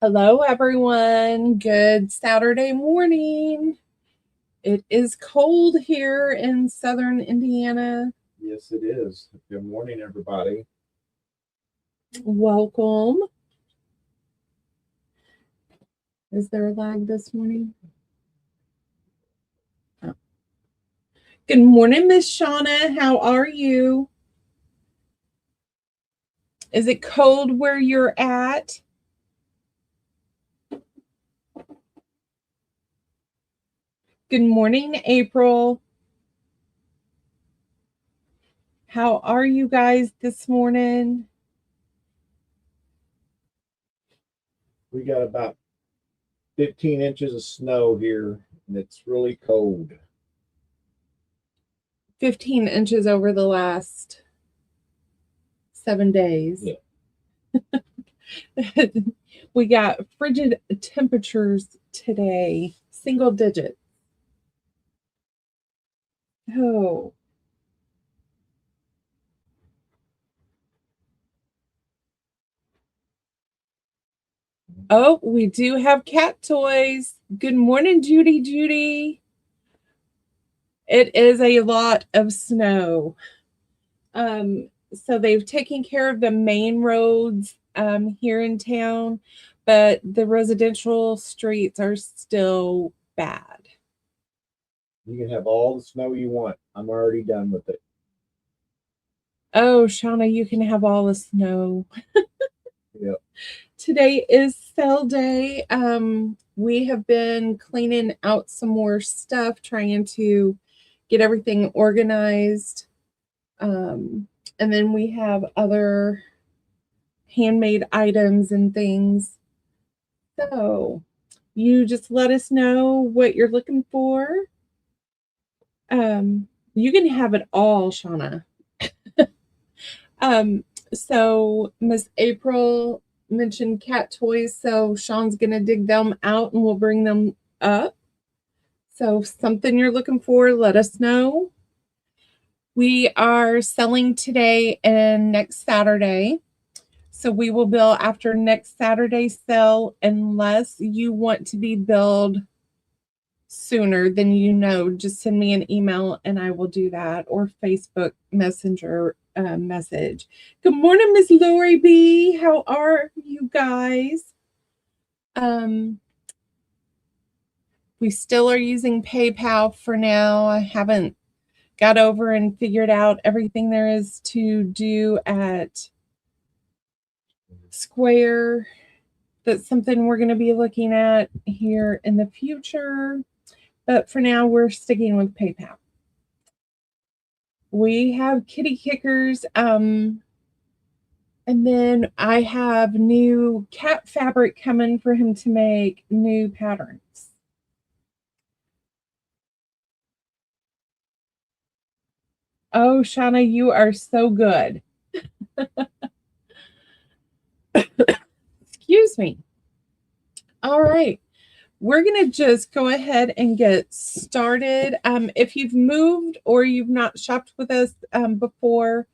Hello, everyone. Good Saturday morning. It is cold here in southern Indiana. Yes, it is. Good morning, everybody. Welcome. Is there a lag this morning? Oh. Good morning, Miss Shauna. How are you? Is it cold where you're at? Good morning, April. How are you guys this morning? We got about 15 inches of snow here, and it's really cold. 15 inches over the last 7 days. Yeah. We got frigid temperatures today, single digit. Oh. Oh, we do have cat toys. Good morning, Judy. It is a lot of snow. So they've taken care of the main roads here in town, but the residential streets are still bad. You can have all the snow you want. I'm already done with it. Oh, Shauna, you can have all the snow. Yep. Today is sale day. We have been cleaning out some more stuff, trying to get everything organized. And then we have other handmade items and things. So you just let us know what you're looking for. You can have it all, Shauna. So Miss April mentioned cat toys, so Shaun's gonna dig them out and we'll bring them up. So if something you're looking for, let us know. We are selling today and next Saturday. So we will bill after next Saturday's sale unless you want to be billed sooner than just send me an email and I will do that, or Facebook Messenger message. Good morning, Miss Lori B. How are you guys? We still are using PayPal for now. I haven't got over and figured out everything there is to do at Square. That's something we're going to be looking at here in the future. But for now, we're sticking with PayPal. We have kitty kickers. And then I have new cat fabric coming for him to make new patterns. Oh, Shauna, you are so good. Excuse me. All right. We're going to just go ahead and get started. If you've moved or you've not shopped with us before,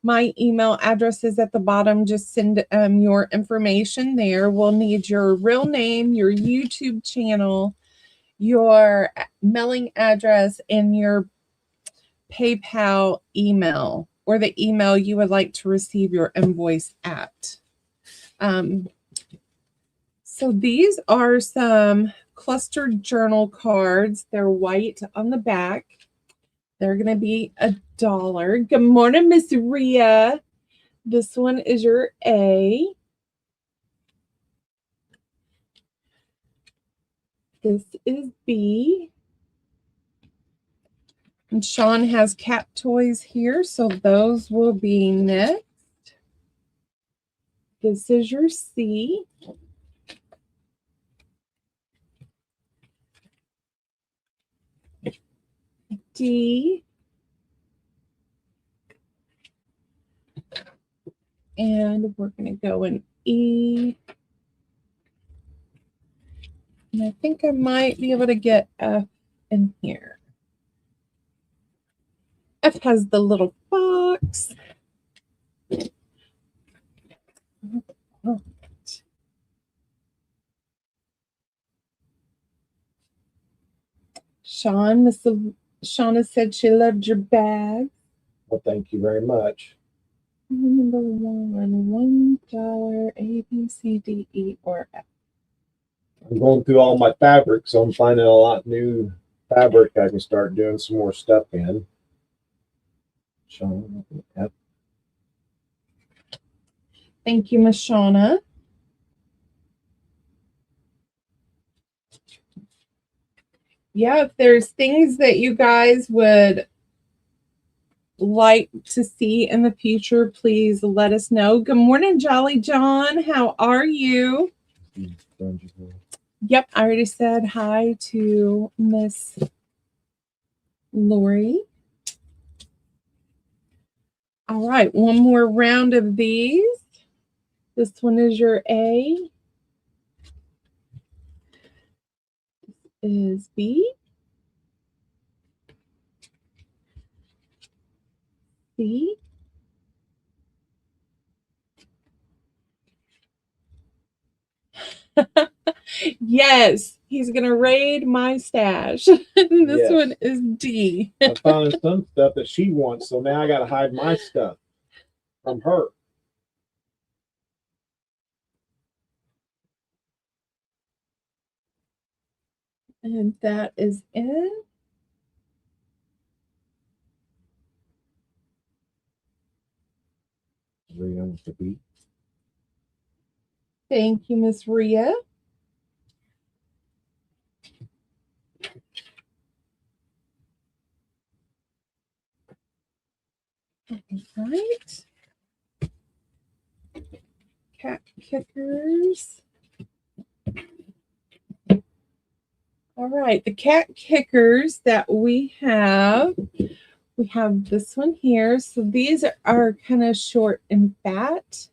my email address is at the bottom. Just send your information there. We'll need your real name, your YouTube channel, your mailing address, and your PayPal email, or the email you would like to receive your invoice at. So these are some clustered journal cards. They're white on the back. They're going to be $1. Good morning, Miss Ria. This one is your A. This is B. And Shaun has cat toys here, so those will be next. This is your C. D. And we're going to go in E. And I think I might be able to get F in here. F has the little box. Shaun, Miss Shauna said she loved your bag. Well, thank you very much. Number one, $1, A, B, C, D, E, or F. I'm going through all my fabric, so I'm finding a lot new fabric I can start doing some more stuff in. Shaun, F. Thank you, Miss Shauna. Yeah, if there's things that you guys would like to see in the future, please let us know. Good morning, Jolly John. How are you? Yep, I already said hi to Miss Lori. All right, one more round of these. This one is your A. Is B. C. Yes, he's gonna raid my stash. This Yes. one is D. I found some stuff that she wants, so now I got to hide my stuff from her. And that is in. With the B. Thank you, Miss Rhea. All right. Cat kickers. All right, the cat kickers that we have this one here. So these are kind of short and fat.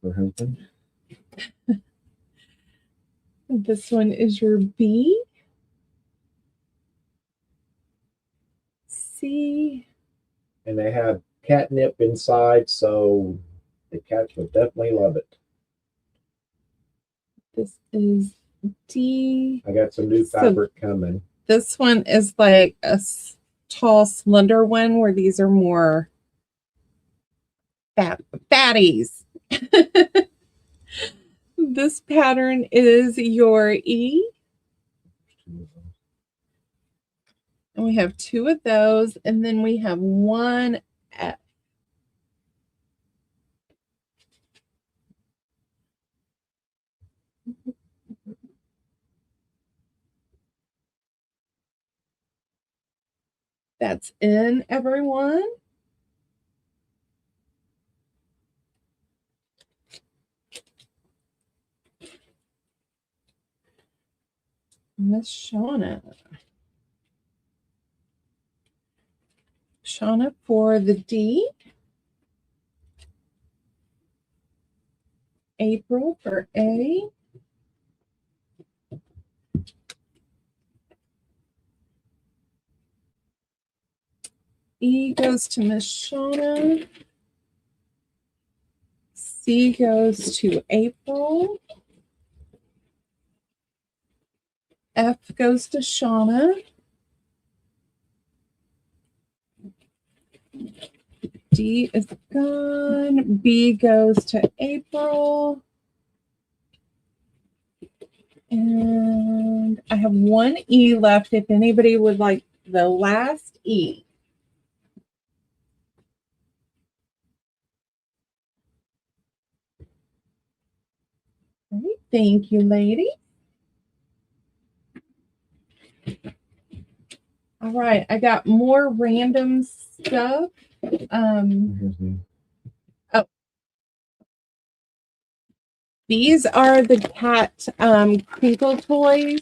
Her husband. This one is your B. C. And they have catnip inside, so the cats will definitely love it. This is D. I got some new fabric coming. This one is like a tall, slender one where these are more fatties. This pattern is your E. And we have two of those, and then we have one F. That's in, everyone. Miss Shauna. Shauna for the D. April for A. E goes to Miss Shauna. C goes to April. F goes to Shauna. D is gone. B goes to April. And I have one E left if anybody would like the last E. All right, thank you, lady. All right, I got more random stuff. Oh, these are the cat crinkle toys.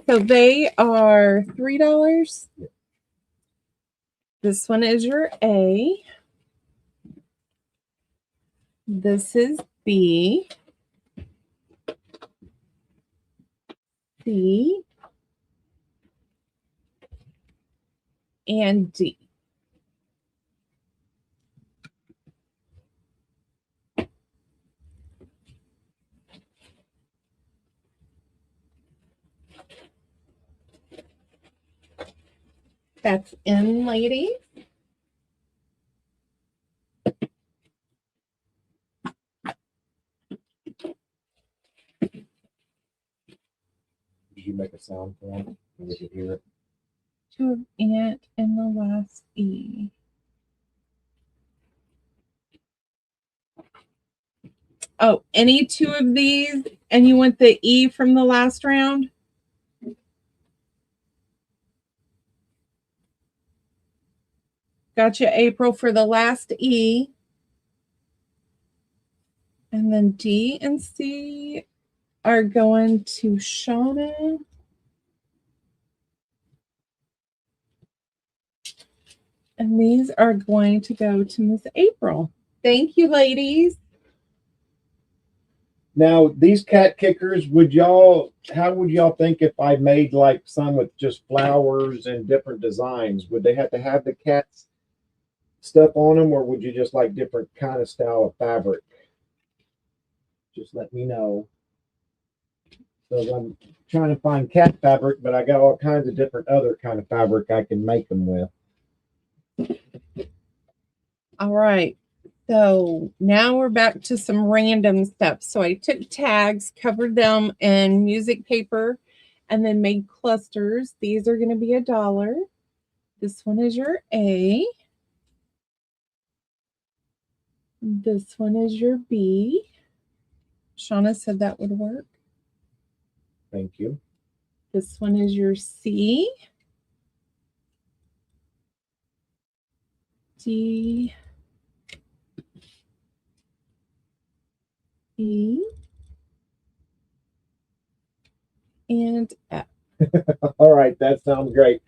So they are $3. This one is your A. This is B. C. And D. That's in, ladies. Did you make a sound for them? We could hear it. Two of ant and the last E. Oh, any two of these, and you want the E from the last round? Gotcha, April, for the last E. And then D and C are going to Shauna. And these are going to go to Miss April. Thank you, ladies. Now, these cat kickers, how would y'all think if I made like some with just flowers and different designs? Would they have to have the cat's stuff on them, or would you just like different kind of style of fabric? Just let me know. So I'm trying to find cat fabric, but I got all kinds of different other kind of fabric I can make them with. All right. So now we're back to some random stuff. So I took tags, covered them in music paper, and then made clusters. These are going to be $1. This one is your A. This one is your B. Shauna said that would work. Thank you. This one is your C. D. E. And F. All right, that sounds great.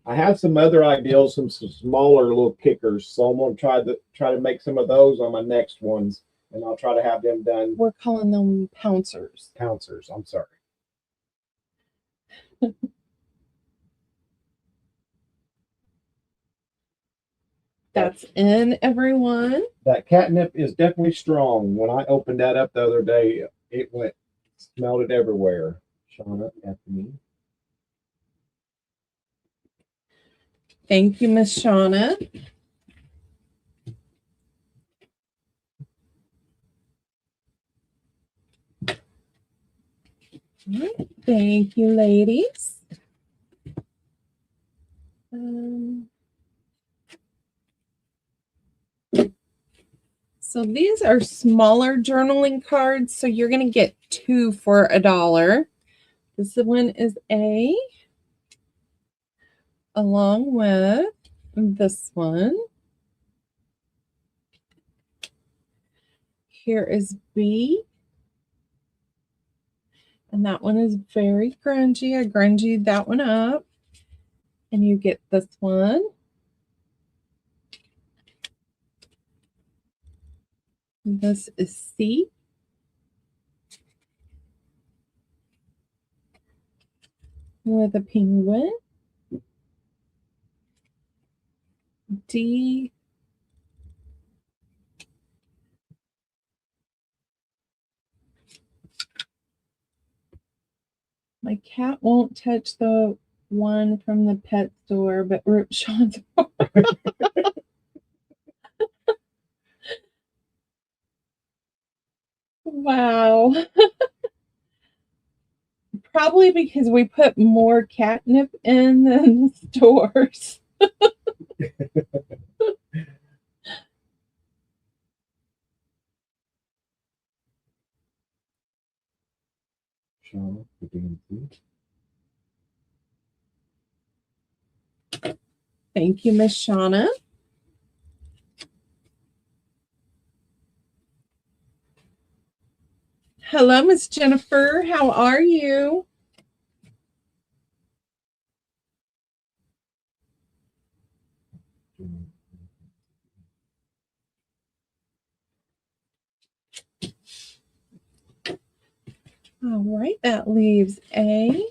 I have some other ideas, some smaller little kickers, so I'm gonna try to make some of those on my next ones, and I'll try to have them done. We're calling them pouncers. Pouncers. I'm sorry. That's in, everyone. That catnip is definitely strong. When I opened that up the other day, it smelled it everywhere. Shauna, after me. Thank you, Miss Shauna. Thank you, ladies. So these are smaller journaling cards. So you're going to get 2 for $1. This one is A, along with this one. Here is B. And that one is very grungy. I grungied that one up. And you get this one. This is C. With a penguin. D. My cat won't touch the one from the pet store, but rip Shaun's. Wow. Probably because we put more catnip in than the stores. Shauna, the DMC. Thank you, Miss Shauna. Hello, Miss Jennifer. How are you? All right, that leaves A.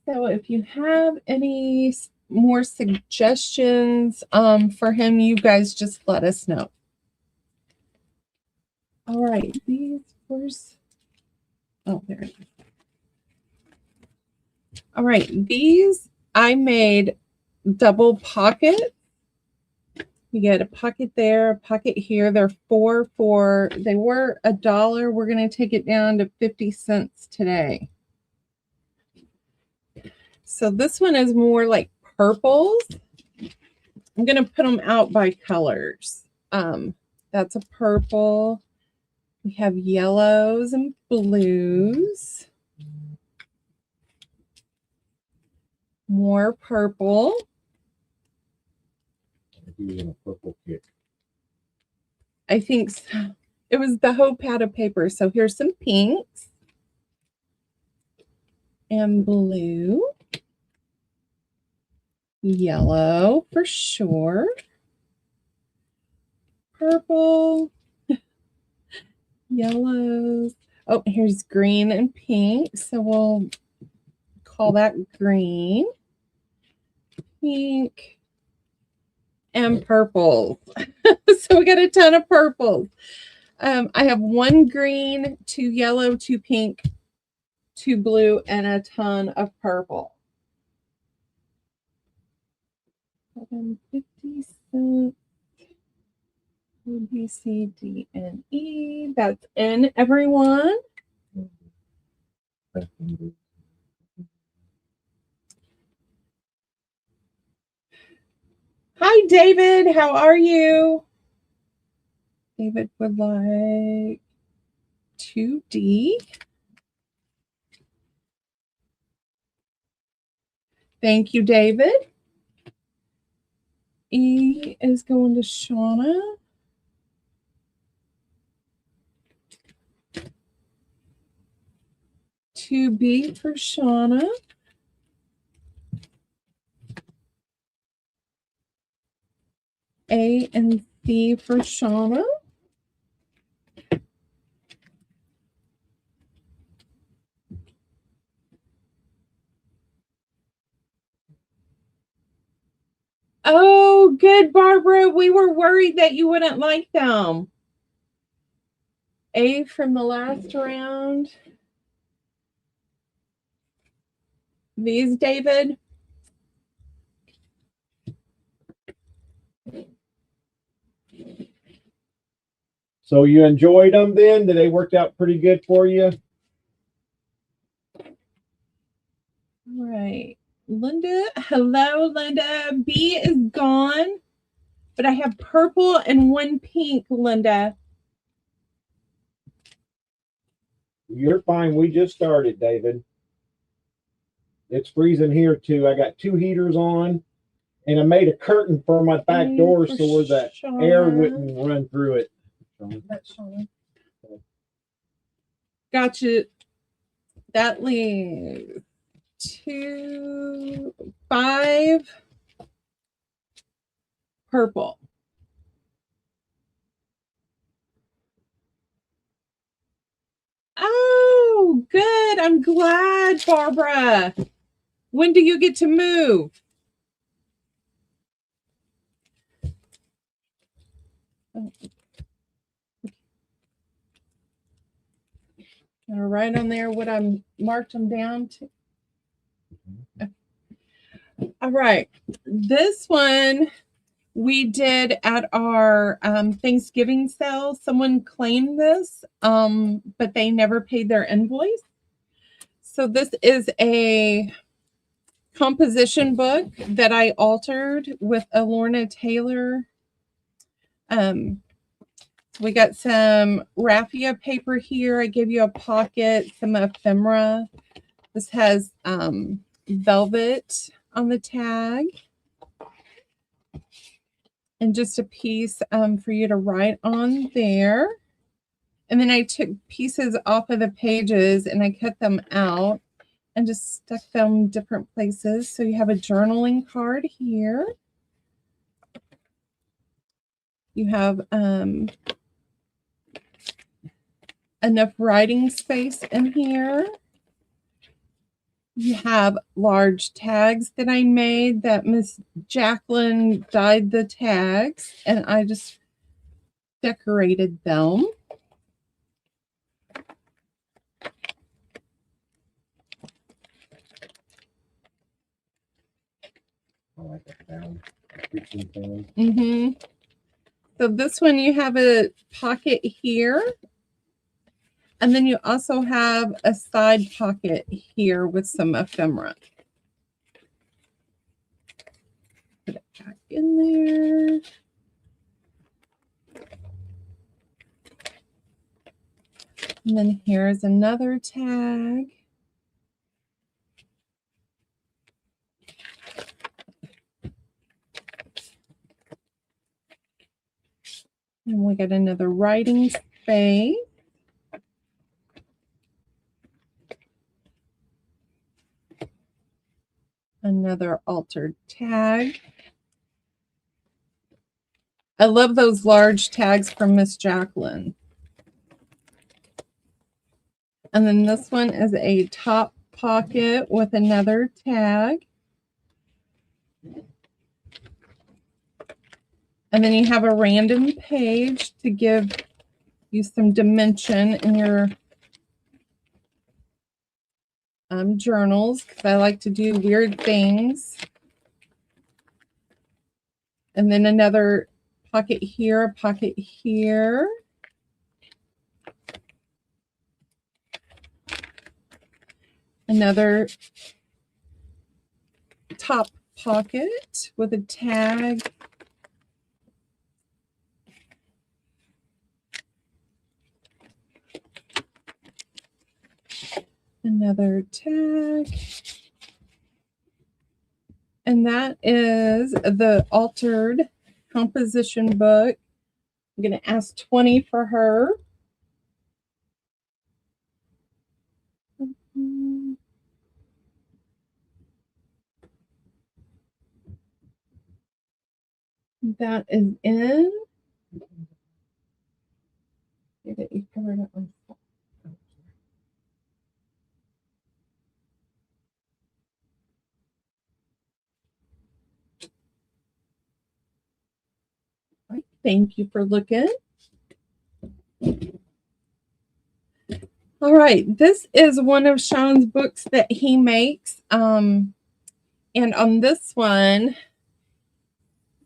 So if you have any more suggestions for him, you guys just let us know. All right, these first. Oh, there it is. All right, these I made double pockets. You get a pocket there, a pocket here. They're they were $1. We're going to take it down to 50 cents today. So this one is more like purples. I'm going to put them out by colors. That's a purple. We have yellows and blues. More purple. A purple kit. I think so. It was the whole pad of paper. So here's some pinks and blue, yellow for sure, purple, yellows. Oh, here's green and pink. So we'll call that green, pink, and purple. So we got a ton of purples. I have 1 green, 2 yellow, 2 pink, 2 blue, and a ton of purple. 50 cents. A, B, C, D, and E. That's in, everyone. Hi, David. How are you? David would like 2D. Thank you, David. E is going to Shauna. $2B for Shauna. A and C for Shauna. Oh, good, Barbara. We were worried that you wouldn't like them. A from the last round. These, David? So you enjoyed them then? Did they work out pretty good for you? All right. Linda. Hello, Linda. B is gone, but I have purple and 1 pink, Linda. You're fine. We just started, David. It's freezing here too. I got 2 heaters on, and I made a curtain for my back door so that air wouldn't run through it. Gotcha. That leaves 2, 5 purple. Oh, good. I'm glad, Barbara. When do you get to move? Gonna write on there what I'm marked them down to. All right. This one we did at our Thanksgiving sale. Someone claimed this, but they never paid their invoice. So this is a composition book that I altered with Alorna Taylor. We got some raffia paper here. I gave you a pocket, some ephemera. This has velvet on the tag. And just a piece for you to write on there. And then I took pieces off of the pages and I cut them out and just stuck them different places. So you have a journaling card here. You have enough writing space in here. You have large tags that I made that Miss Jacqueline dyed the tags, and I just decorated them. Mm-hmm. So this one, you have a pocket here. And then you also have a side pocket here with some ephemera. Put it back in there. And then here's another tag. And we got another writing space. Another altered tag. I love those large tags from Miss Jacqueline. And then this one is a top pocket with another tag. And then you have a random page to give you some dimension in your journals, because I like to do weird things. And then another pocket here, a pocket here. Another top pocket with a tag. Another tag. And that is the altered composition book. I'm going to ask 20 for her. That is in. You covered it on. Thank you for looking. All right, this is one of Shaun's books that he makes. And on this one,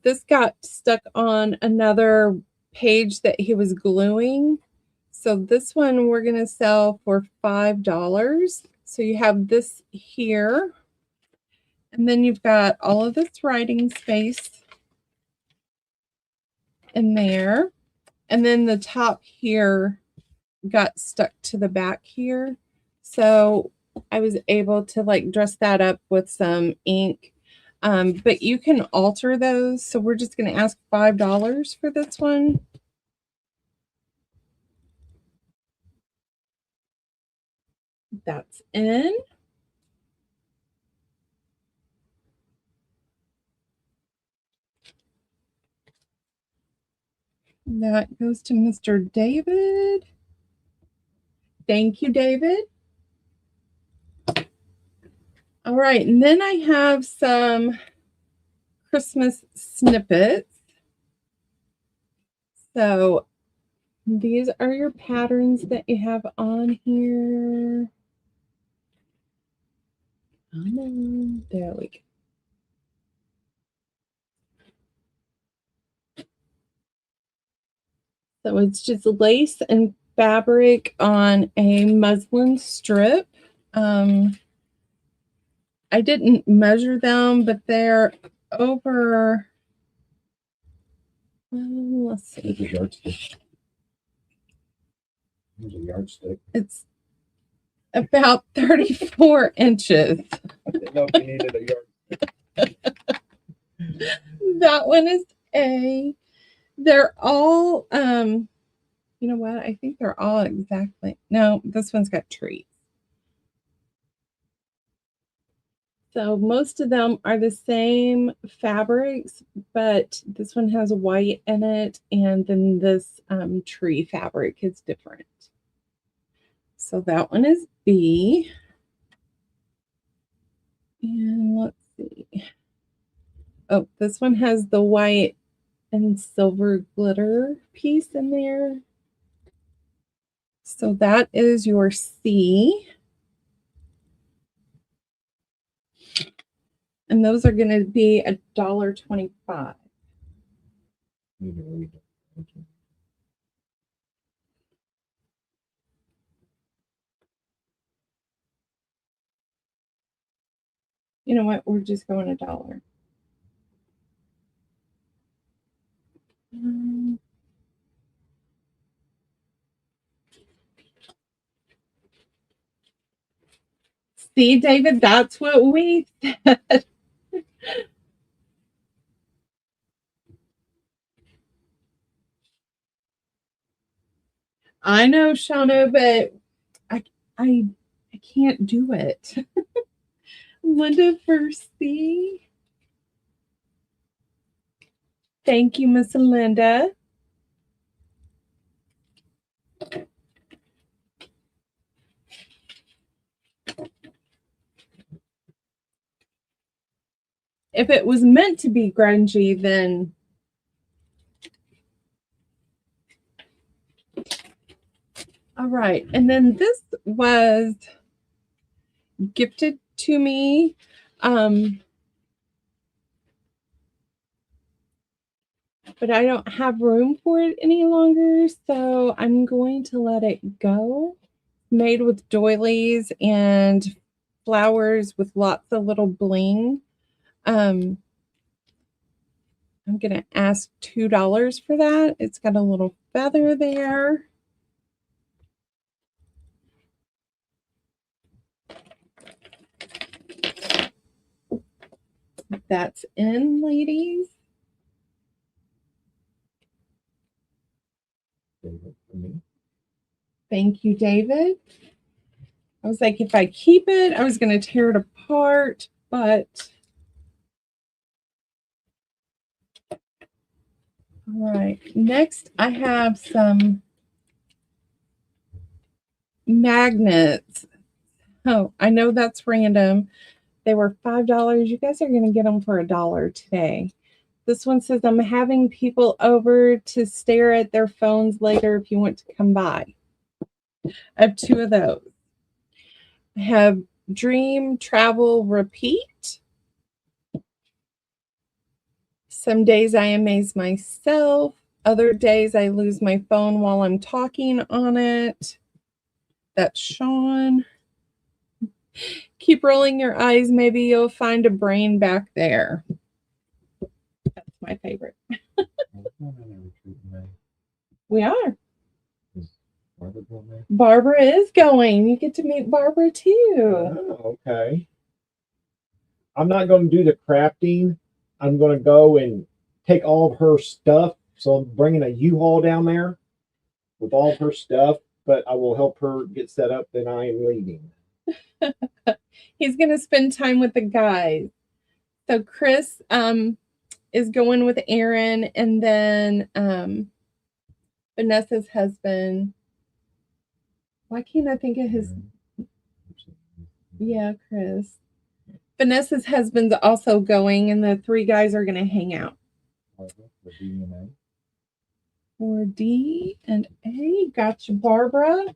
this got stuck on another page that he was gluing. So this one we're going to sell for $5. So you have this here. And then you've got all of this writing space in there. And then the top here got stuck to the back here. So I was able to like dress that up with some ink. But you can alter those. So we're just going to ask $5 for this one. That's in. That goes to Mr. David. Thank you, David. All right, and then I have some Christmas snippets. So these are your patterns that you have on here. There we go. So it's just lace and fabric on a muslin strip. I didn't measure them, but they're over, let's see. Here's a yardstick. Here's a yardstick. It's about 34 inches. I didn't know if you needed a yardstick. That one is A. They're all, you know what? I think they're all exactly. No, this one's got trees. So most of them are the same fabrics, but this one has white in it, and then this tree fabric is different. So that one is B. And let's see. Oh, this one has the white and silver glitter piece in there. So that is your C. And those are going to be $1.25. You can read it. Thank you. You know what? We're just going $1. See, David, that's what we said. I know, Shauna, but I can't do it. Linda Forsey. Thank you, Miss Linda. If it was meant to be grungy, then all right. And then this was gifted to me. But I don't have room for it any longer, so I'm going to let it go. Made with doilies and flowers with lots of little bling. I'm going to ask $2 for that. It's got a little feather there. That's in, ladies. Thank you, David. I was like, if I keep it, I was going to tear it apart, but all right. Next, I have some magnets. Oh, I know that's random. They were $5. You guys are going to get them for $1 today. This one says, I'm having people over to stare at their phones later if you want to come by. I have 2 of those. I have dream, travel, repeat. Some days I amaze myself. Other days I lose my phone while I'm talking on it. That's Shaun. Keep rolling your eyes. Maybe you'll find a brain back there. That's my favorite. We are. Barbara is going. You get to meet Barbara too. Oh, okay. I'm not going to do the crafting. I'm going to go and take all of her stuff. So I'm bringing a U-Haul down there with all of her stuff, but I will help her get set up. Then I am leaving. He's going to spend time with the guys. So Chris is going with Aaron, and then Vanessa's husband. Why can't I think of his? Yeah, Chris. Vanessa's husband's also going, and the 3 guys are going to hang out. For D and A. Gotcha, Barbara.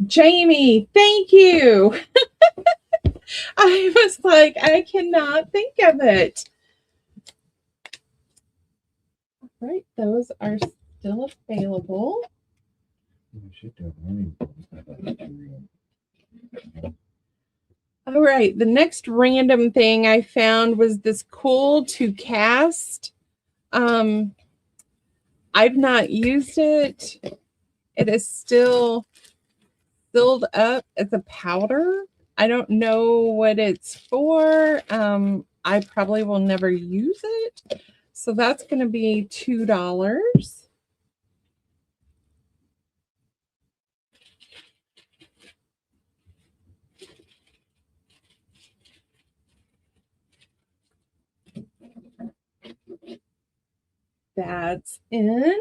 Jamie, thank you. I was like, I cannot think of it. All right, those are still available. All right, the next random thing I found was this cool to cast. I've not used it. It is still filled up as a powder. I don't know what it's for. I probably will never use it. So that's going to be $2. That's in.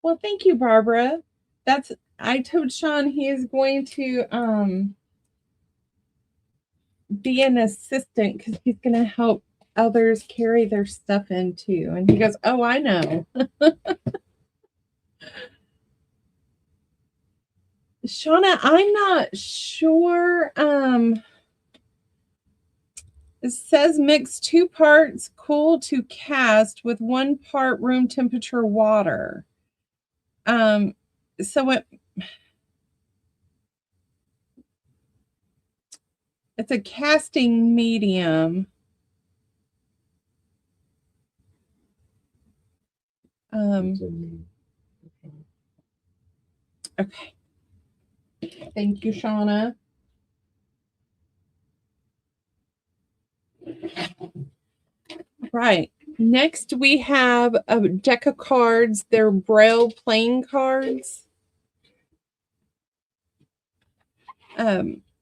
Well, thank you, Barbara. I told Shaun he is going to be an assistant because he's going to help others carry their stuff in too. And he goes, oh, I know. Shauna, I'm not sure. It says mix 2 parts cool to cast with 1 part room temperature water. So it's a casting medium. Okay. Thank you, Shauna. Right. Next, we have a deck of cards. They're Braille playing cards.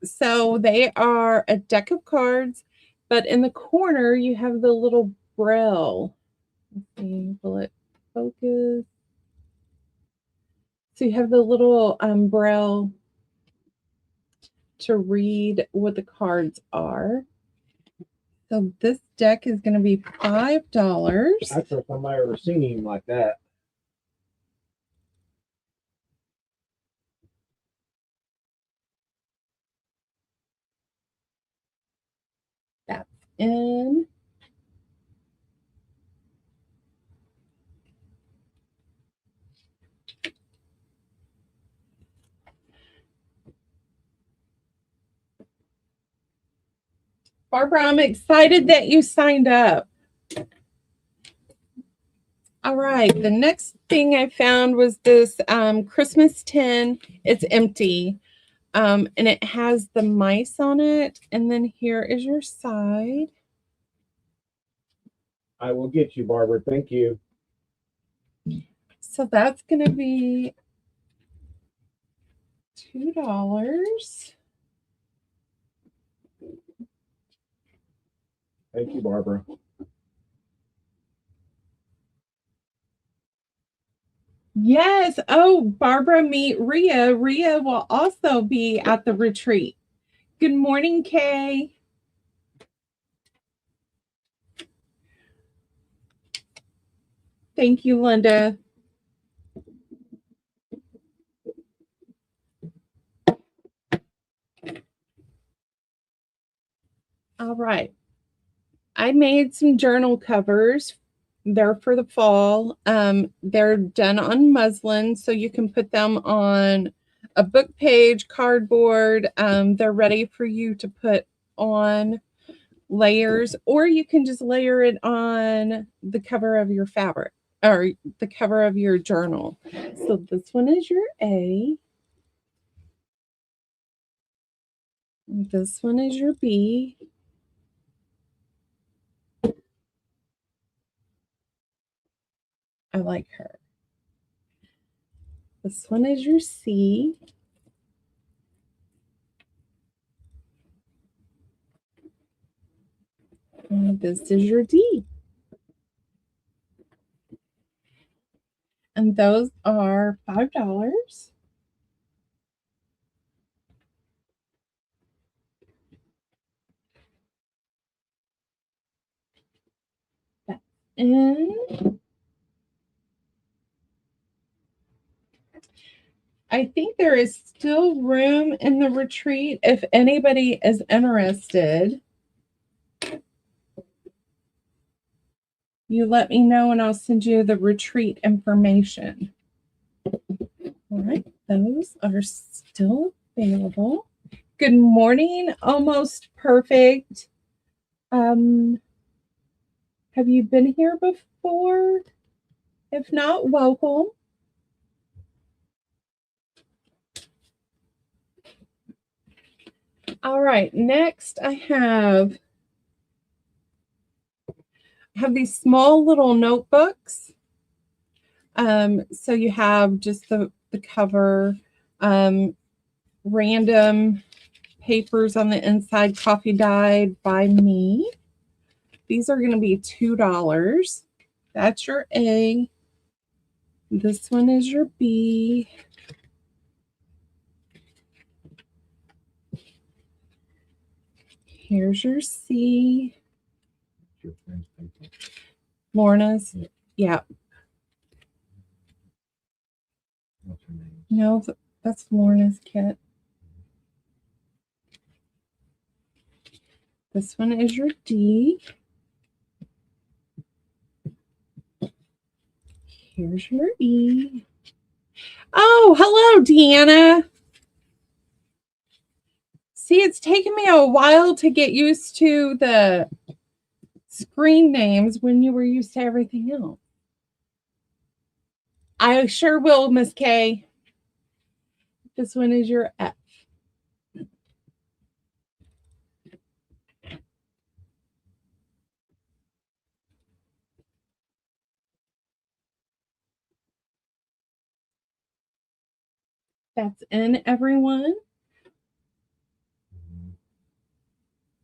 So they are a deck of cards, but in the corner, you have the little Braille. Let's see, will it focus? So you have the little Braille to read what the cards are. So this deck is going to be $5. That's the first time I ever seen him like that. That's in. Barbara, I'm excited that you signed up. All right, the next thing I found was this Christmas tin. It's empty, and it has the mice on it. And then here is your side. I will get you, Barbara. Thank you. So that's going to be $2. Thank you, Barbara. Yes. Oh, Barbara, meet Rhea. Rhea will also be at the retreat. Good morning, Kay. Thank you, Linda. All right. I made some journal covers. They're for the fall. They're done on muslin, so you can put them on a book page, cardboard. They're ready for you to put on layers, or you can just layer it on the cover of your fabric or the cover of your journal. So this one is your A. This one is your B. I like her. This one is your C. And this is your D. And those are $5. That's in. I think there is still room in the retreat if anybody is interested. You let me know and I'll send you the retreat information. All right, those are still available. Good morning, almost perfect. Have you been here before? If not, welcome. All right, next I have these small little notebooks. So you have just the cover, random papers on the inside, coffee dyed by me. These are going to be $2. That's your A. This one is your B. Here's your C. Your friend's paper. Lorna's. Yeah. Yeah. What's her name? No, that's Lorna's kit. This one is your D. Here's your E. Oh, hello, Deanna. See, it's taken me a while to get used to the screen names when you were used to everything else. I sure will, Miss K. This one is your F. That's in, everyone.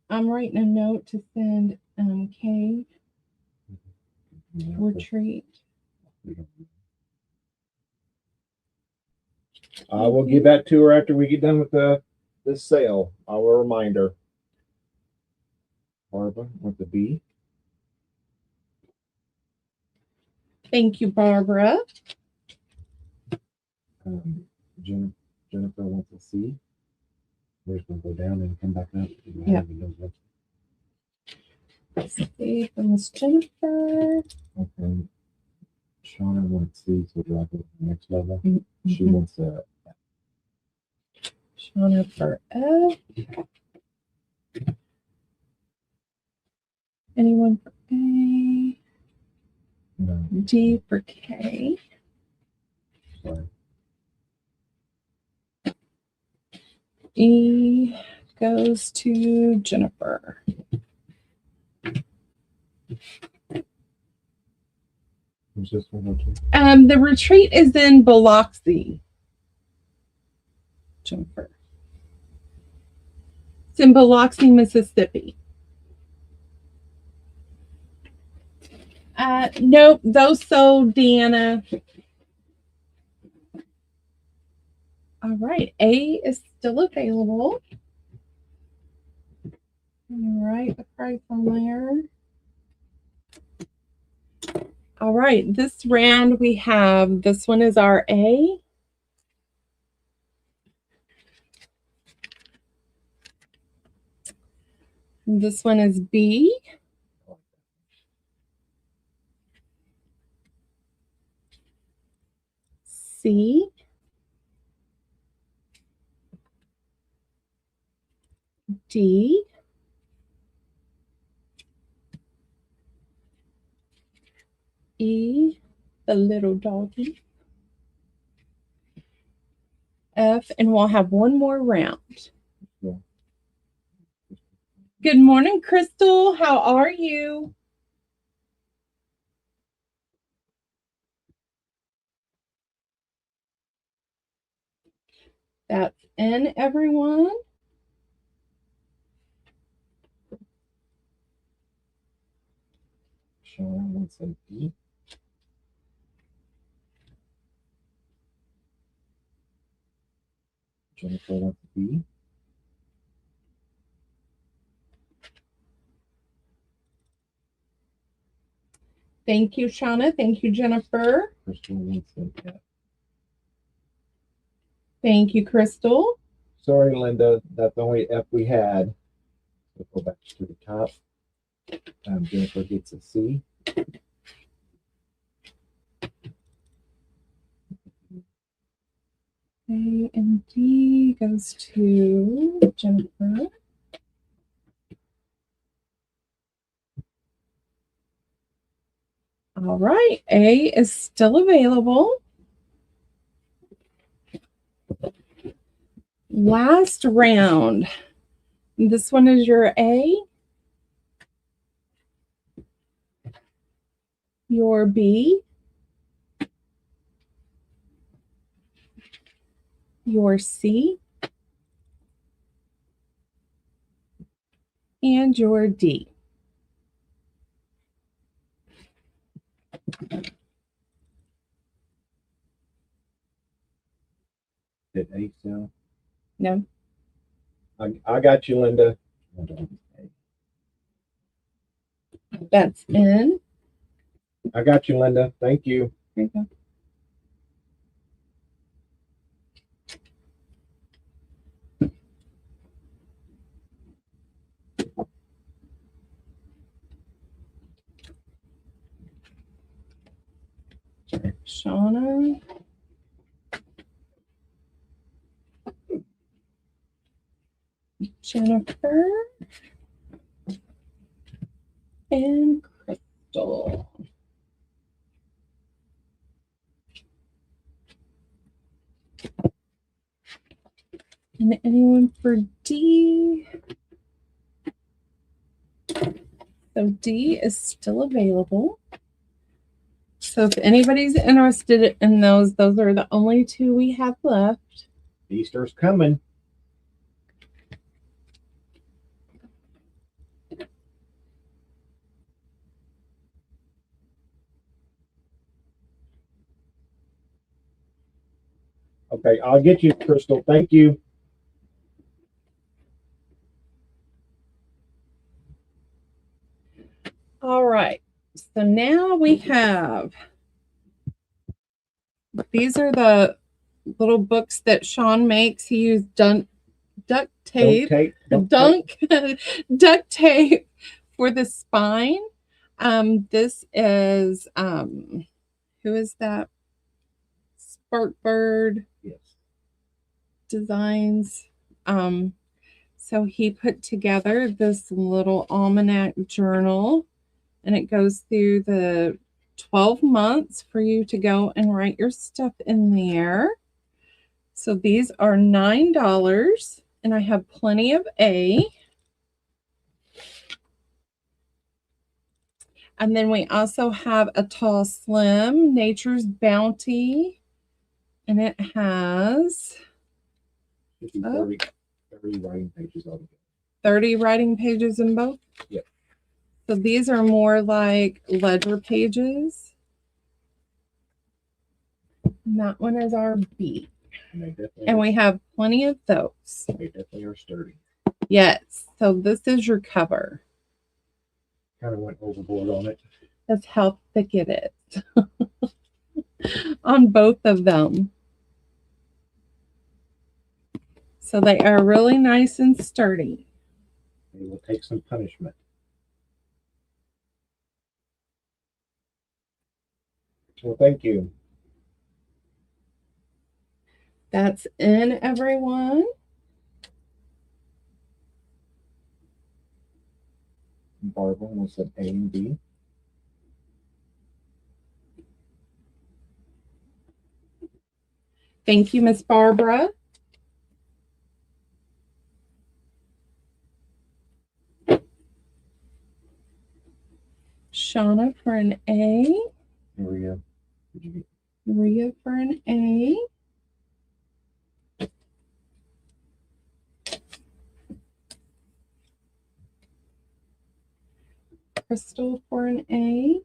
I'm writing a note to send K retreat. I will give that to her after we get done with this sale. I will remind her. Barbara with the B. Thank you, Barbara. Jennifer wants a C. We're just going to go down and come back up. Yeah. C for Miss Jennifer. Okay. Shauna wants C, so do I go to the next level? Mm-hmm. She wants a Shauna for F. Anyone for A? no. D for K. Sorry. E goes to Jennifer. Who's this one? Okay. The retreat is in Biloxi. Jennifer. It's in Biloxi, Mississippi. Nope, those sold, Deanna. All right, A is still available. All right, the price on there. All right, this round we have, this one is our A. This one is B. C. D. E, the little doggy. F, and we'll have one more round. Yeah. Good morning, Crystal. How are you? That's in, everyone. Shauna wants a B. Jennifer wants a B. Thank you, Shauna. Thank you, Jennifer. Crystal wants a F. Thank you, Crystal. Sorry, Linda. That's the only F we had. We'll go back to the top. Jennifer gets a C. A and D goes to Jennifer. All right, A is still available. Last round. This one is your A, your B, your C, and your D. Did A sell? No. I got you, Linda. Hold on. A. That's in. I got you, Linda. Thank you. There you go. Shauna. Jennifer. And Crystal. And anyone for D? So D is still available. So if anybody's interested in those are the only two we have left. Easter's coming. Okay, I'll get you, Crystal. Thank you. All right. So now we have, these are the little books that Shaun makes. He used duct tape, duct tape for the spine. This is, who is that? Sparkbird Yes. Designs. So he put together this little almanac journal, and it goes through the 12 months for you to go and write your stuff in there. So these are $9, and I have plenty of A. And then we also have a Tall Slim, Nature's Bounty, and it has 30 writing pages altogether. 30 writing pages in both? Yep. So these are more like ledger pages. And that one is our B. And we have plenty of those. They definitely are sturdy. Yes. So this is your cover. Kind of went overboard on it. That's how thick it is on both of them. So they are really nice and sturdy. They will take some punishment. Well, thank you. That's in, everyone. Barbara wants an A and B. Thank you, Miss Barbara. Shauna for an A. Maria. Maria for an A. Crystal for an A.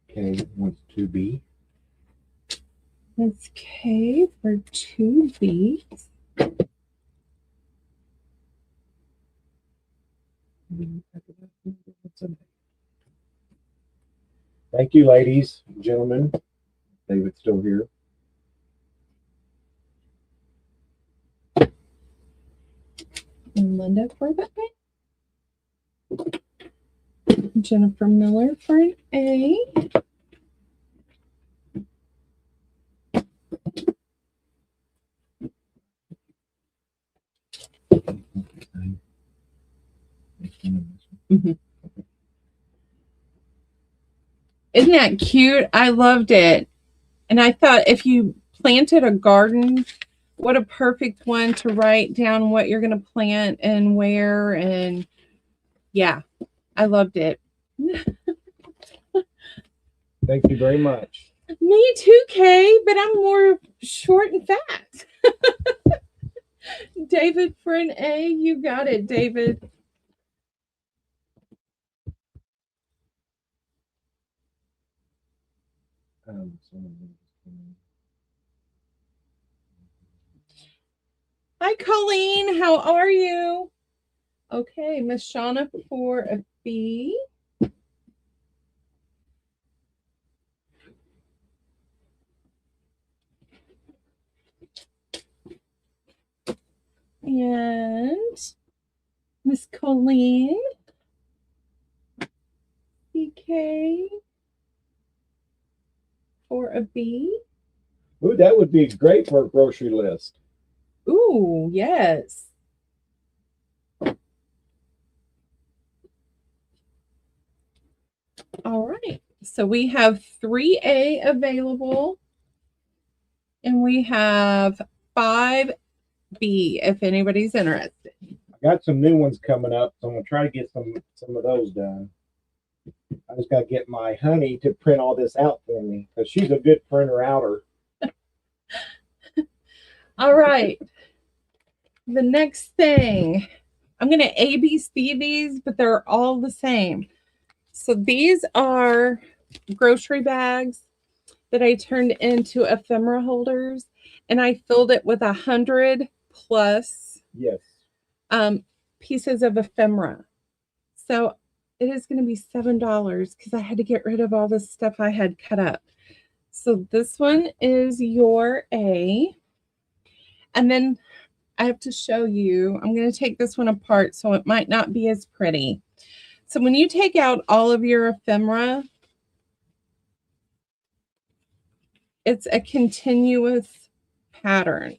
K wants 2B. That's K for 2Bs. Thank you, ladies and gentlemen. David's still here. And Linda for the A. Jennifer Miller for an A. Mm-hmm. Isn't that cute? I loved it. And I thought if you planted a garden, what a perfect one to write down what you're going to plant and where. And yeah, I loved it. Thank you very much. Me too, Kay, but I'm more short and fat. David for an A. You got it, David. Hi, Colleen. How are you? Okay, Miss Shauna for a B. And Miss Colleen. CK for a B. Ooh, that would be great for a grocery list. Ooh, yes. All right. So we have 3A available. And we have 5B if anybody's interested. I got some new ones coming up, so I'm gonna try to get some of those done. I just gotta get my honey to print all this out for me because she's a good printer outer. All right. The next thing, I'm going to ABC these, but they're all the same. So these are grocery bags that I turned into ephemera holders, and I filled it with 100 plus Yes. pieces of ephemera. So it is going to be $7 because I had to get rid of all the stuff I had cut up. So this one is your A. And then I have to show you, I'm going to take this one apart so it might not be as pretty. So when you take out all of your ephemera, it's a continuous pattern.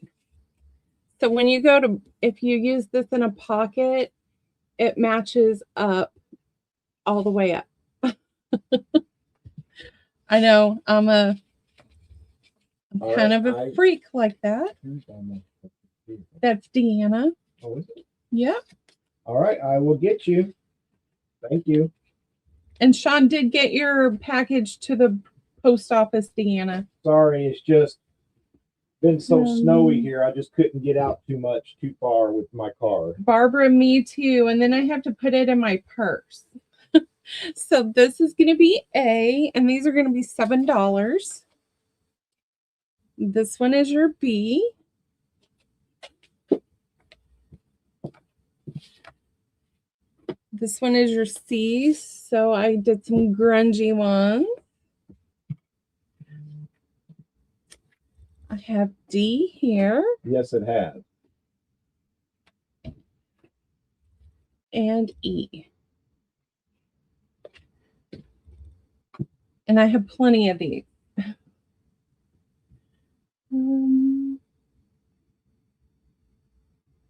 So when you go to, if you use this in a pocket, it matches up all the way up. I know I'm kind of a freak like that. That's Deanna. Oh, is it? Yeah. All right, I will get you. Thank you. And Shaun did get your package to the post office, Deanna. Sorry, it's just been so snowy here. I just couldn't get out too far with my car. Barbara, me too. And then I have to put it in my purse. So this is going to be A, and these are going to be $7. This one is your B. This one is your C. So I did some grungy ones. I have D here. Yes, it has. And E. And I have plenty of these.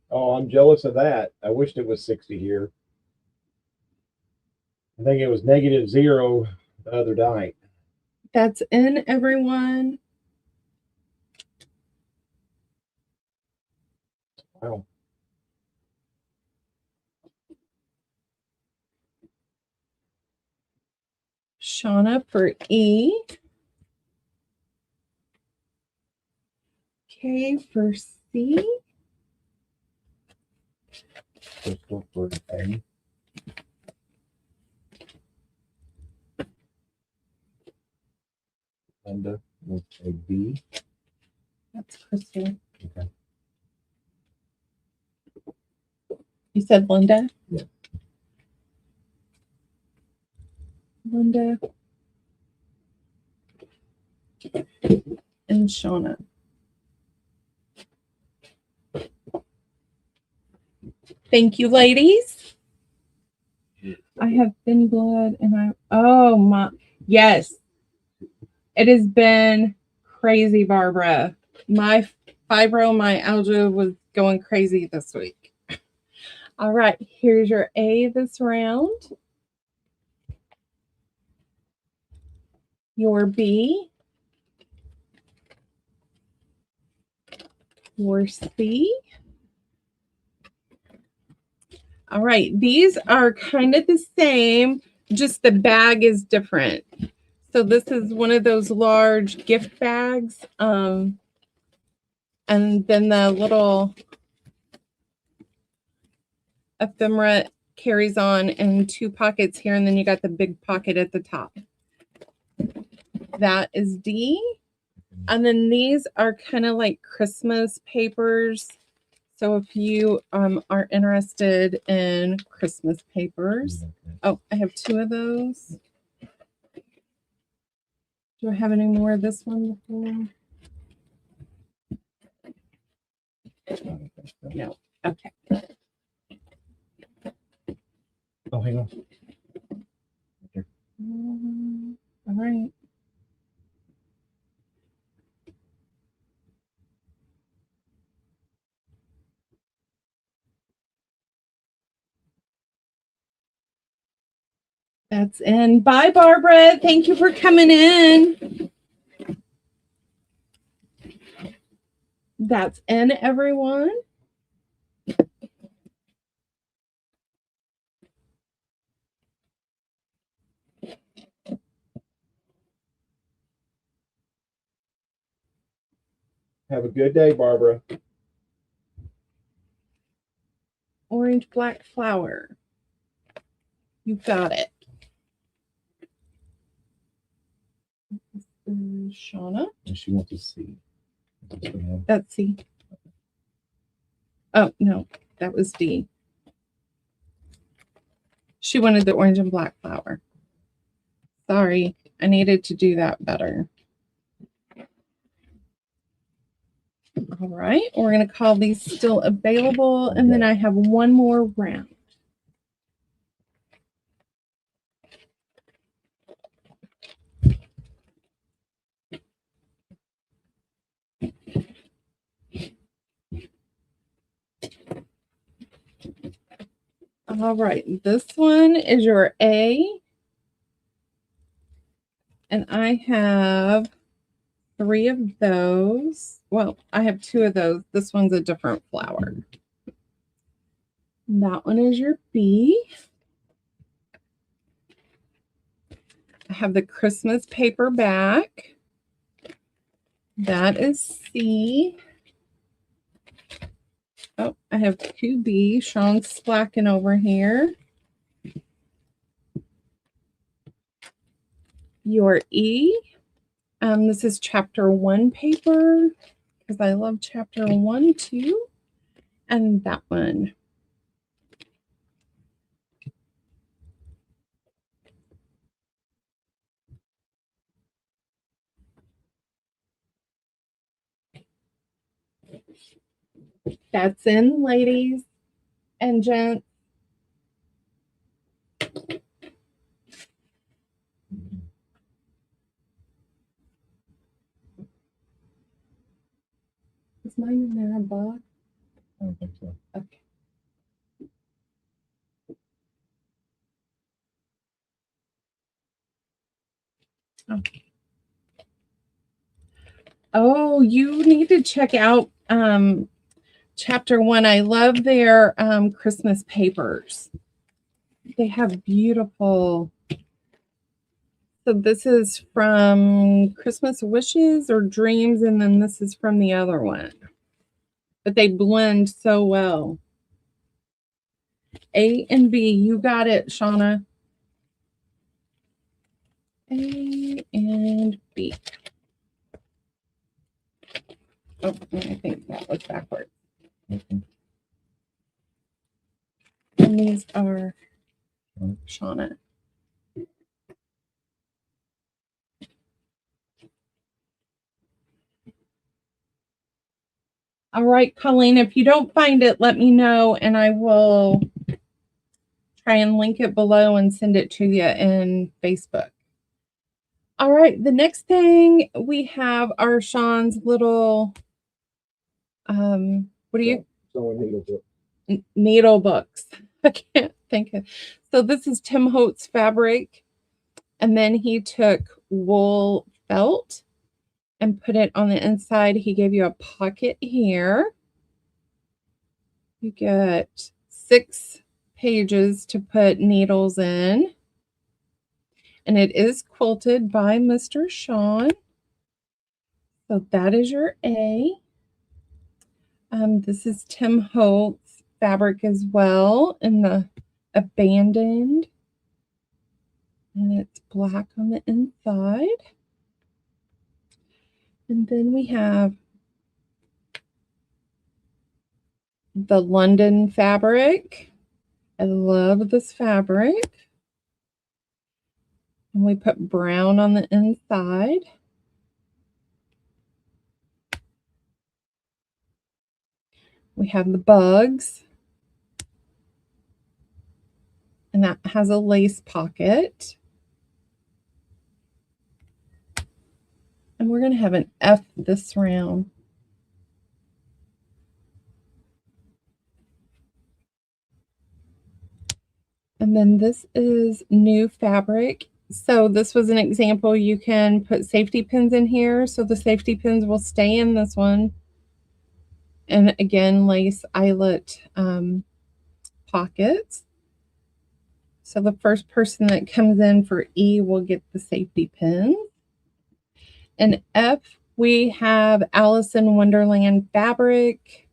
Oh, I'm jealous of that. I wished it was 60 here. I think it was -0 the other night. That's in everyone. Wow. Shauna for E. K for C. Crystal for A. Linda with a B. That's Crystal. Okay. You said Linda? Yeah. Linda. And Shauna. Thank you, ladies. I have thin blood and oh my, yes. It has been crazy, Barbara. My fibromyalgia was going crazy this week. All right, here's your A this round. Your B. Your C. All right, these are kind of the same, just the bag is different. So this is one of those large gift bags. And then the little ephemera carries on in 2 pockets here, and then you got the big pocket at the top. That is D. And then these are kind of like Christmas papers. So if you are interested in Christmas papers, oh, I have 2 of those. Do I have any more of this one before? No. Okay. Oh, hang on. All right. That's in. Bye, Barbara. Thank you for coming in. That's in, everyone. Have a good day, Barbara. Orange black flower. You got it. Shauna. And she wants to see. That's C. Oh, no, that was D. She wanted the orange and black flower. Sorry, I needed to do that better. All right, we're going to call these still available, and then I have one more round. All right, this one is your A, and I have 3 of those. Well, I have 2 of those. This one's a different flower. That one is your B. I have the Christmas paper back. That is C. Oh, I have 2B. Shaun's slacking over here. Your E. This is chapter 1 paper because I love chapter 1 too. And that one. That's in, ladies and gents. Is mine in there a box? I don't think so. Okay. Okay. Oh, you need to check out chapter 1. I love their Christmas papers. They have beautiful. So this is from Christmas Wishes or Dreams, and then this is from the other one. But they blend so well. A and B, you got it, Shauna. A and B. Oh, I think that was backwards. Okay. And these are Shauna. All right, Colleen, if you don't find it, let me know and I will try and link it below and send it to you in Facebook. All right, the next thing we have are Shaun's little, what do you? Sewing needle book. Needle books. I can't think of. So this is Tim Holtz fabric. And then he took wool felt and put it on the inside. He gave you a pocket here. You get 6 pages to put needles in. And it is quilted by Mr. Shaun. So that is your A. This is Tim Holtz fabric as well in the abandoned. And it's black on the inside. And then we have the London fabric. I love this fabric. And we put brown on the inside. We have the bugs. And that has a lace pocket. And we're going to have an F this round. And then this is new fabric. So this was an example. You can put safety pins in here. So the safety pins will stay in this one. And again, lace eyelet pockets. So the first person that comes in for E will get the safety pins. And F, we have Alice in Wonderland fabric.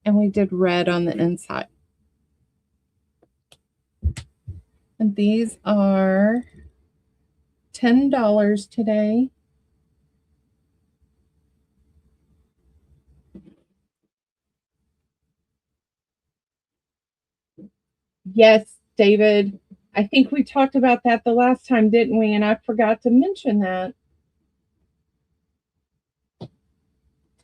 And we did red on the inside. And these are $10 today. Yes, David. I think we talked about that the last time, didn't we? And I forgot to mention that.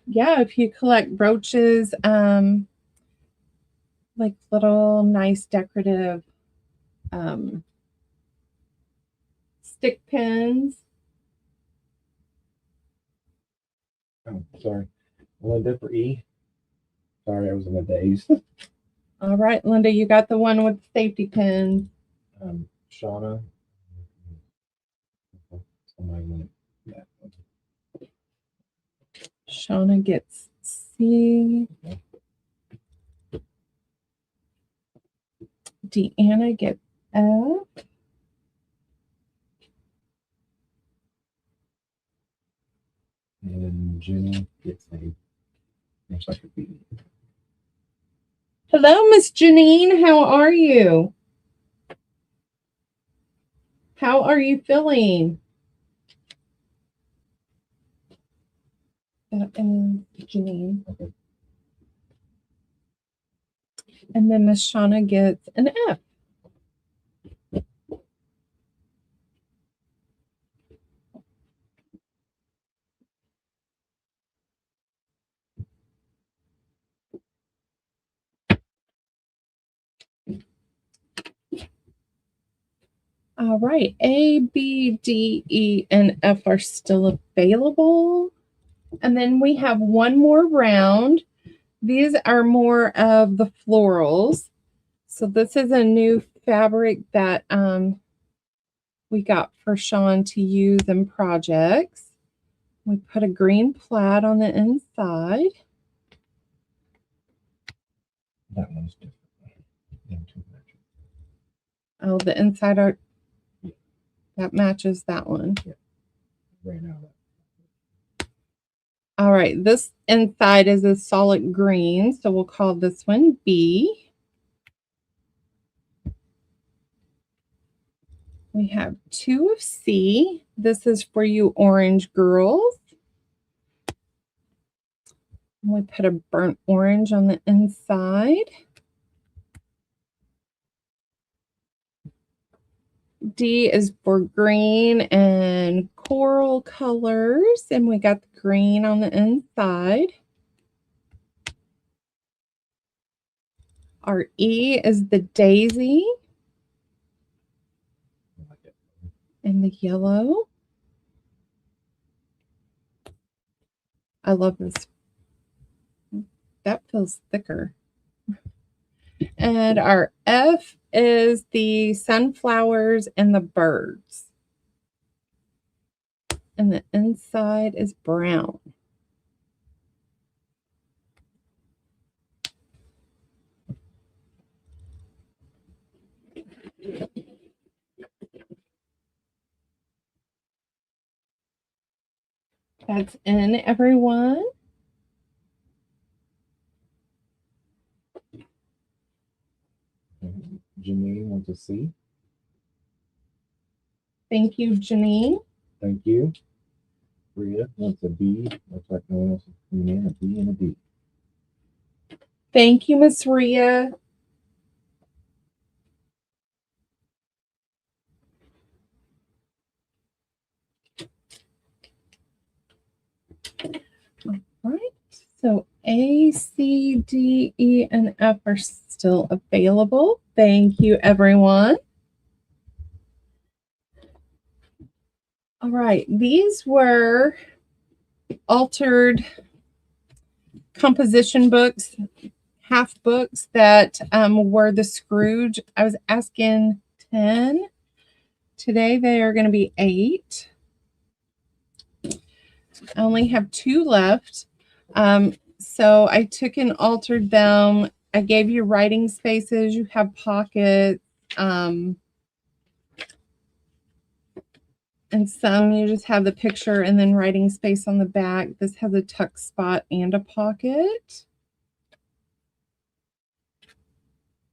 Yeah, if you collect brooches, like little nice decorative stick pins. Oh, sorry. Linda for E. Sorry, I was in a daze. All right, Linda, you got the one with the safety pins. Shauna. Shauna gets C. Deanna gets F. And Jenny gets a looks like a B. Hello, Miss Janine. How are you? How are you feeling? That is Janine. Okay. And then Miss Shauna gets an F. All right, A, B, D, E, and F are still available. And then we have one more round. These are more of the florals. So this is a new fabric that we got for Shaun to use in projects. We put a green plaid on the inside. That one's different. Oh, the inside art, that matches that one. Yeah. Ran out of that. All right, this inside is a solid green, so we'll call this one B. We have 2 of C. This is for you orange girls. And we put a burnt orange on the inside. D is for green and coral colors, and we got the green on the inside. Our E is the daisy and the yellow. I love this. That feels thicker. And our F is the sunflowers and the birds. And the inside is brown. That's in, everyone. Janine wants to see. Thank you, Janine. Thank you. Rita wants a B. Looks like no one else is coming in. A B and a D. Thank you, Miss Ria. All right. So A, C, D, E, and F are still available. Thank you, everyone. All right. These were altered composition books, half books that were the Scrooge. I was asking 10. Today they are going to be 8. I only have 2 left. So I took and altered them. I gave you writing spaces. You have pockets. And some you just have the picture and then writing space on the back. This has a tuck spot and a pocket.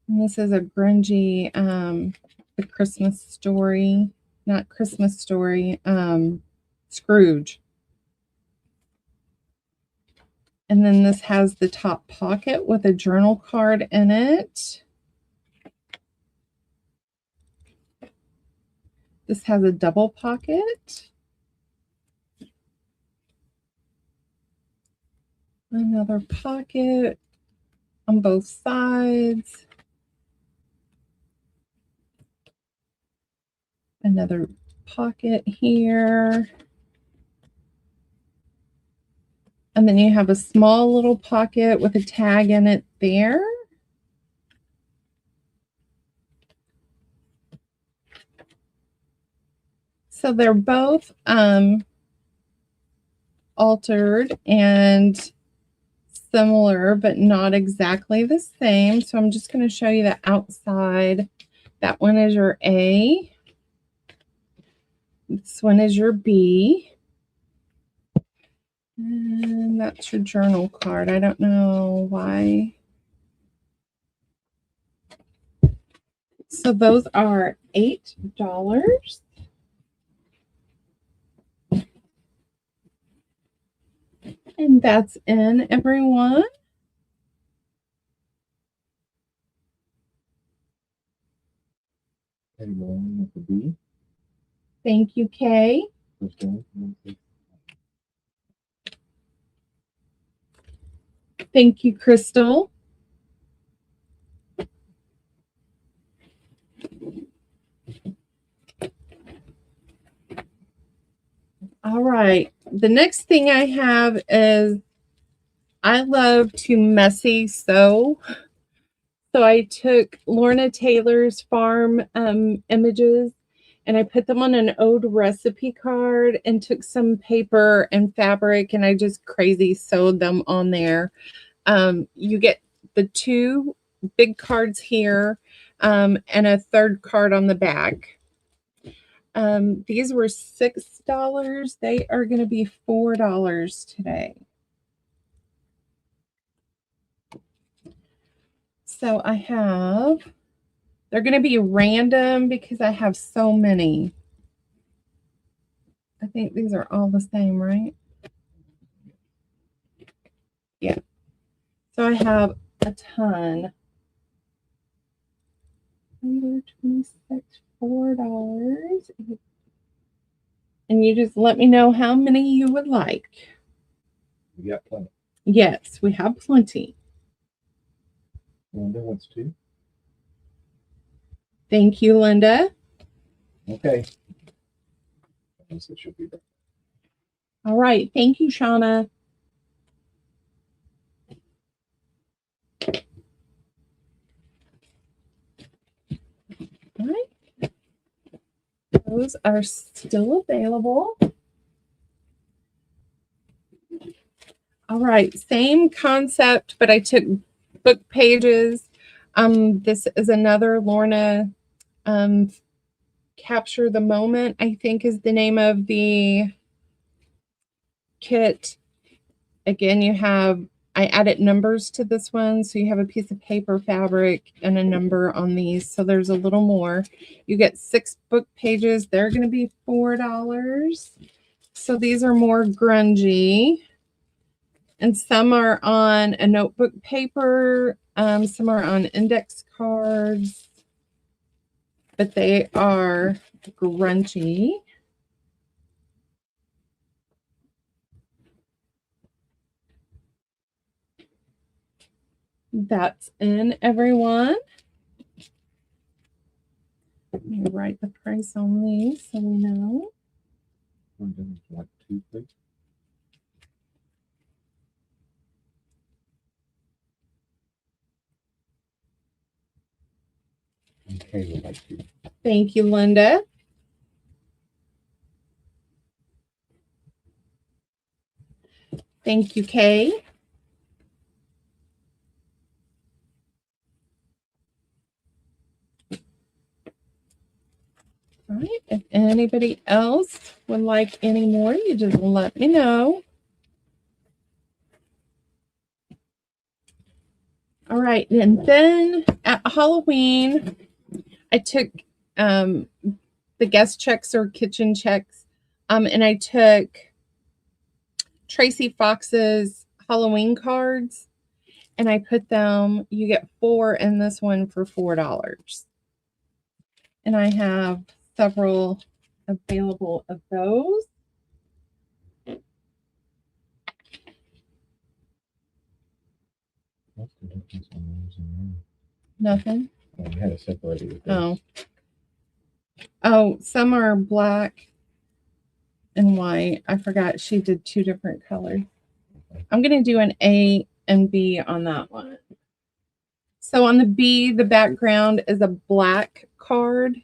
And this is a grungy, the Christmas Story, not Christmas Story, Scrooge. And then this has the top pocket with a journal card in it. This has a double pocket. Another pocket on both sides. Another pocket here. And then you have a small little pocket with a tag in it there. So they're both altered and similar, but not exactly the same. So I'm just going to show you the outside. That one is your A. This one is your B. And that's your journal card. I don't know why. So those are $8. And that's in, everyone. Thank you, Kay. Thank you, Crystal. All right. The next thing I have is I love to messy sew. So I took Lorna Taylor's farm images and I put them on an old recipe card and took some paper and fabric and I just crazy sewed them on there. You get the 2 big cards here and a third card on the back. These were $6. They are going to be $4 today. So I have, they're going to be random because I have so many. I think these are all the same, right? Yeah. So I have a ton. $26, $4. And you just let me know how many you would like. We got plenty. Yes, we have plenty. Linda wants 2. Thank you, Linda. Okay. So she'll be back. All right. Thank you, Shauna. All right. Those are still available. All right. Same concept, but I took book pages. This is another Lorna Capture the Moment, I think is the name of the kit. Again, you have, I added numbers to this one. So you have a piece of paper, fabric, and a number on these. So there's a little more. You get 6 book pages. They're going to be $4. So these are more grungy. And some are on a notebook paper. Some are on index cards. But they are grungy. That's in, everyone. Let me write the price on these so we know. Like 2, please. Okay, would like to. Thank you, Linda. Thank you, Kay. All right. If anybody else would like any more, you just let me know. All right. And then at Halloween, I took the guest checks or kitchen checks, and I took Tracy Fox's Halloween cards, and I put them, you get 4 in this one for $4. And I have several available of those. What's the difference on those and Nothing. those? Oh, you had it separated. Oh, some are black and white. I forgot she did 2 different colors. Okay. I'm going to do an A and B on that one. So on the B, the background is a black card.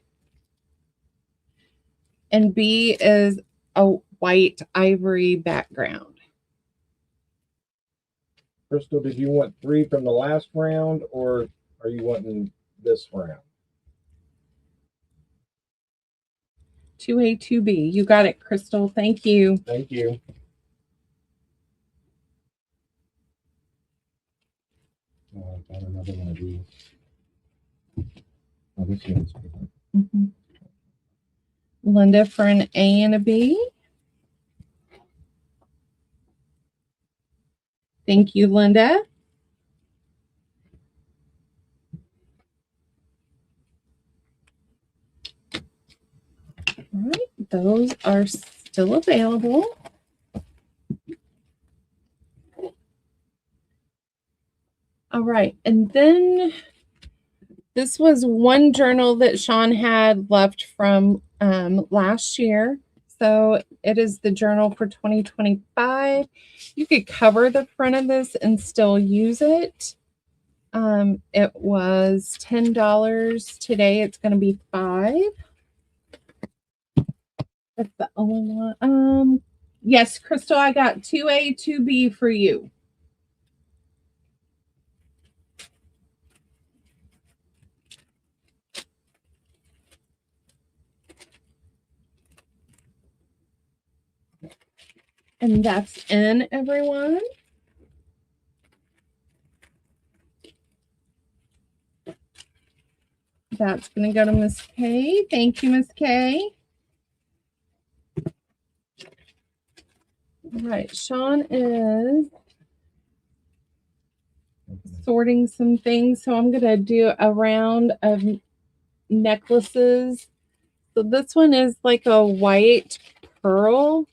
And B is a white ivory background. Crystal, did you want 3 from the last round, or are you wanting this round? 2A, 2B. You got it, Crystal. Thank you. Thank you. Oh, I got another one of these. Oh, this one's different. Mm-hmm. Linda for an A and a B. Thank you, Linda. All right, those are still available. All right, and then this was one journal that Shaun had left from last year. So it is the journal for 2025. You could cover the front of this and still use it. It was $10. Today it's going to be $5. That's the only one. Yes, Crystal, I got 2A, 2B for you. And that's in, everyone. That's going to go to Miss Kay. Thank you, Miss Kay. All right, Shaun is sorting some things. So I'm going to do a round of necklaces. So this one is like a white pearl,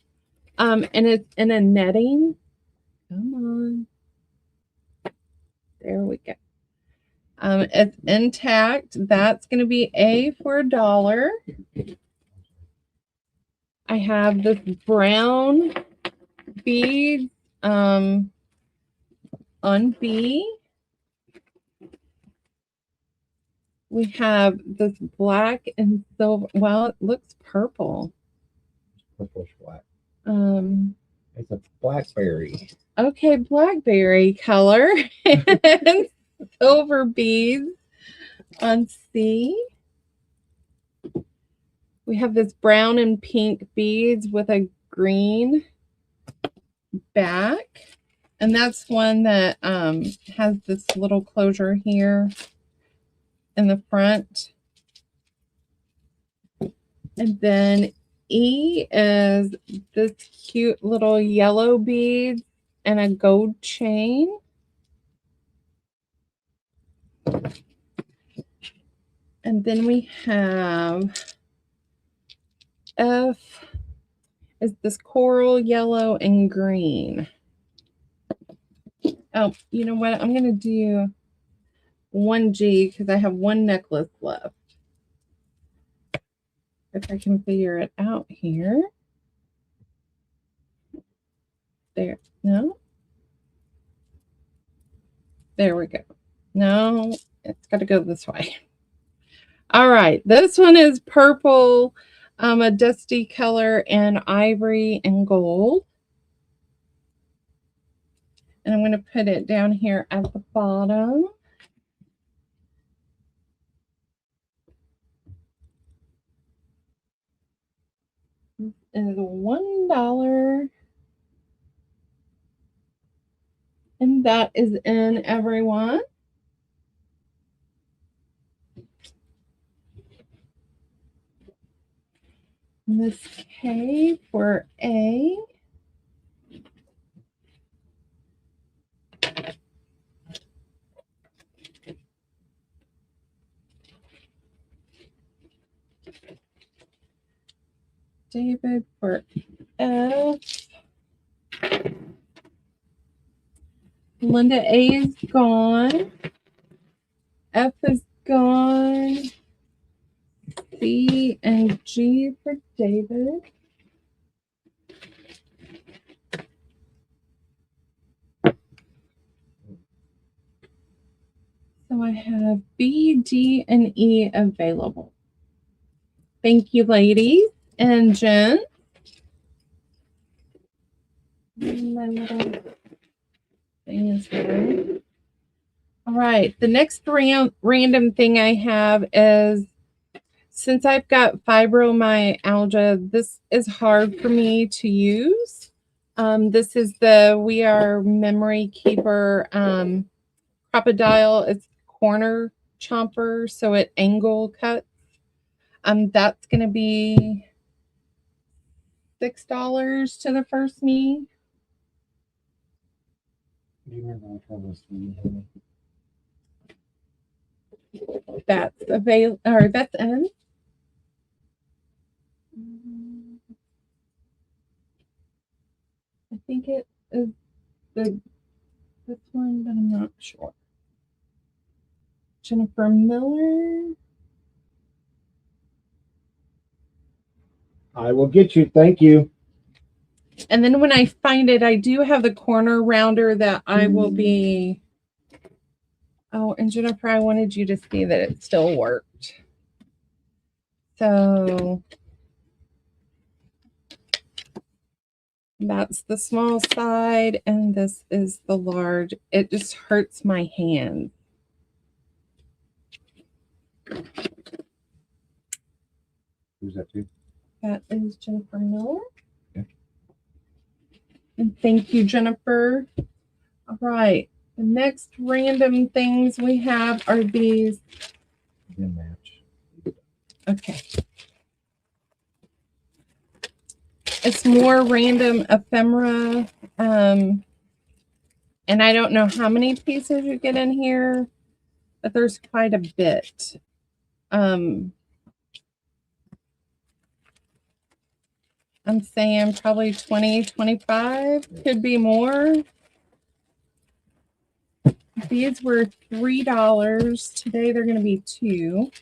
and it's in a netting. Come on. There we go. It's intact. That's going to be A for $1. I have this brown bead on B. We have this black and silver. Well, it looks purple. Purplish black. It's a blackberry. Okay, blackberry color and silver beads on C. We have this brown and pink beads with a green back. And that's one that has this little closure here in the front. And then E is this cute little yellow bead and a gold chain. And then we have F is this coral, yellow, and green. Oh, you know what? I'm going to do 1G because I have one necklace left. If I can figure it out here. There. No. There we go. No, it's got to go this way. All right. This one is purple, a dusty color, and ivory and gold. And I'm going to put it down here at the bottom. This is $1. And that is in, everyone. Miss K for A. David for F. Linda A is gone. F is gone. C and G for David. So I have B, D, and E available. Thank you, ladies and gents. My little thing is here. All right, the next random thing I have is, since I've got fibromyalgia, this is hard for me to use. This is the We Are Memory Keeper crocodile. It's corner chomper, so it angle cuts. That's going to be $6 to the first me. Do you remember which one was That's available, or that's in. I think it is this one, but I'm not sure. Jennifer Miller. I will get you. Thank you. And then when I find it, I do have the corner rounder that I will be. Oh, and Jennifer, I wanted you to see that it still worked. So that's the small side, and this is the large. It just hurts my hand. Who's that to? That is Jennifer Miller. Okay. And thank you, Jennifer. All right. The next random things we have are these. Match. Okay. It's more random ephemera. And I don't know how many pieces you get in here, but there's quite a bit. I'm saying probably 20, 25, could be more. These were $3. Today they're going to be $2.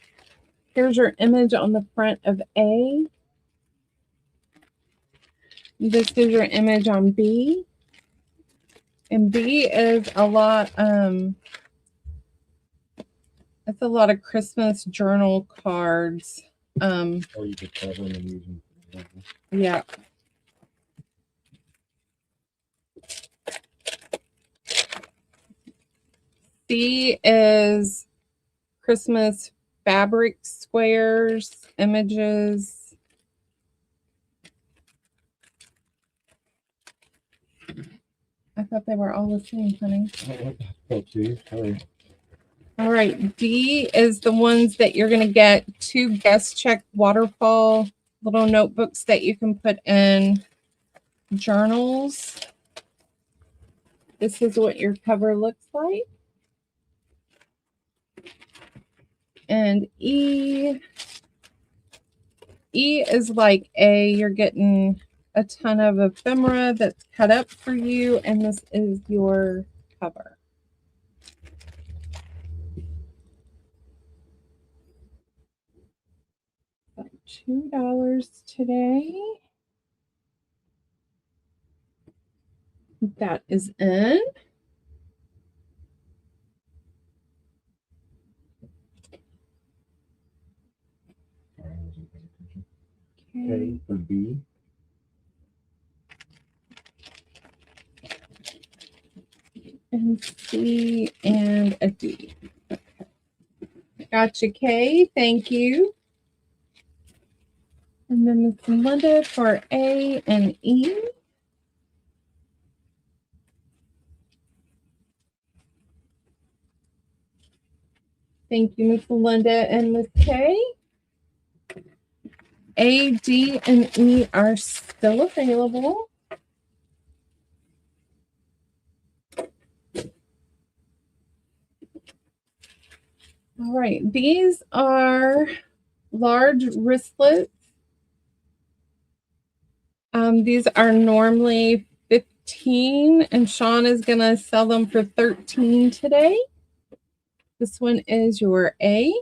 Here's your image on the front of A. This is your image on B. And B is a lot, it's a lot of Christmas journal cards. Or you could cover them and use them. Yeah. C is Christmas fabric squares, images. I thought they were all the same, honey. All right. D is the ones that you're going to get 2 guest check waterfall little notebooks that you can put in journals. This is what your cover looks like. And E is like A. You're getting a ton of ephemera that's cut up for you, and this is your cover. About $2 today. That is in. Okay, for B. And C and a D. Okay. Gotcha, Kay. Thank you. And then Miss Linda for A and E. Thank you, Miss Linda and Miss Kay. A, D, and E are still available. All right, these are large wristlets. These are normally $15, and Shaun is going to sell them for $13 today. This one is your A.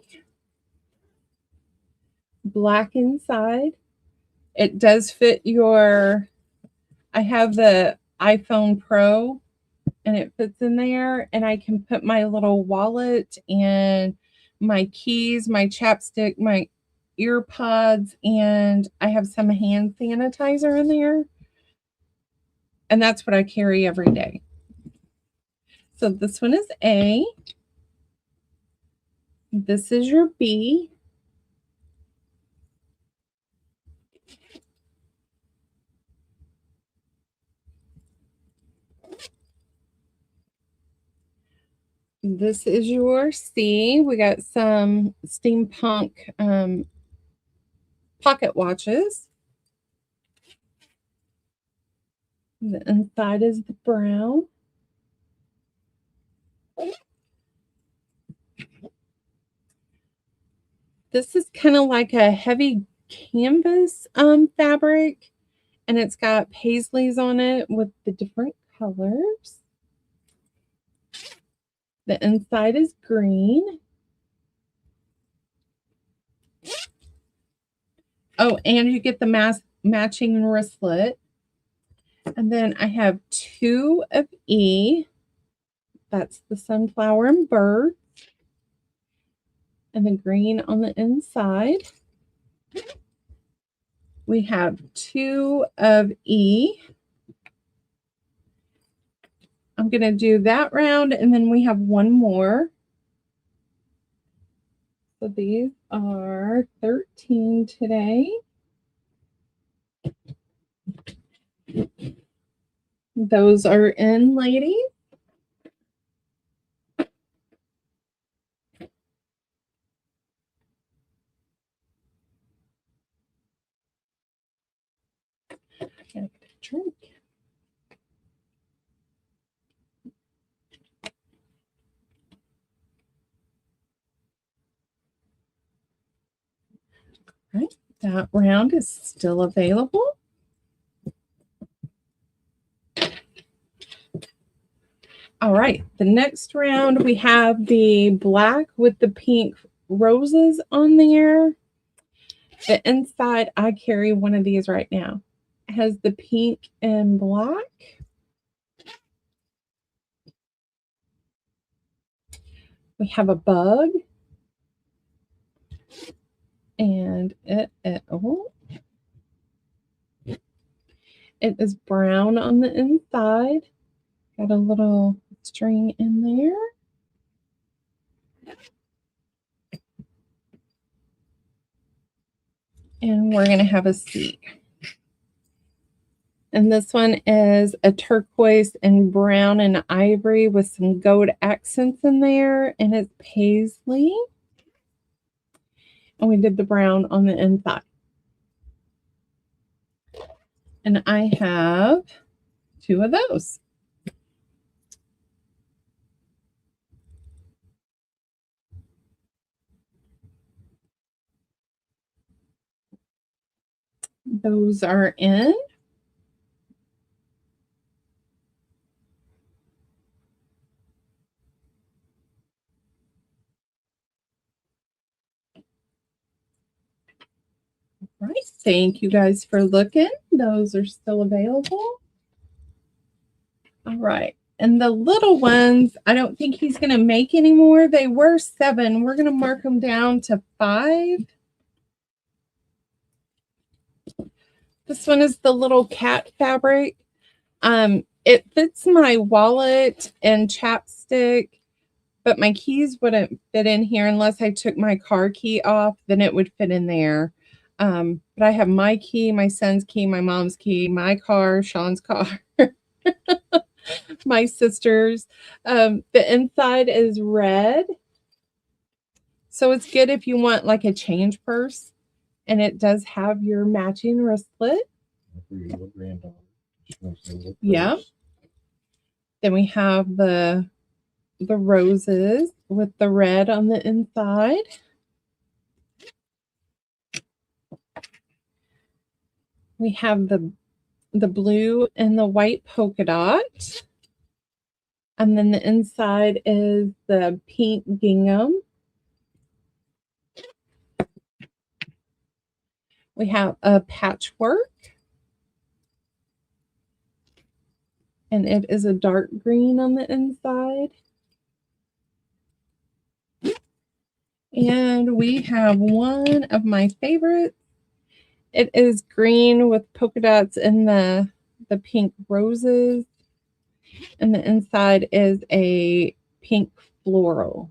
Black inside. It does fit your, I have the iPhone Pro, and it fits in there, and I can put my little wallet and my keys, my chapstick, my ear pods, and I have some hand sanitizer in there. And that's what I carry every day. So this one is A. This is your B. This is your C. We got some steampunk pocket watches. The inside is the brown. This is kind of like a heavy canvas fabric, and it's got paisleys on it with the different colors. The inside is green. Oh, and you get the matching wristlet. And then I have 2 of E. That's the sunflower and bird. And the green on the inside. We have 2 of E. I'm going to do that round, and then we have one more. So these are 13 today. Those are in, ladies. Gotta get a drink. All right, that round is still available. All right, the next round we have the black with the pink roses on there. The inside, I carry one of these right now. It has the pink and black. We have a bug. And it is brown on the inside. Got a little string in there. And we're going to have a C. And this one is a turquoise and brown and ivory with some gold accents in there. And it's paisley. And we did the brown on the inside. And I have 2 of those. Those are in. All right, thank you guys for looking. Those are still available. All right, and the little ones, I don't think he's going to make anymore. They were 7. We're going to mark them down to 5. This one is the little cat fabric. It fits my wallet and chapstick, but my keys wouldn't fit in here unless I took my car key off, then it would fit in there. But I have my key, my son's key, my mom's key, my car, Shaun's car, my sister's. The inside is red. So it's good if you want like a change purse, and it does have your matching wristlet. Yeah. Then we have the roses with the red on the inside. We have the blue and the white polka dot. And then the inside is the pink gingham. We have a patchwork. And it is a dark green on the inside. And we have one of my favorites. It is green with polka dots and the pink roses. And the inside is a pink floral.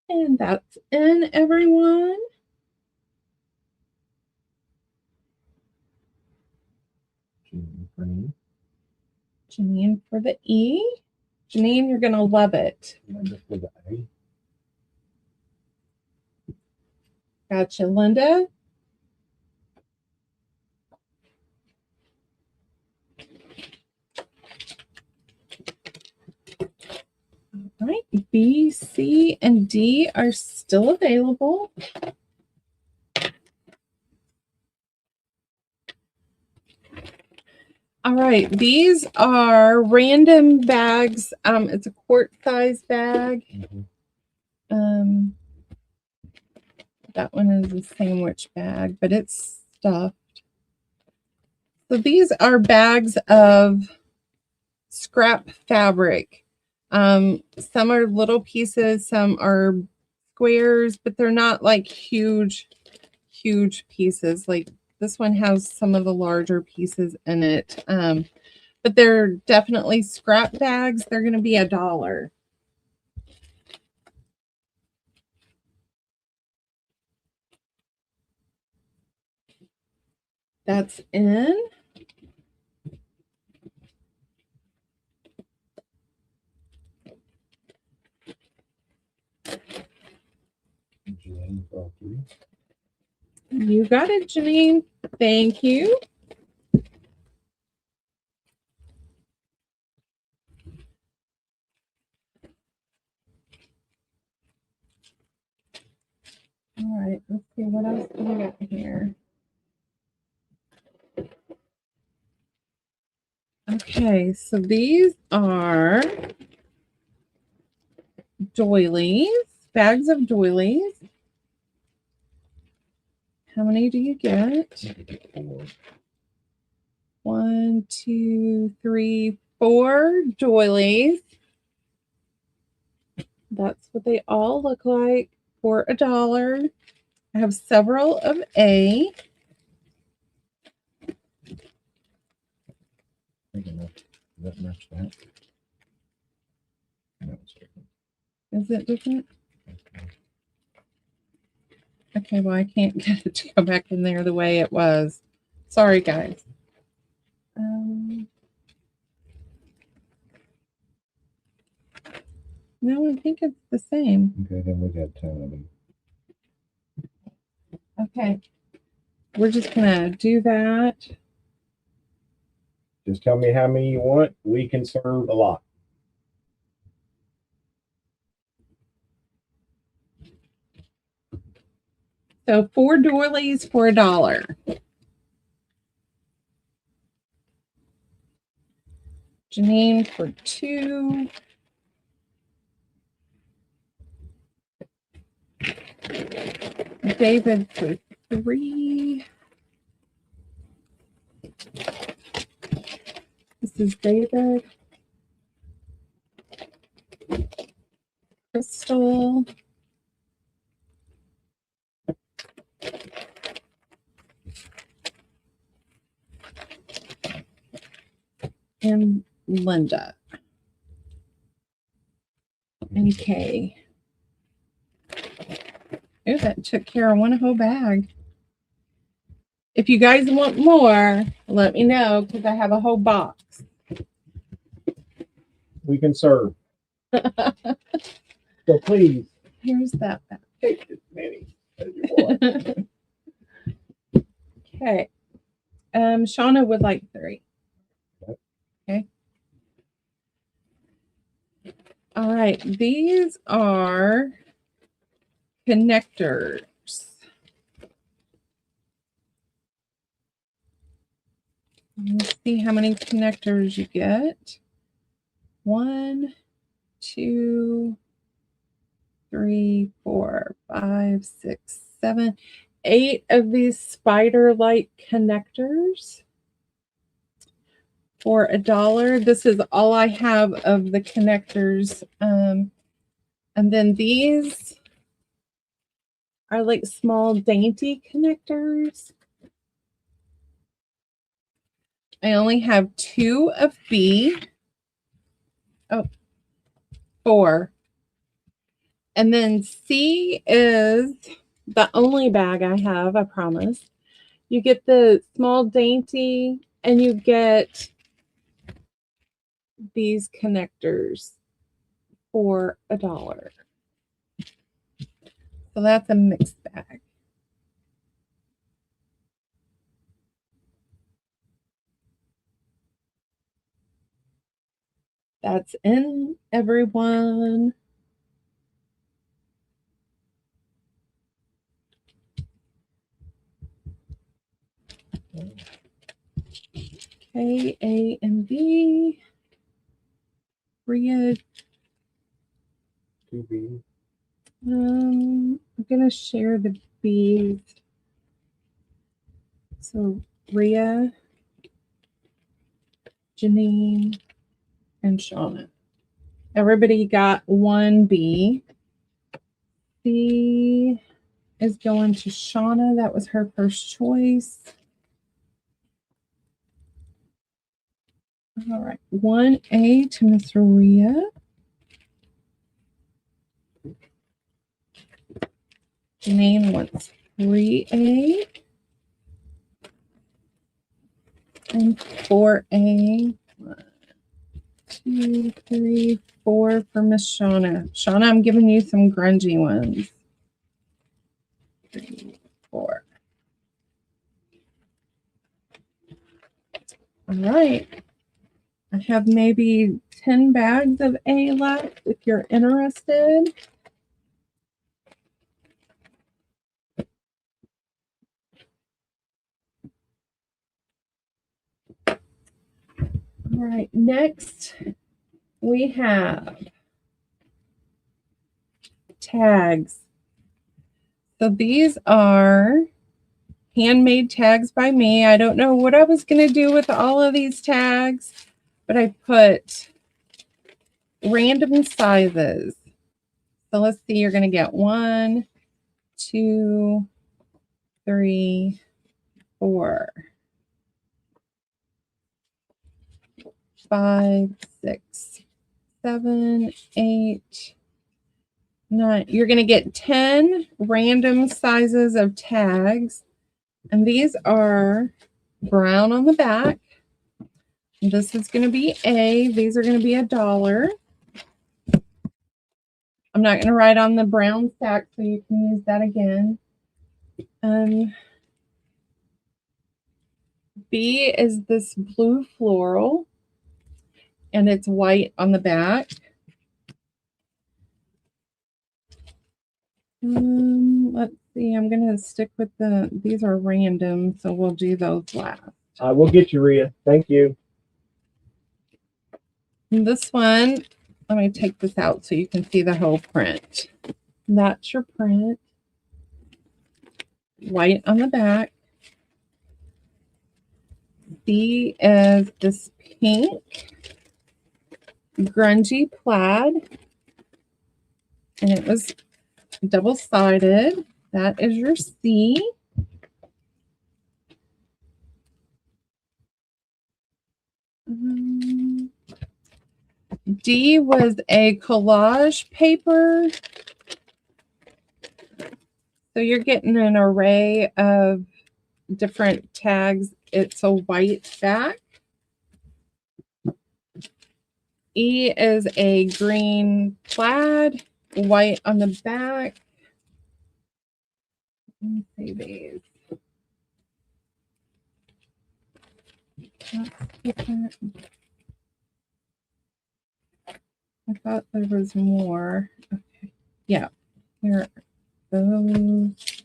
And that's in, everyone. Janine for the E. Janine, you're going to love it. Gotcha, Linda. All right, B, C, and D are still available. All right, these are random bags. It's a quart size bag. That one is a sandwich bag, but it's stuffed. So these are bags of scrap fabric. Some are little pieces, some are squares, but they're not like huge pieces. Like this one has some of the larger pieces in it. But they're definitely scrap bags. They're going to be $1. That's in. You got it, Janine. Thank you. All right, let's see what else do we got here. Okay, so these are doilies, bags of doilies. How many do you get? 1, 2, 3, 4 doilies. That's what they all look like for $1. I have several of A. That match that? No, it's different. Is it different? Okay, well, I can't get it to go back in there the way it was. Sorry, guys. No, I think it's the same. Okay, then we got 10 of them. Okay. We're just going to do that. Just tell me how many you want. We can serve a lot. So 4 doilies for $1. Janine for 2. David for 3. This is David. Crystal. And Linda. And Kay. Oh, that took care of one whole bag. If you guys want more, let me know because I have a whole box. We can serve. So please. Here's that bag. Take as many as you want. Okay. Shauna would like 3. Okay. All right. These are connectors. Let's see how many connectors you get. 1, 2, 3, 4, 5, 6, 7, 8 of these spider-like connectors for $1. This is all I have of the connectors. And then these are like small dainty connectors. I only have 2 of B. Oh, 4. And then C is the only bag I have, I promise. You get the small dainty and you get these connectors for $1. So that's a mixed bag. That's in everyone. K, A, and B. Ria. 2B. I'm gonna share the B's. So Ria, Janine, and Shauna. Everybody got 1 B. C is going to Shauna. That was her first choice. All right. 1A to Miss Ria. Janine wants 3A. And 4A. 1, 2, 3, 4 for Miss Shauna. Shauna, I'm giving you some grungy ones. 3, 4. All right. I have maybe 10 bags of A left if you're interested. All right, next we have tags. So these are handmade tags by me. I don't know what I was going to do with all of these tags, but I put random sizes. So let's see, you're going to get 1, 2, 3, 4, 5, 6, 7, 8, 9. You're going to get 10 random sizes of tags. And these are brown on the back. This is going to be A. These are going to be $1. I'm not going to write on the brown stack, so you can use that again. B B is this blue floral, and it's white on the back. Let's see. I'm going to stick with these are random, so we'll do those last. We'll get you, Rhea. Thank you. And this one, let me take this out so you can see the whole print. That's your print. White on the back. B is this pink, grungy plaid, and it was double-sided. That is your C. D was a collage paper. So you're getting an array of different tags. It's a white back. E is a green plaid, white on the back. Let me see these. That's different. I thought there was more. Okay. Yeah. Here are those.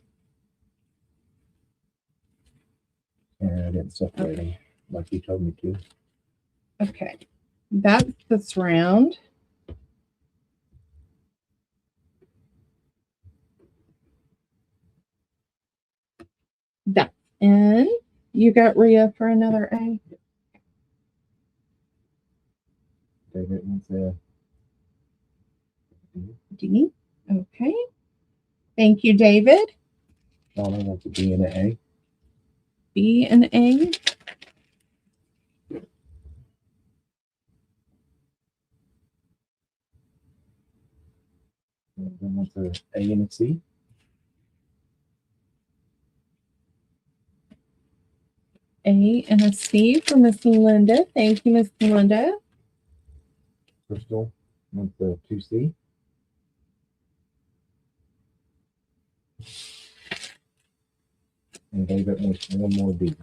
And I didn't separate them like you told me to. Okay. That's this round. That's N. You got Rhea for another A. David wants a D. Okay. Thank you, David. Shaun wants a B and an A. B and A. Then wants a A and a C. A and a C for Miss Linda. Thank you, Miss Linda. Crystal wants a 2C. And David wants one more D.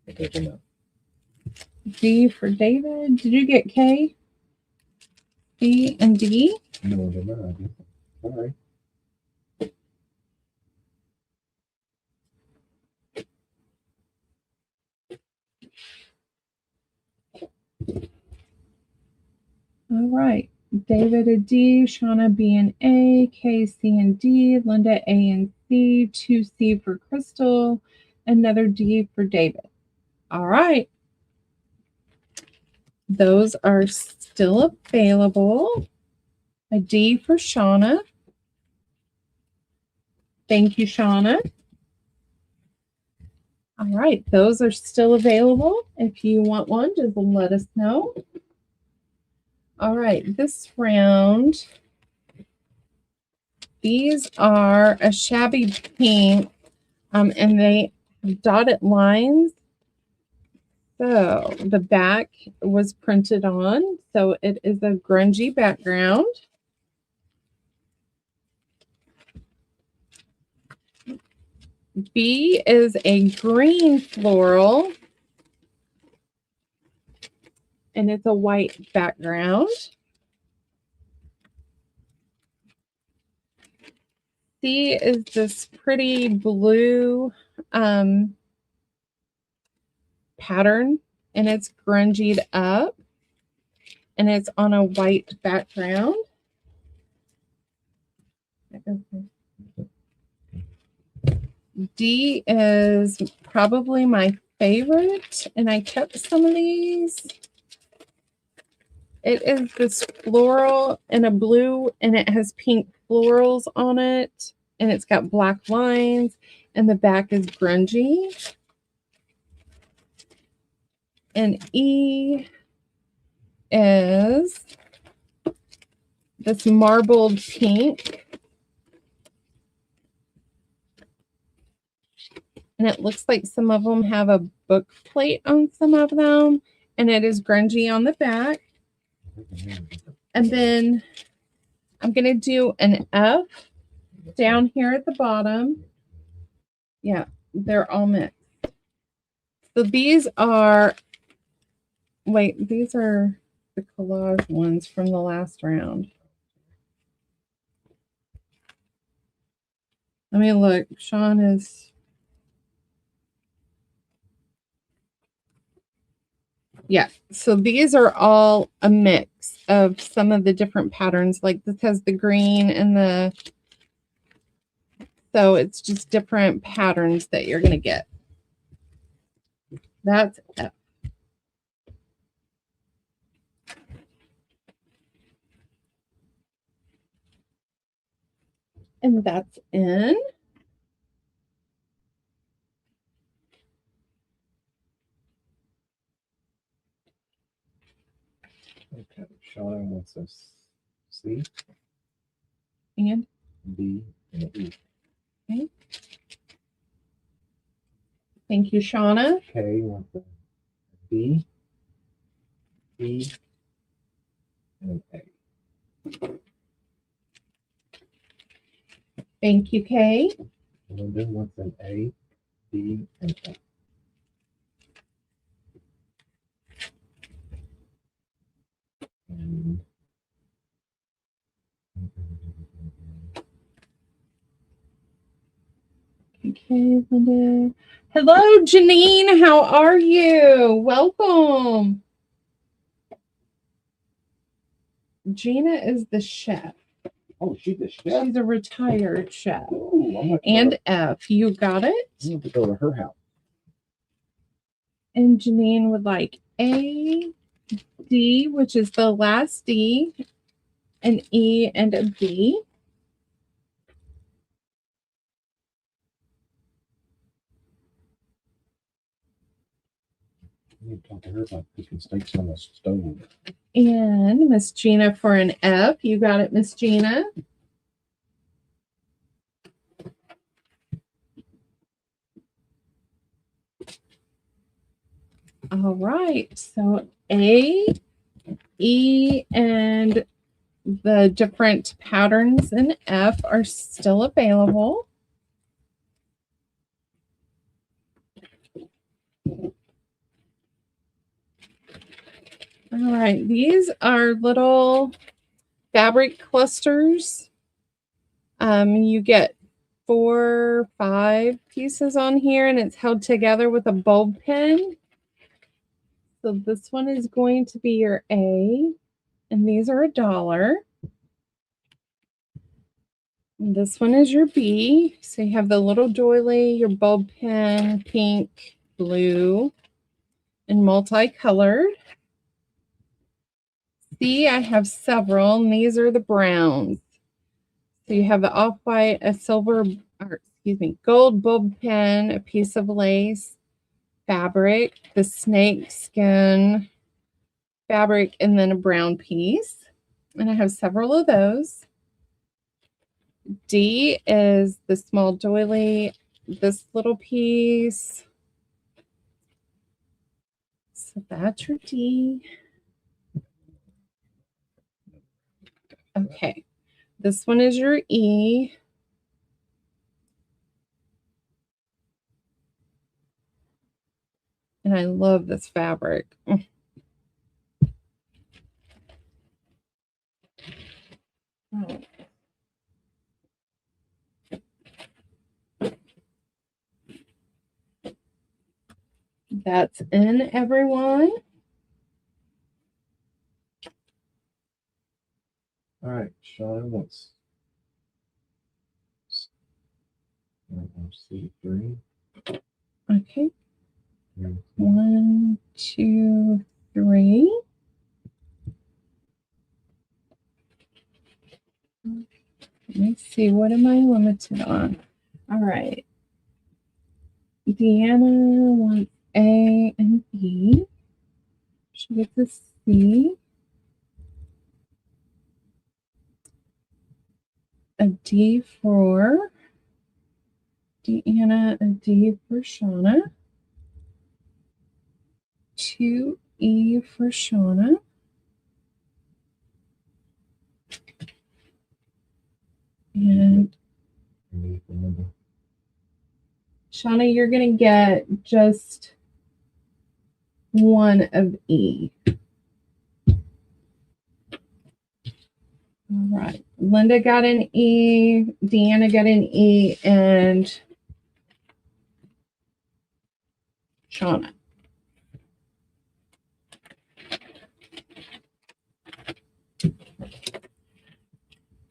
Okay, D for David. Did you get K? B and D? No, they're not. All right. All right. David a D, Shauna B and A, K, C and D, Linda A and C, 2C for Crystal, another D for David. All right. Those are still available. A D for Shauna. Thank you, Shauna. All right, those are still available. If you want one, just let us know. All right, this round, these are a shabby pink, and they have dotted lines. So the back was printed on, so it is a grungy background. B is a green floral, and it's a white background. C is this pretty blue pattern, and it's grungied up, and it's on a white background. D is probably my favorite, and I kept some of these. It is this floral in a blue, and it has pink florals on it, and it's got black lines, and the back is grungy. And E is this marbled pink. And it looks like some of them have a book plate on some of them. And it is grungy on the back. And then I'm going to do an F down here at the bottom. Yeah, they're all mixed. So these are, wait, these are the collage ones from the last round. Let me look. Shaun is, yeah. So these are all a mix of some of the different patterns. Like this has the green and the, so it's just different patterns that you're going to get. That's F. And that's N. Okay, Shaun wants a C, And B, and E. okay. Thank you, Shauna. K wants a B, E, and A. Thank you, Kay. Linda wants an A, B, and A. And Okay, Linda. Hello, Janine. How are you? Welcome. Gina is the chef. oh, she's a chef. She's a retired chef. Ooh, I'm gonna And F, you got it? I'm gonna go to her house. And Janine would like A, D, which is the last D, an E, and a B. I need to talk to her about cooking steaks on the stove. And Miss Gina for an F. You got it, Miss Gina. All right. So A, E, and the different patterns in F are still available. All right. These are little fabric clusters. You get 4, 5 pieces on here, and it's held together with a bulb pin. So this one is going to be your A, and these are $1. And this one is your B. So you have the little doily, your bulb pin, pink, blue, and multicolored. C, I have several, and these are the browns. So you have the off-white, a silver, or excuse me, gold bulb pin, a piece of lace, fabric, the snake skin fabric, and then a brown piece. And I have several of those. D is the small doily, this little piece. So that's your D. Okay. This one is your E. And I love this fabric. Oh. That's in, everyone. All right, Shaun wants C3. Okay. 1, 2, 3. Let me see. What am I limited on? All right. Deanna wants A and B. She gets a C. A D for Deanna, a D for Shauna. 2 E for Shauna. And Shauna, you're going to get just one of E. All right. Linda got an E. Deanna got an E. And Shauna.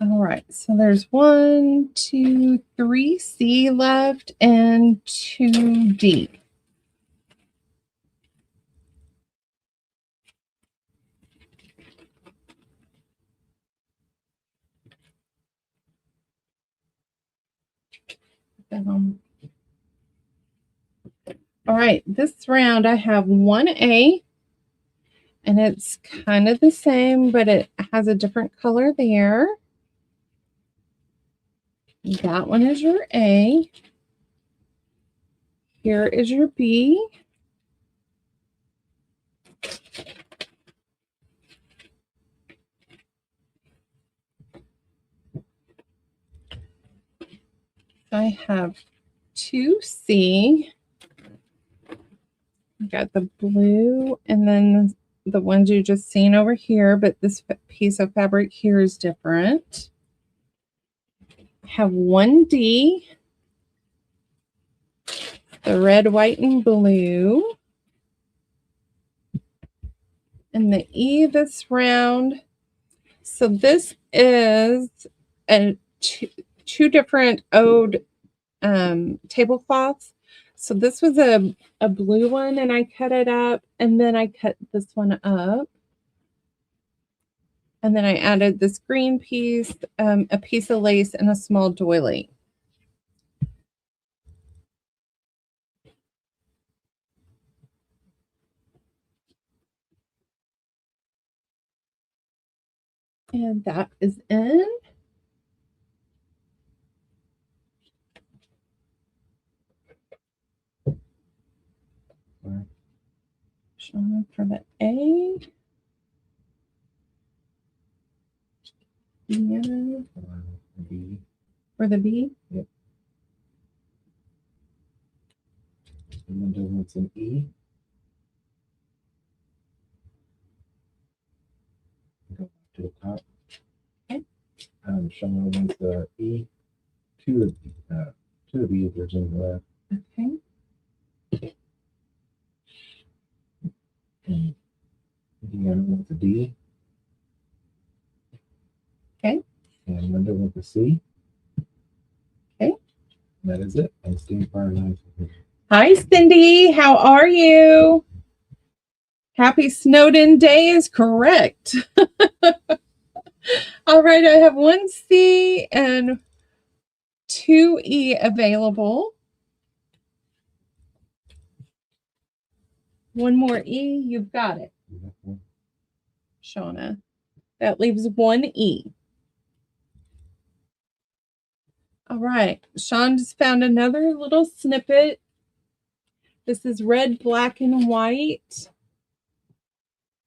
All right. So there's 1, 2, 3 C left and 2 D. All right, this round I have 1A, and it's kind of the same, but it has a different color there. That one is your A. Here is your B. I have 2C. I got the blue and then the ones you just seen over here, but this piece of fabric here is different. I have 1D, the red, white, and blue. And the E this round. So this is two different ode tablecloths. So this was a blue one, and I cut it up, and then I cut this one up. And then I added this green piece, a piece of lace, and a small doily. And that is in. Shaun for the A. Yeah. B. For the B? Yep. And then wants an E. Go back to the top. Okay. Shaun wants the E. Two of E there's in the left. Okay. And Deanna wants the D. Okay. And Linda wants the C. Okay. And that is it. And Steam Fire 9. Hi, Cindy. How are you? Happy Snowden Day is correct. All right, I have 1C and 2E available. One more E, you've got it, Shauna. That leaves 1E. All right, Shaun just found another little snippet. This is red, black, and white.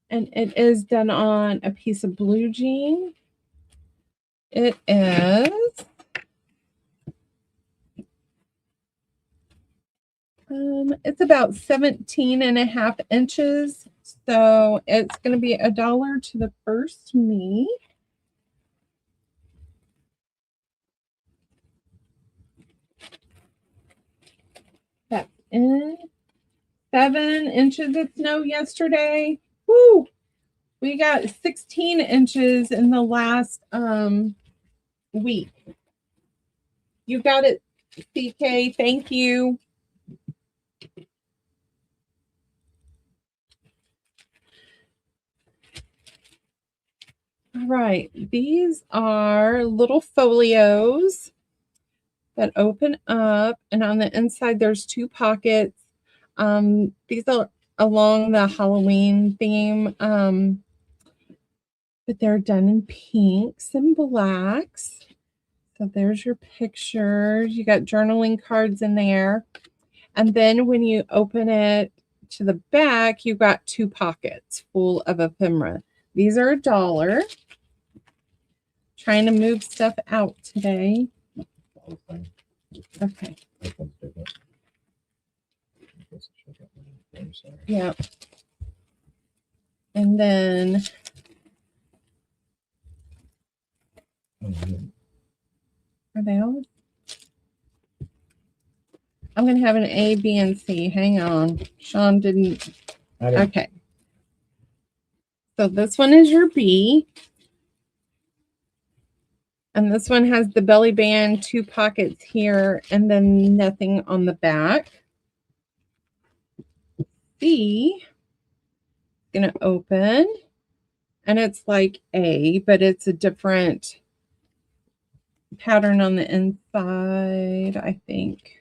And it is done on a piece of blue jean. It is it's about 17.5 inches. So it's going to be $1 to the first me. That's in. 7 inches of snow yesterday. Woo! We got 16 inches in the last week. You got it, CK. Thank you. All right. These are little folios that open up, and on the inside there's 2 pockets. These are along the Halloween theme, but they're done in pinks and blacks. So there's your pictures. You got journaling cards in there. And then when you open it to the back, you've got 2 pockets full of ephemera. These are $1. Trying to move stuff out today. Okay. Yeah. And then are they all? I'm going to have an A, B, and C. Hang on. Shaun didn't. Okay. So this one is your B. And this one has the belly band, 2 pockets here, and then nothing on the back. C, going to open. And it's like A, but it's a different pattern on the inside, I think.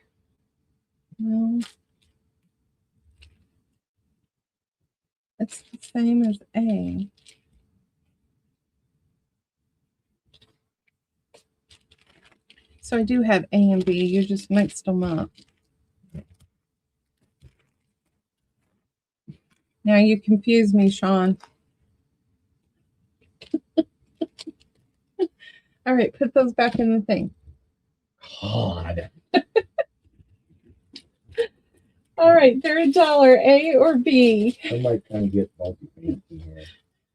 No. It's the same as A. So I do have A and B. You just mixed them up. Now you confuse me, Shaun. All right, put those back in the thing. God. All right, they're $1. A or B? Somebody kind of get faulty fancy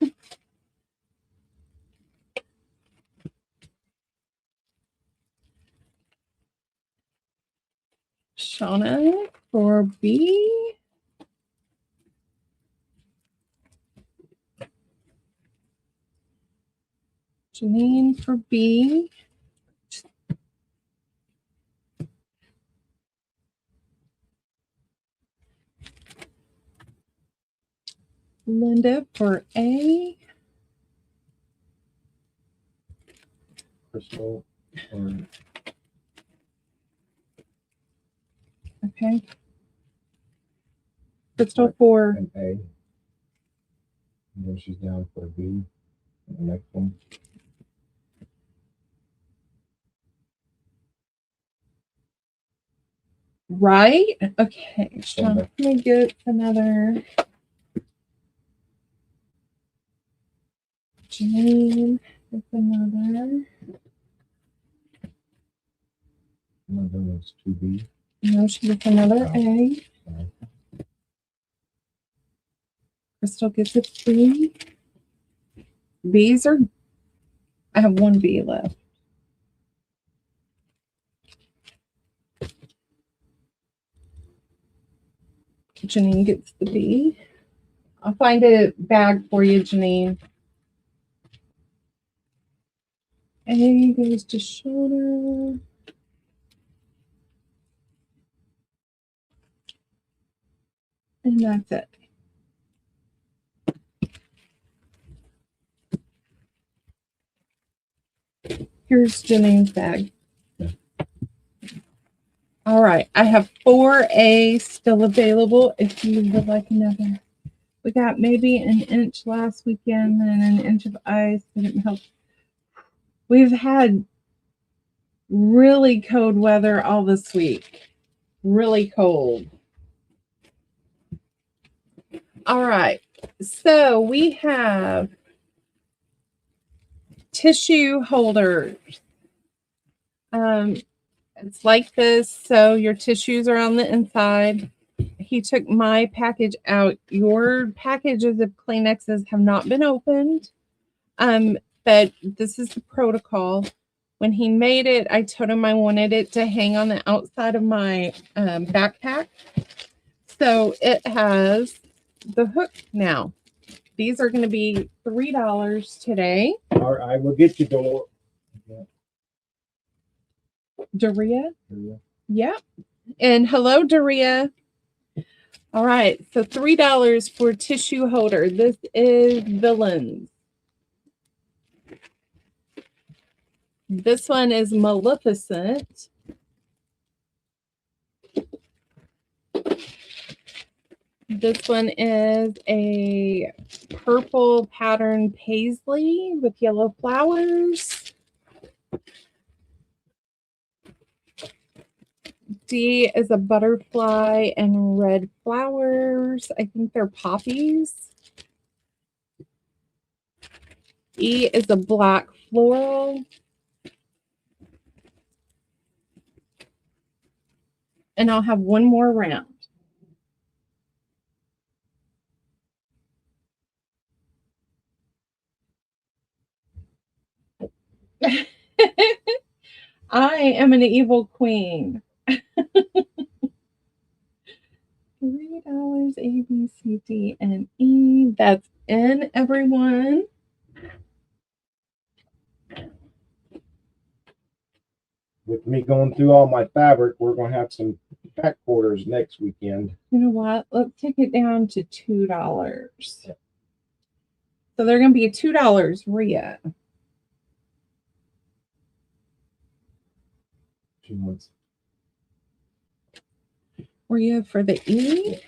here. Shauna for B. Janine for B. Linda for A. Crystal or Okay. Crystal for an A. And then she's down for a B. And the next one. right. Okay, Shaun, let me get another. Janine is another. Another one's 2B. No, she gets another A. Sorry. Crystal gets a B. B's are, I have 1 B left. Janine gets the B. I'll find a bag for you, Janine. A goes to Shauna. And that's it. Here's Janine's bag. All right, I have 4A still available if you would like another. We got maybe an inch last weekend and an inch of ice. Didn't help. We've had really cold weather all this week. Really cold. All right, so we have tissue holders. It's like this, so your tissues are on the inside. He took my package out. Your packages of Kleenexes have not been opened, but this is the protocol. When he made it, I told him I wanted it to hang on the outside of my backpack. So it has the hook now. These are going to be $3 today. All right, I will get you the. Daria? Yep. And hello, Daria. All right, so $3 for tissue holder. This is Villains. This one is Maleficent. This one is a purple pattern paisley with yellow flowers. D is a butterfly and red flowers. I think they're poppies. E is a black floral. And I'll have one more round. I am an evil queen. $3 A, B, C, D, and E. That's in, everyone. With me going through all my fabric, we're going to have some back quarters next weekend. You know what? Let's take it down to $2. So they're going to be $2, Rhea. She wants Rhea for the E.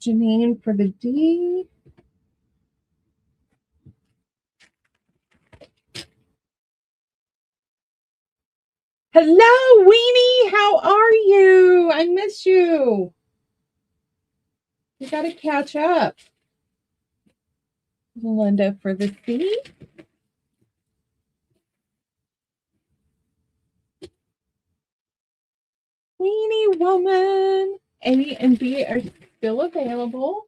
Janine for the D. Hello, Weenie. How are you? I miss you. You got to catch up. Linda for the C. Weenie Woman. A and B are still available.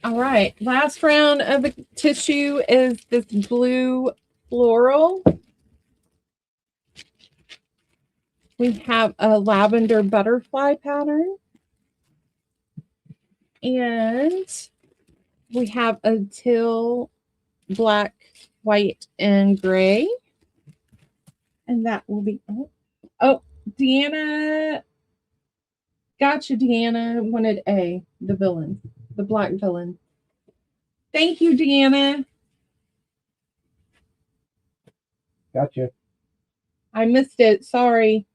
All right. Last round of the tissue is this blue floral. We have a lavender butterfly pattern. And we have a teal, black, white, and gray. And that will be, oh, Deanna, gotcha, Deanna wanted A, the villain, the black villain. Thank you, Deanna. Gotcha. I missed it, sorry.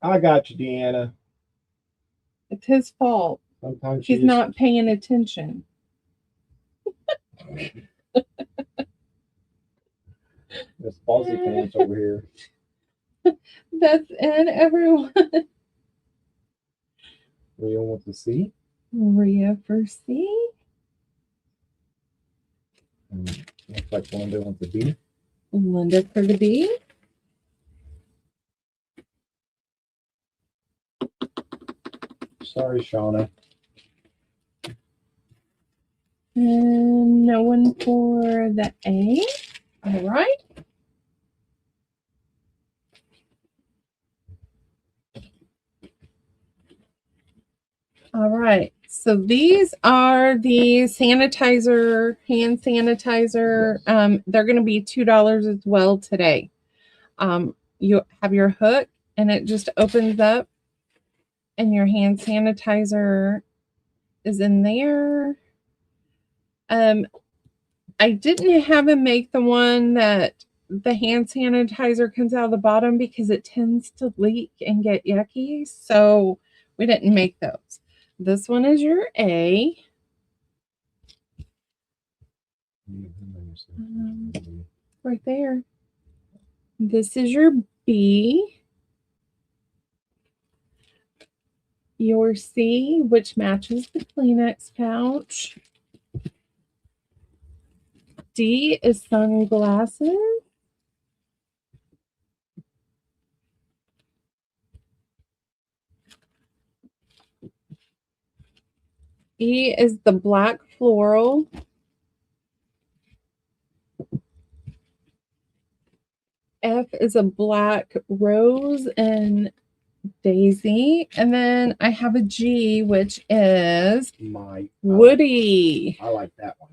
I got you, Deanna. It's his fault. Sometimes He's not paying attention. This Aussie pants over here. That's in, everyone. Rhea wants to see. Rhea for C. Looks like Linda wants to B. Linda for the B. Sorry, Shauna. And no one for the A. All right. All right. So these are the sanitizer, hand sanitizer. They're going to be $2 as well today. You have your hook and it just opens up and your hand sanitizer is in there. I didn't have him make the one that the hand sanitizer comes out of the bottom because it tends to leak and get yucky. So we didn't make those. This one is your A. Right there. This is your B. Your C, which matches the Kleenex pouch. D is sunglasses. E is the black floral. F is a black rose and daisy. And then I have a G, which is Woody. I like that one.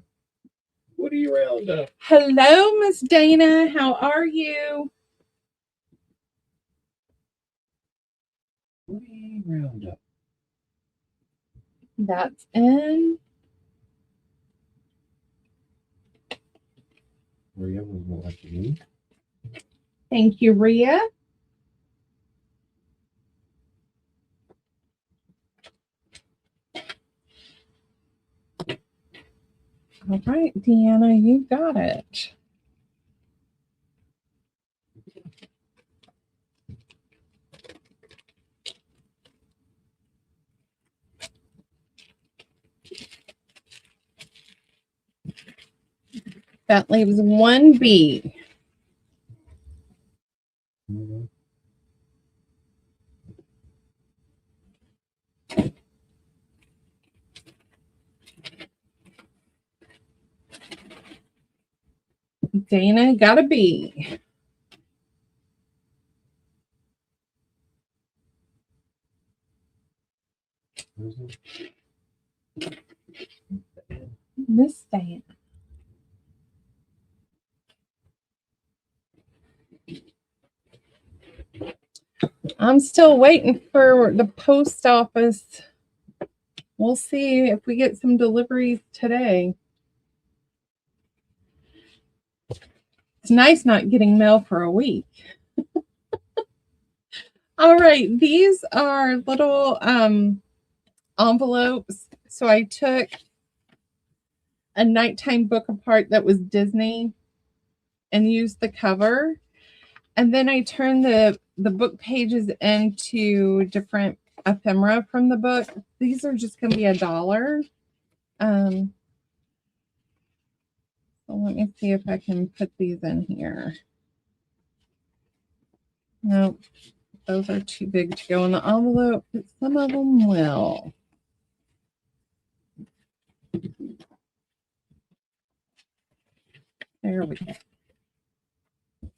Woody Roundup. Hello, Miss Dana. How are you? Woody Roundup. That's in. Rhea was more like me. Thank you, Rhea. All right, Deanna, you got it. That leaves one B. Dana gotta be. Miss Dana. I'm still waiting for the post office. We'll see if we get some deliveries today. It's nice not getting mail for a week. All right, these are little envelopes. So I took a nighttime book apart that was Disney and used the cover. And then I turned the book pages into different ephemera from the book. These are just going to be $1. So let me see if I can put these in here. Nope, those are too big to go in the envelope, but some of them will. There we go.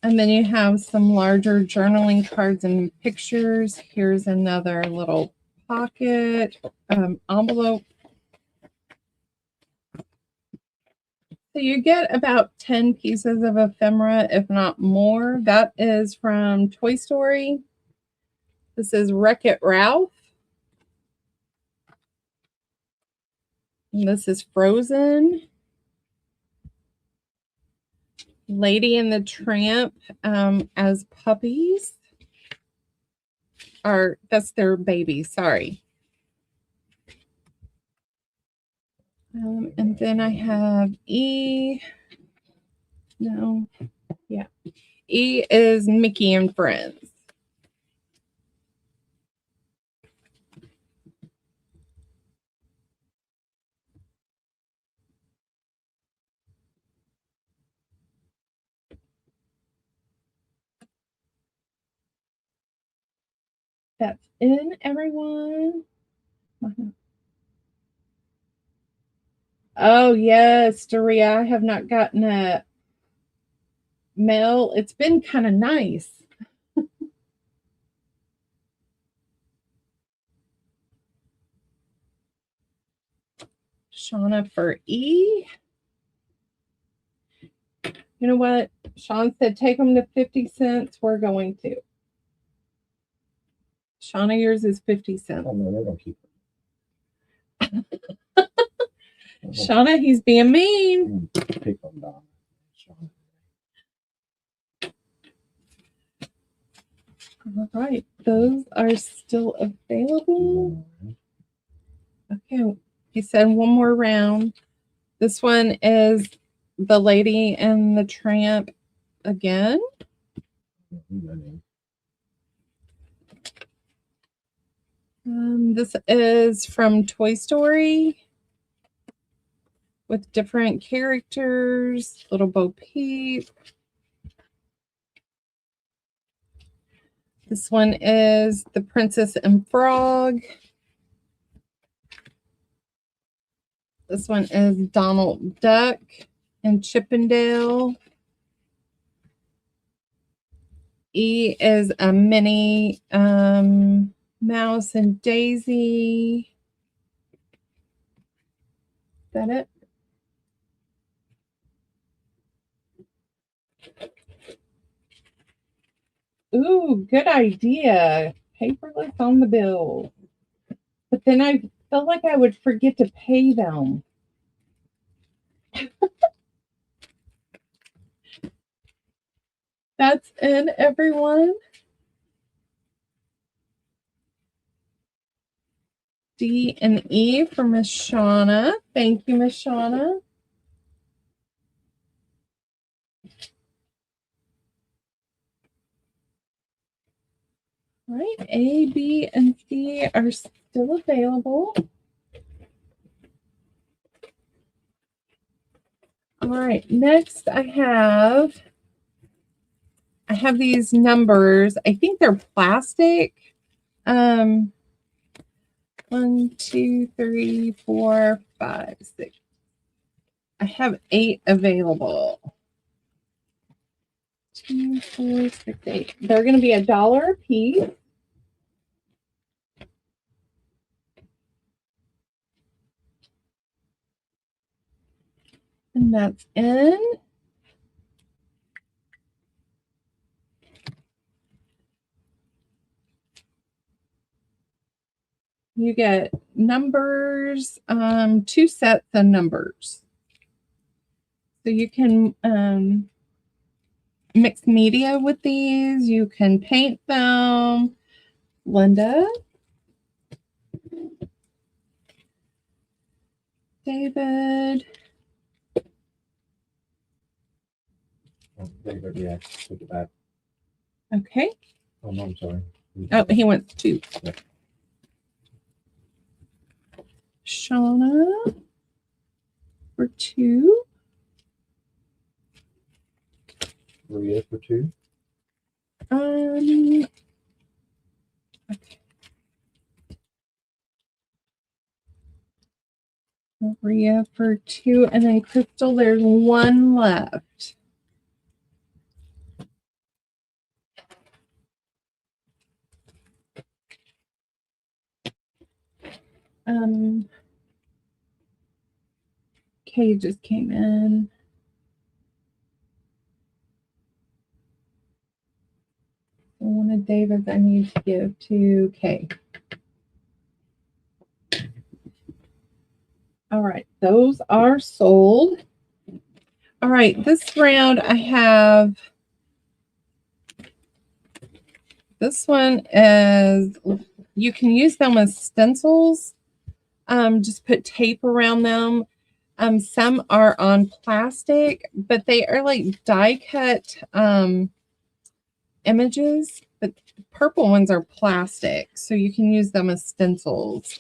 And then you have some larger journaling cards and pictures. Here's another little pocket envelope. So you get about 10 pieces of ephemera, if not more. That is from Toy Story. This is Wreck-It Ralph. And this is Frozen. Lady and the Tramp as puppies. Or that's their baby, sorry. And then I have E. No. Yeah. E is Mickey and Friends. That's in, everyone. Oh, yes, Doria. I have not gotten a mail. It's been kind of nice. Shauna for E. You know what? Shaun said take them to 50 cents. We're going to. Shauna, yours is 50 cents. Oh, no, they're going to keep it. Shauna, he's being mean. Take them down. All right. Those are still available. Okay. He said one more round. This one is the Lady and the Tramp again. This is from Toy Story with different characters. Little Bo Peep. This one is The Princess and Frog. This one is Donald Duck and Chippendale. E is a Minnie Mouse and Daisy. Is that it? Ooh, good idea. Paperless on the bill. But then I felt like I would forget to pay them. That's in, everyone. D and E for Miss Shauna. Thank you, Miss Shauna. All right, A, B, and C are still available. All right, next I have these numbers. I think they're plastic. 1, 2, 3, 4, 5, 6. I have 8 available. 2, 4, 6, 8. They're going to be $1 a piece. And that's in. You get numbers, 2 sets of numbers. So you can mix media with these. You can paint them. Linda, David. David, yeah, look at that. Okay. Oh, no, I'm sorry. Oh, he wants 2. Yeah. Shauna for 2. Maria for 2. Okay. Maria for 2, and then Crystal, there's 1 left. Kay just came in. One of David's I need to give to Kay. All right, those are sold. All right, this round I have, this one is, you can use them as stencils. Just put tape around them. Some are on plastic, but they are like die cut images, but the purple ones are plastic, so you can use them as stencils.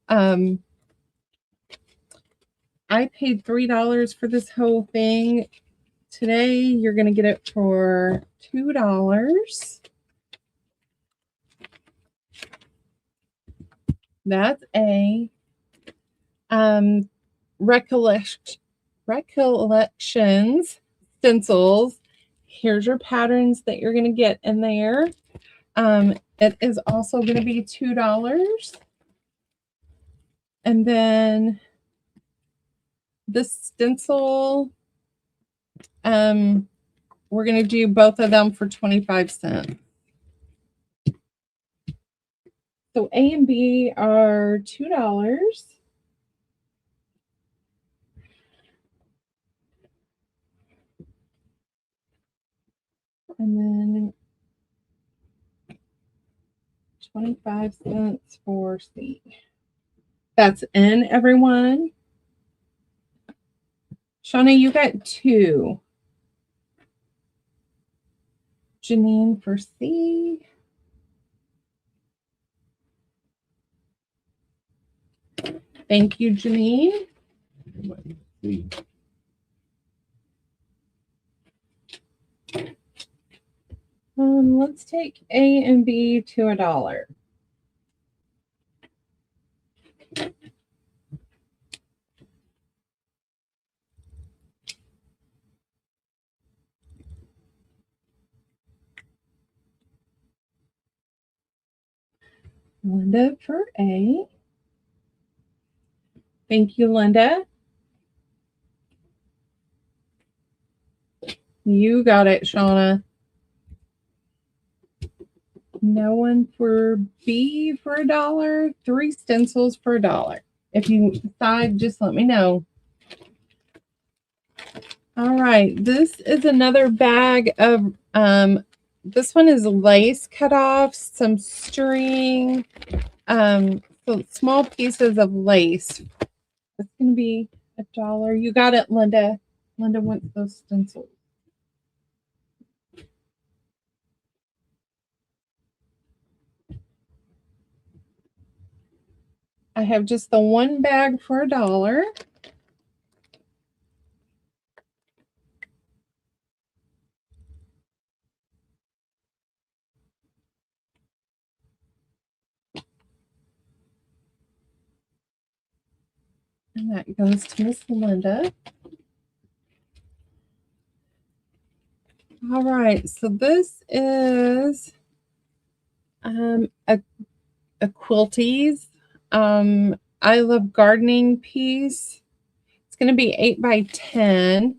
I paid $3 for this whole thing. Today, you're going to get it for $2. That's a recollections stencils. Here's your patterns that you're going to get in there. It is also going to be $2. And then this stencil, we're going to do both of them for 25 cents. So A and B are $2. And then 25 cents for C. That's in, everyone. Shauna, you got 2. Janine for C. Thank you, Janine. Let's take A and B to $1. Linda for A. Thank you, Linda. You got it, Shauna. No one for B for $1. 3 stencils for $1. If you decide, just let me know. All right, this is another bag of, this one is lace cut off, some string, so small pieces of lace. It's going to be $1. You got it, Linda. Linda wants those stencils. I have just the 1 bag for $1. And that goes to Miss Linda. All right, so this is a quilties. I love gardening piece. It's going to be 8 by 10.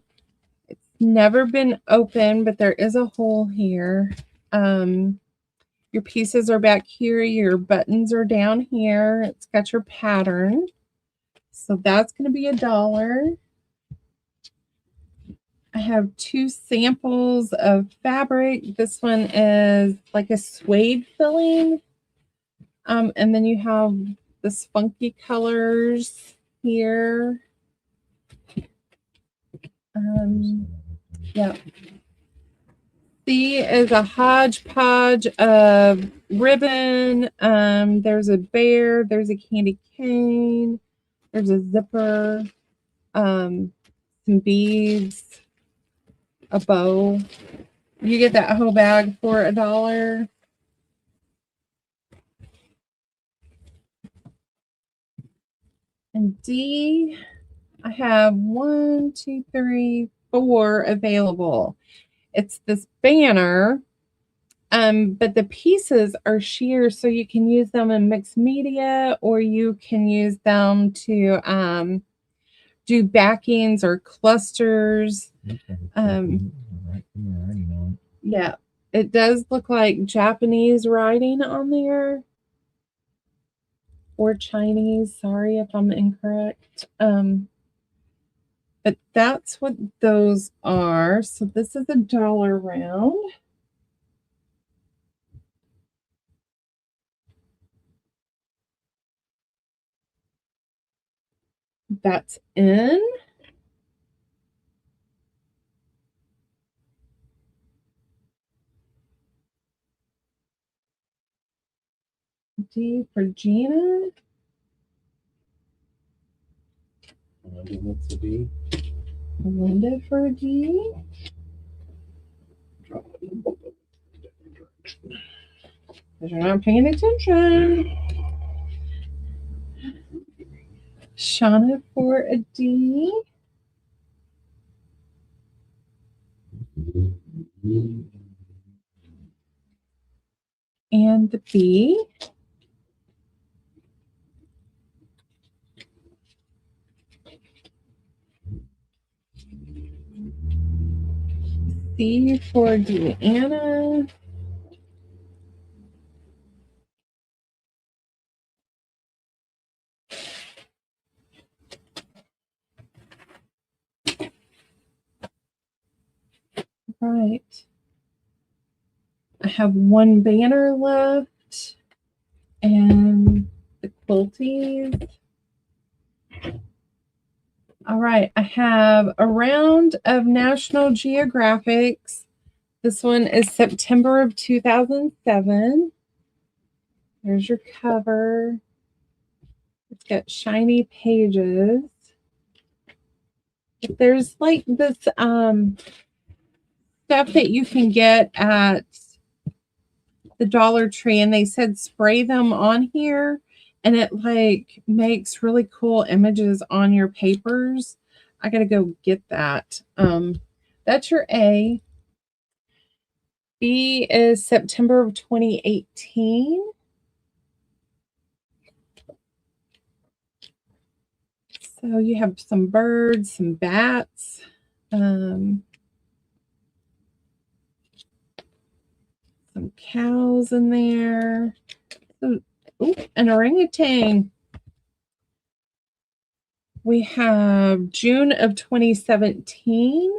It's never been open, but there is a hole here. Your pieces are back here. Your buttons are down here. It's got your pattern. So that's going to be $1. I have 2 samples of fabric. This one is like a suede filling. And then you have this funky colors here. Yeah. C is a hodgepodge of ribbon. There's a bear, there's a candy cane, there's a zipper, some beads, a bow. You get that whole bag for $1. And D, I have 1, 2, 3, 4 available. It's this banner, but the pieces are sheer, so you can use them in mixed media, or you can use them to do backings or clusters. Yeah, it does look like Japanese writing on there, or Chinese. Sorry if I'm incorrect. But that's what those are. So this is $1 round. That's in. D for Gina. What's the D? Linda for a D. Because you're not paying attention. Shauna for a D. And the B. C for Deanna. Right. I have 1 banner left. And the quilties. All right. I have a round of National Geographics. This one is September of 2007. There's your cover. It's got shiny pages. There's like this stuff that you can get at the Dollar Tree, and they said spray them on here, and it like makes really cool images on your papers. I gotta go get that. That's your A. B is September of 2018. So you have some birds, some bats, some cows in there. Ooh, an orangutan. We have June of 2017.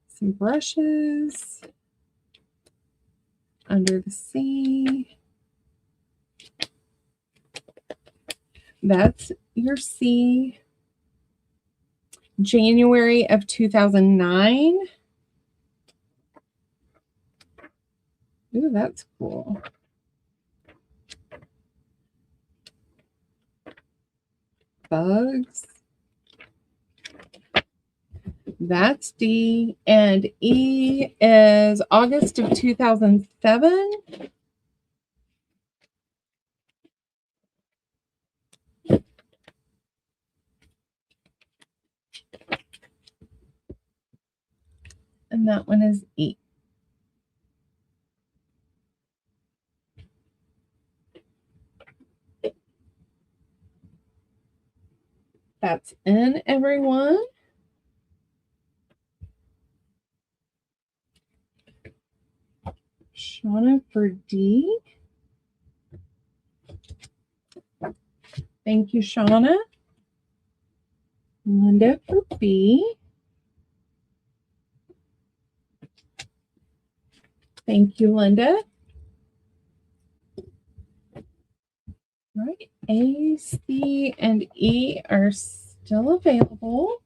Some brushes. Under the Sea. That's your C. January of 2009. Ooh, that's cool. Bugs. That's D. And E is August of 2007. And that one is E. That's N, everyone. Shauna for D. Thank you, Shauna. Linda for B. Thank you, Linda. All right, A, C, and E are still available.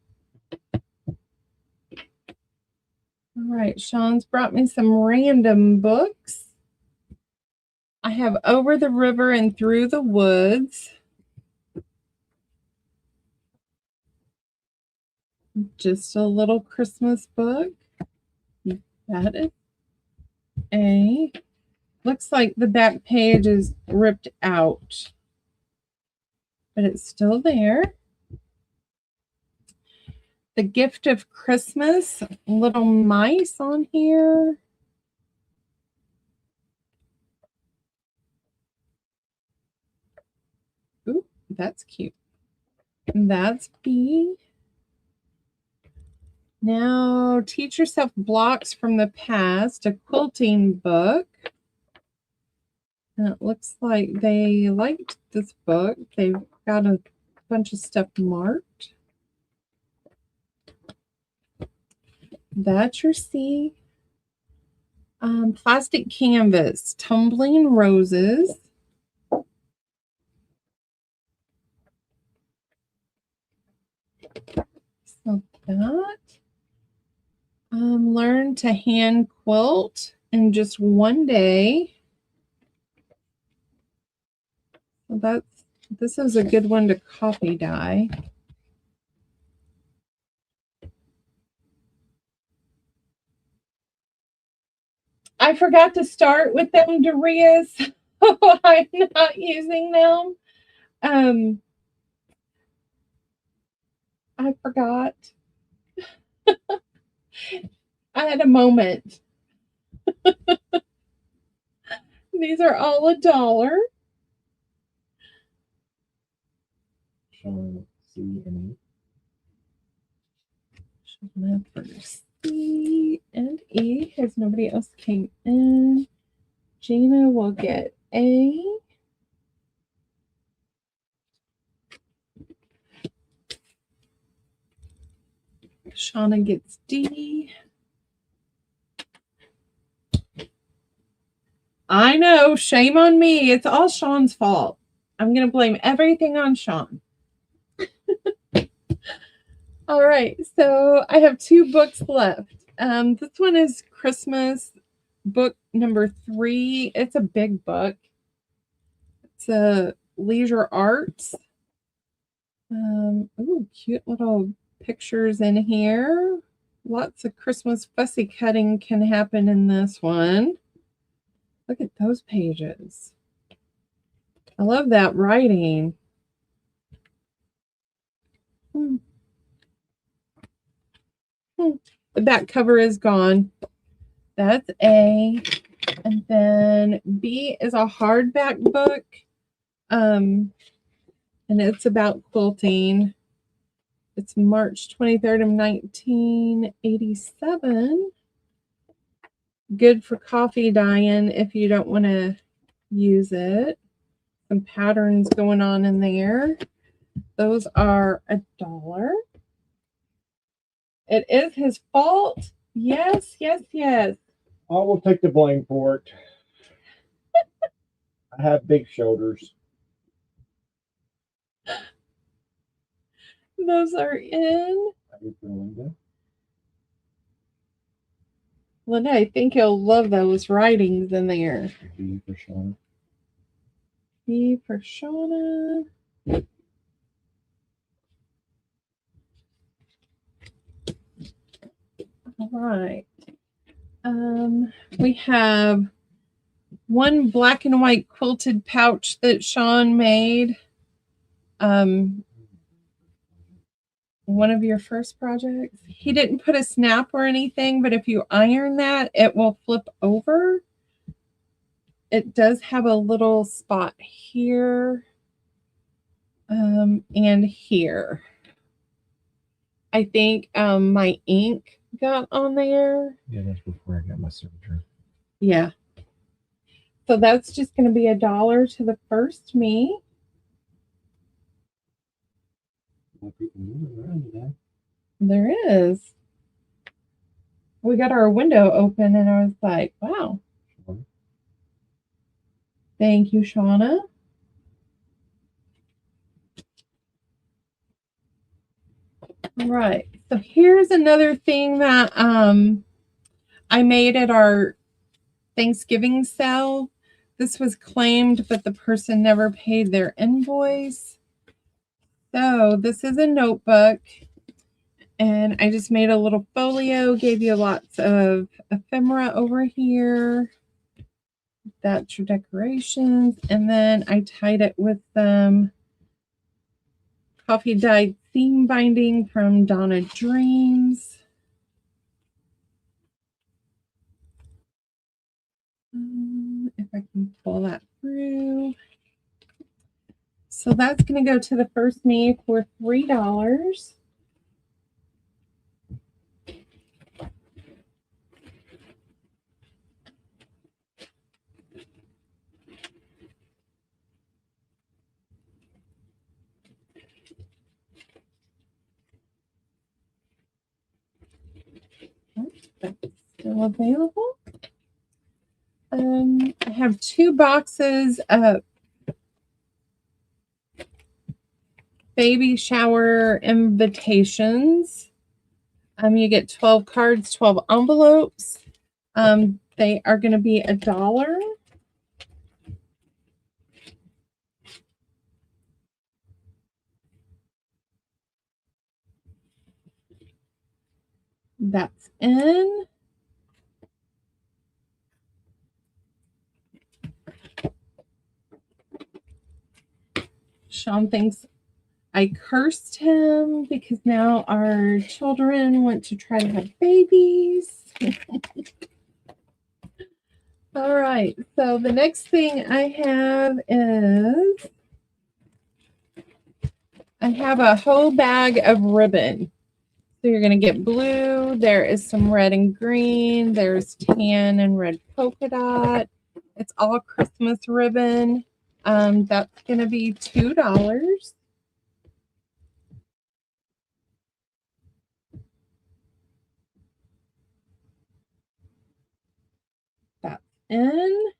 All right, Shaun's brought me some random books. I have Over the River and Through the Woods. Just a little Christmas book. That is A. Looks like the back page is ripped out, but it's still there. The Gift of Christmas, little mice on here. Ooh, that's cute. That's B. Now, Teach Yourself Blocks from the Past, a quilting book. And it looks like they liked this book. They've got a bunch of stuff marked. That's your C. Plastic Canvas, Tumbling Roses. So that. Learn to hand quilt in just one day. So this is a good one to copy dye. I forgot to start with them, Darius. I'm not using them. I forgot. I had a moment. These are all $1. Shaun, C and E. Shauna for C and E, because nobody else came in. Gina will get A. Shauna gets D. I know, shame on me. It's all Shaun's fault. I'm going to blame everything on Shaun. All right, so I have 2 books left. This one is Christmas book number 3. It's a big book. It's a leisure arts. Ooh, cute little pictures in here. Lots of Christmas fussy cutting can happen in this one. Look at those pages. I love that writing. The back cover is gone. That's A. And then B is a hardback book. And it's about quilting. It's March 23rd of 1987. Good for coffee dyeing if you don't want to use it. Some patterns going on in there. Those are $1. It is his fault. Yes, yes, yes. I will take the blame for it. I have big shoulders. Those are in. Linda, I think you'll love those writings in there. B for Shauna. B for Shauna. All right. We have one black and white quilted pouch that Shaun made. one of your first projects. He didn't put a snap or anything, but if you iron that, it will flip over. It does have a little spot here and here. I think my ink got on there. Yeah, that's before I got my surgery. Yeah. So that's just going to be $1 to the first me. People moving around today. There is. We got our window open and I was like, wow. Shaun. Thank you, Shauna. All right. So here's another thing that I made at our Thanksgiving sale. This was claimed, but the person never paid their invoice. So this is a notebook. And I just made a little folio, gave you lots of ephemera over here. That's your decorations. And then I tied it with some coffee dyed seam binding from Donna Dreams. If I can pull that through. So that's going to go to the first me for $3. That's still available. I have 2 boxes of baby shower invitations. You get 12 cards, 12 envelopes. They are going to be $1. That's in. Shaun thinks I cursed him because now our children want to try to have babies. All right, so the next thing I have is I have a whole bag of ribbon. So you're going to get blue. There is some red and green. There's tan and red polka dot. It's all Christmas ribbon. That's going to be $2. That's in.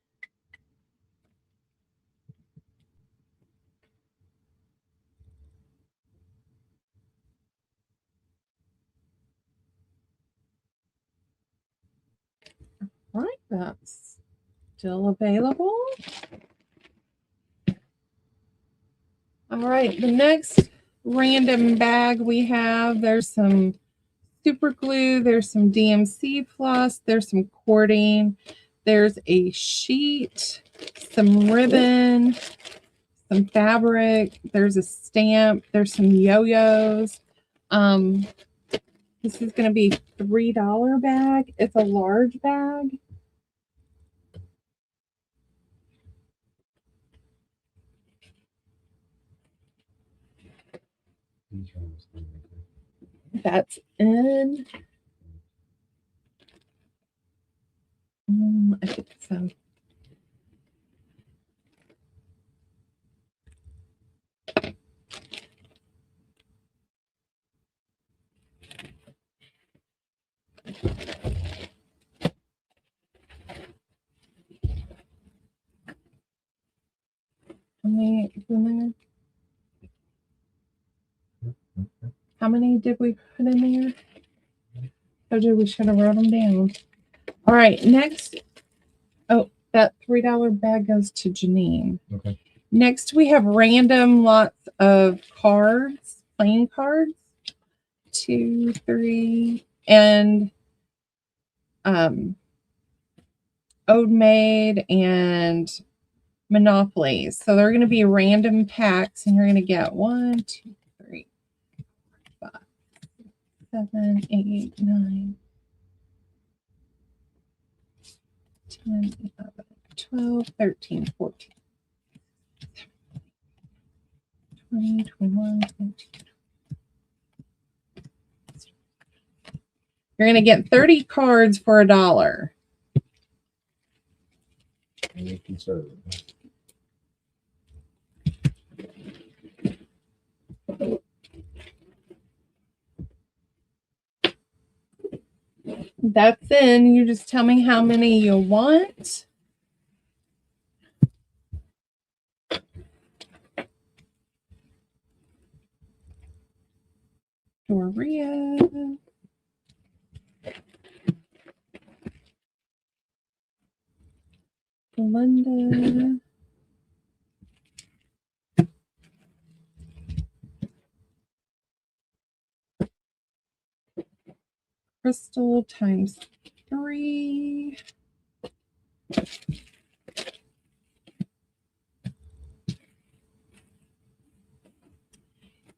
All right, that's still available. All right, the next random bag we have, there's some super glue, there's some DMC floss, there's some cording, there's a sheet, some ribbon, some fabric, there's a stamp, there's some yo-yos. This is going to be $3 bag. It's a large bag. That's in. I think so. How many did we put in there? Told you we should have wrote them down. All right, next. Oh, that $3 bag goes to Janine. Okay. Next, we have random lots of cards, playing cards. 2, 3, and Ode Maid and Monopolies. So they're going to be random packs, and you're going to get 1, 2, 3, 5, 7, 8, 9, 10, 11, 12, 13, 14, 20, 21, 22. You're going to get 30 cards for $1. And you're conservative. That's in. You just tell me how many you want. Doria. Linda. Crystal times 3.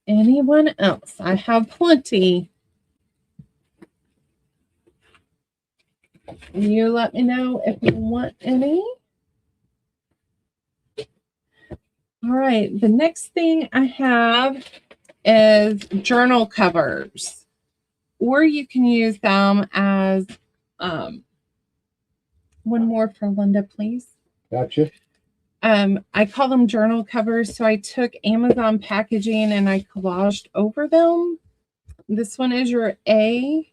Anyone else? I have plenty. You let me know if you want any. All right. The next thing I have is journal covers. Or you can use them as one more for Linda, please. Gotcha. I call them journal covers. So I took Amazon packaging and I collaged over them. This one is your A.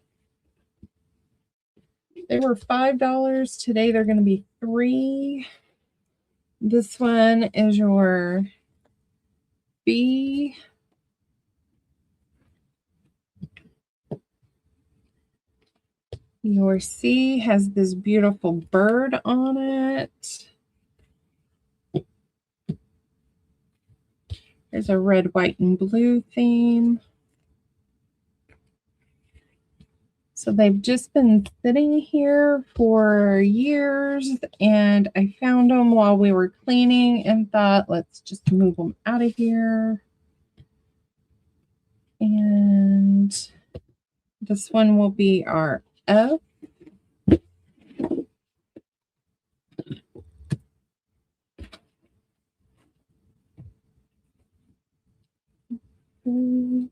They were $5. Today they're going to be $3. This one is your B. Your C has this beautiful bird on it. There's a red, white, and blue theme. So they've just been sitting here for years, and I found them while we were cleaning and thought, let's just move them out of here. And this one will be our F. $3,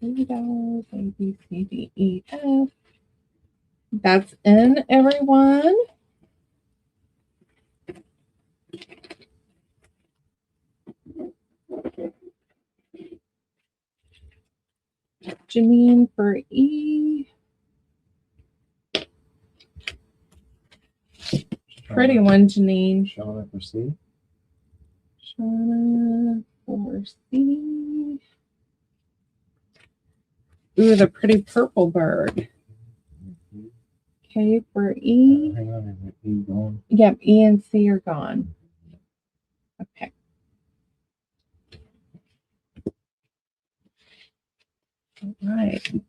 A, B, C, D, E, F. That's in, everyone. Janine for E. Pretty one, Janine. Shauna for C. Shauna for C. Ooh, the pretty purple bird. K for E. Hang on, is E gone? Yep, E and C are gone. Okay. All right.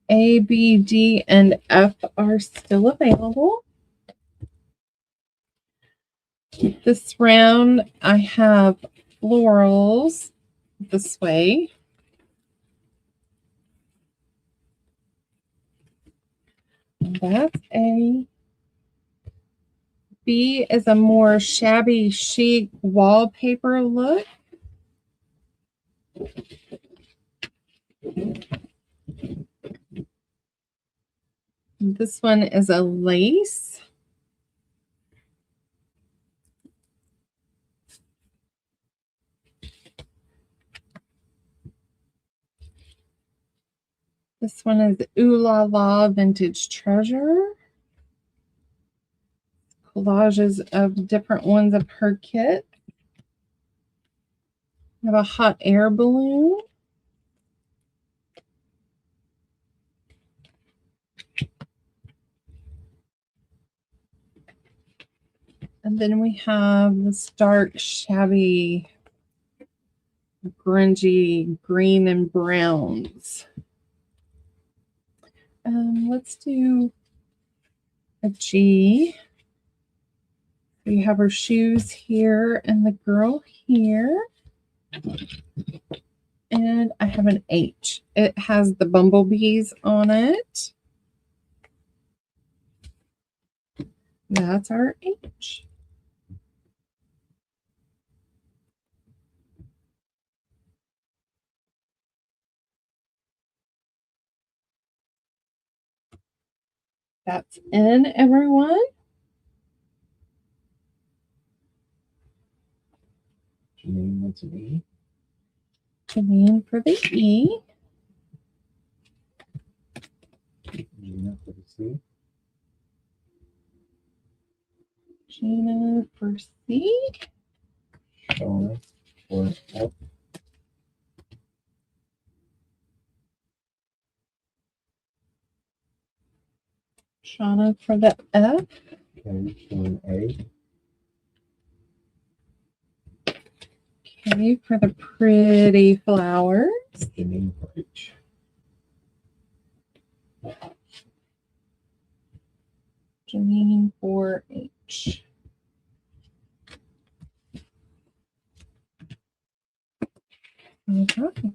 A, B, D, and F are still available. This round, I have florals this way. That's A. B is a more shabby chic wallpaper look. This one is a lace. This one is Ooh La La Vintage Treasure. Collages of different ones of her kit. I have a hot air balloon. And then we have this dark, shabby, grungy green and browns. Let's do a G. We have her shoes here and the girl here. And I have an H. It has the bumblebees on it. That's our H. That's N, everyone. Janine wants an E. Janine for the E. Gina for the C. Gina for C. Shauna for F. Shauna for the F. Okay, for an A. Okay, for the pretty flowers. Janine for H. Janine for H. Okay.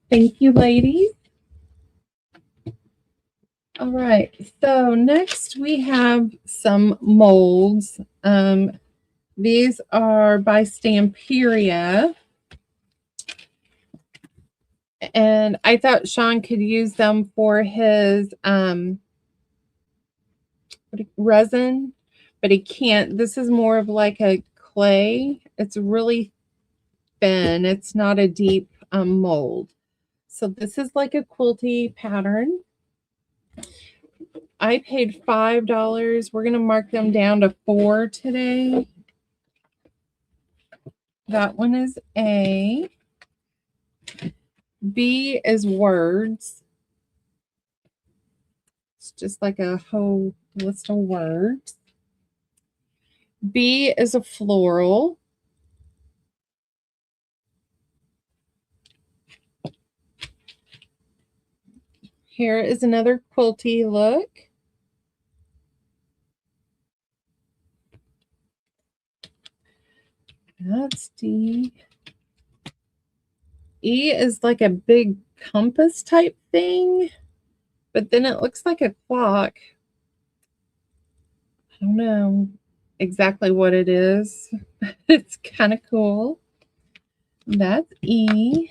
Thank you, ladies. All right, so next we have some molds. These are by Stamperia. And I thought Shaun could use them for his resin, but he can't. This is more of like a clay. It's really thin. It's not a deep mold. So this is like a quilty pattern. I paid $5. We're going to mark them down to $4 today. That one is A. B is words. It's just like a whole list of words. B is a floral. Here is another quilty look. That's D. E is like a big compass type thing, but then it looks like a clock. I don't know exactly what it is. It's kind of cool. That's E.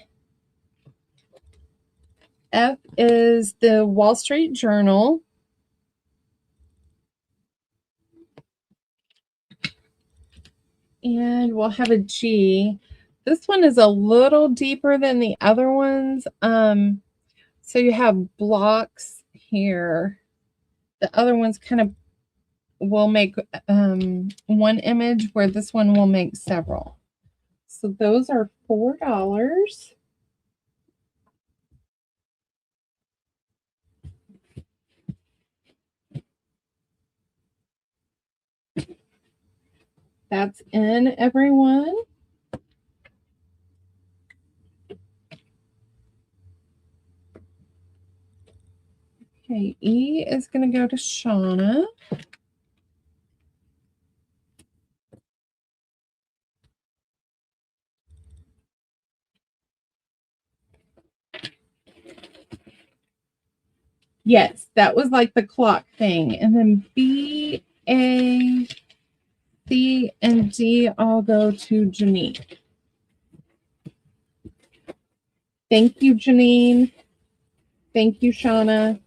F is the Wall Street Journal. And we'll have a G. This one is a little deeper than the other ones. So you have blocks here. The other ones kind of will make one image, where this one will make several. So those are $4. That's in, everyone. Okay, E is going to go to Shauna. Yes, that was like the clock thing. And then B, A, C, and D all go to Janine. Thank you, Janine. Thank you, Shauna.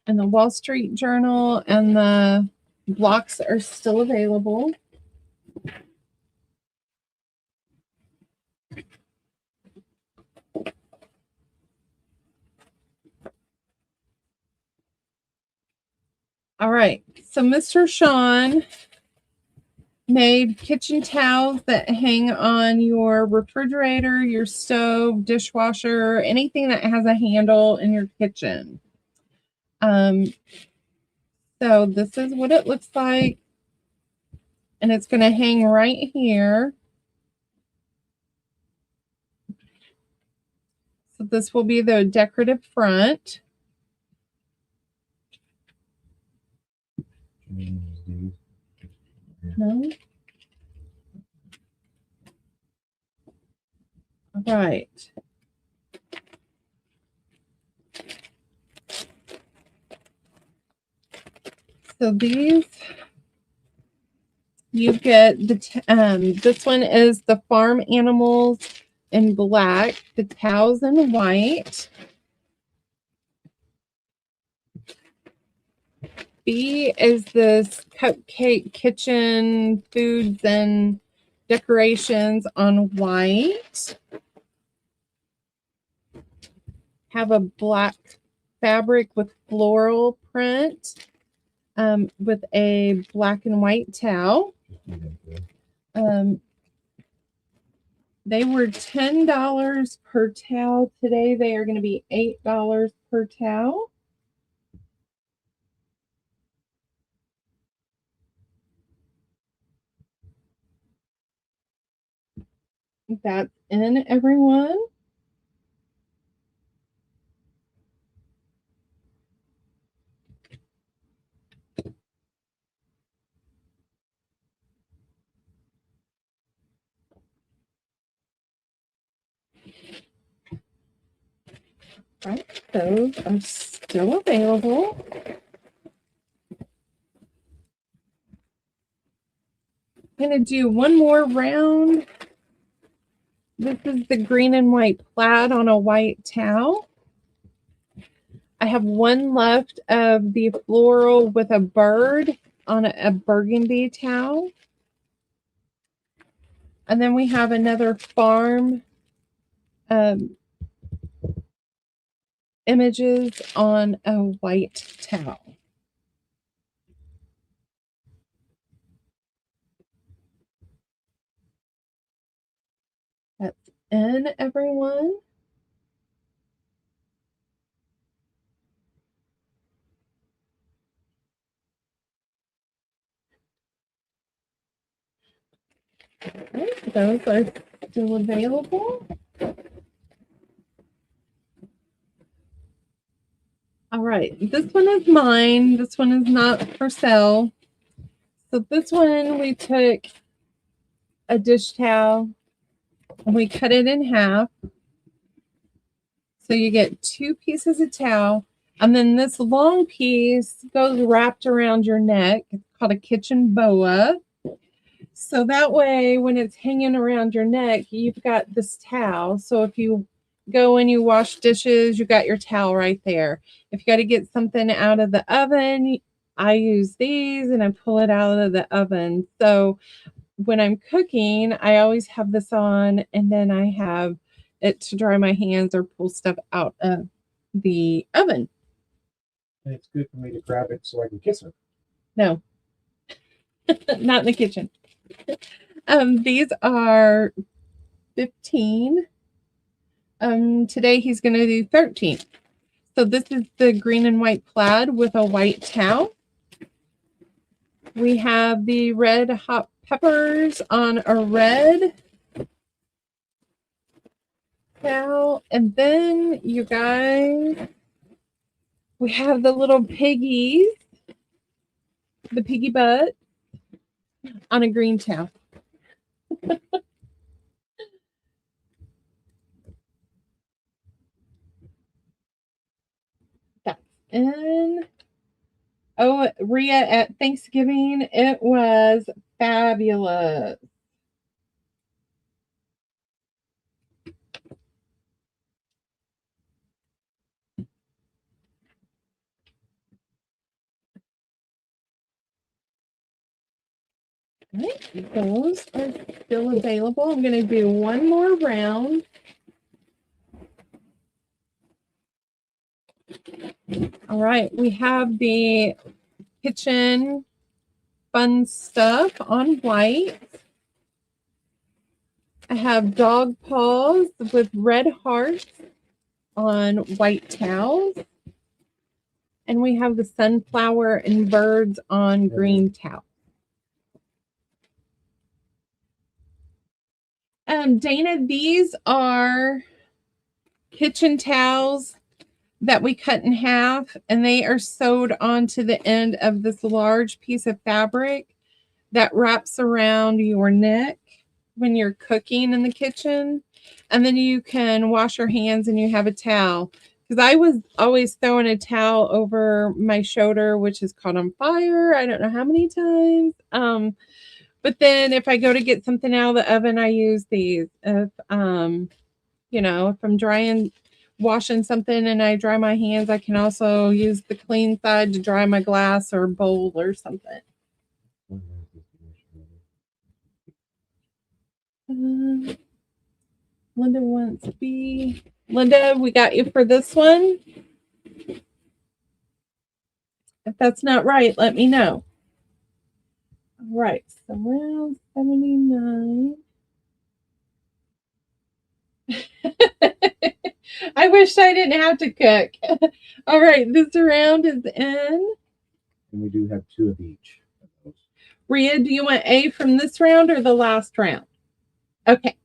And the Wall Street Journal and the blocks are still available. All right, so Mr. Shaun made kitchen towels that hang on your refrigerator, your stove, dishwasher, anything that has a handle in your kitchen. So this is what it looks like. And it's going to hang right here. So this will be the decorative front. No. All right. So these, you get the this one is the farm animals in black, the cows in white. B is this cupcake kitchen foods and decorations on white. Have a black fabric with floral print with a black and white towel. They were $10 per towel. Today they are going to be $8 per towel. That's in, everyone. Right, those are still available. I'm going to do one more round. This is the green and white plaid on a white towel. I have one left of the floral with a bird on a burgundy towel. And then we have another farm images on a white towel. That's in, everyone. Right, those are still available. All right, this one is mine. This one is not for sale. So this one, we took a dish towel and we cut it in half. So you get 2 pieces of towel, and then this long piece goes wrapped around your neck. It's called a kitchen boa. So that way, when it's hanging around your neck, you've got this towel. So if you go and you wash dishes, you got your towel right there. If you got to get something out of the oven, I use these and I pull it out of the oven. So when I'm cooking, I always have this on, and then I have it to dry my hands or pull stuff out of the oven. And it's good for me to grab it so I can kiss her. No, not in the kitchen. These are 15. Today he's going to do 13. So this is the green and white plaid with a white towel. We have the red hot peppers on a red towel. And then, you guys, we have the little piggies, the piggy butt on a green towel. That's in. Oh, Rhea, at Thanksgiving, it was fabulous. Right, those are still available. I'm going to do one more round. All right, we have the kitchen fun stuff on white. I have dog paws with red hearts on white towels. And we have the sunflower and birds on green towels. Dana, these are kitchen towels that we cut in half, and they are sewed onto the end of this large piece of fabric that wraps around your neck when you're cooking in the kitchen. And then you can wash your hands and you have a towel. Because I was always throwing a towel over my shoulder, which has caught on fire. I don't know how many times. But then if I go to get something out of the oven, I use these. If if I'm washing something and I dry my hands, I can also use the clean side to dry my glass or bowl or something. Linda wants to be. Linda, we got you for this one. If that's not right, let me know. All right, so round 79. I wish I didn't have to cook. All right, this round is in. And we do have 2 of each. Rhea, do you want A from this round or the last round? Okay.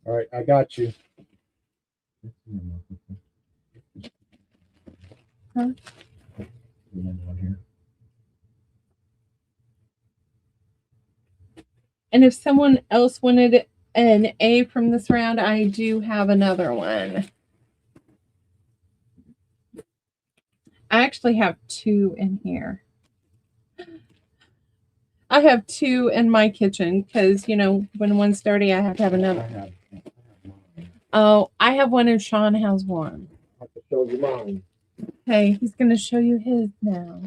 All right, I got you. Huh? And if someone else wanted an A from this round, I do have another one. I actually have 2 in here. I have 2 in my kitchen because, when one's dirty, I have to have another. Oh, I have one and Shaun has one. I have to show you mine. Hey, he's going to show you his now.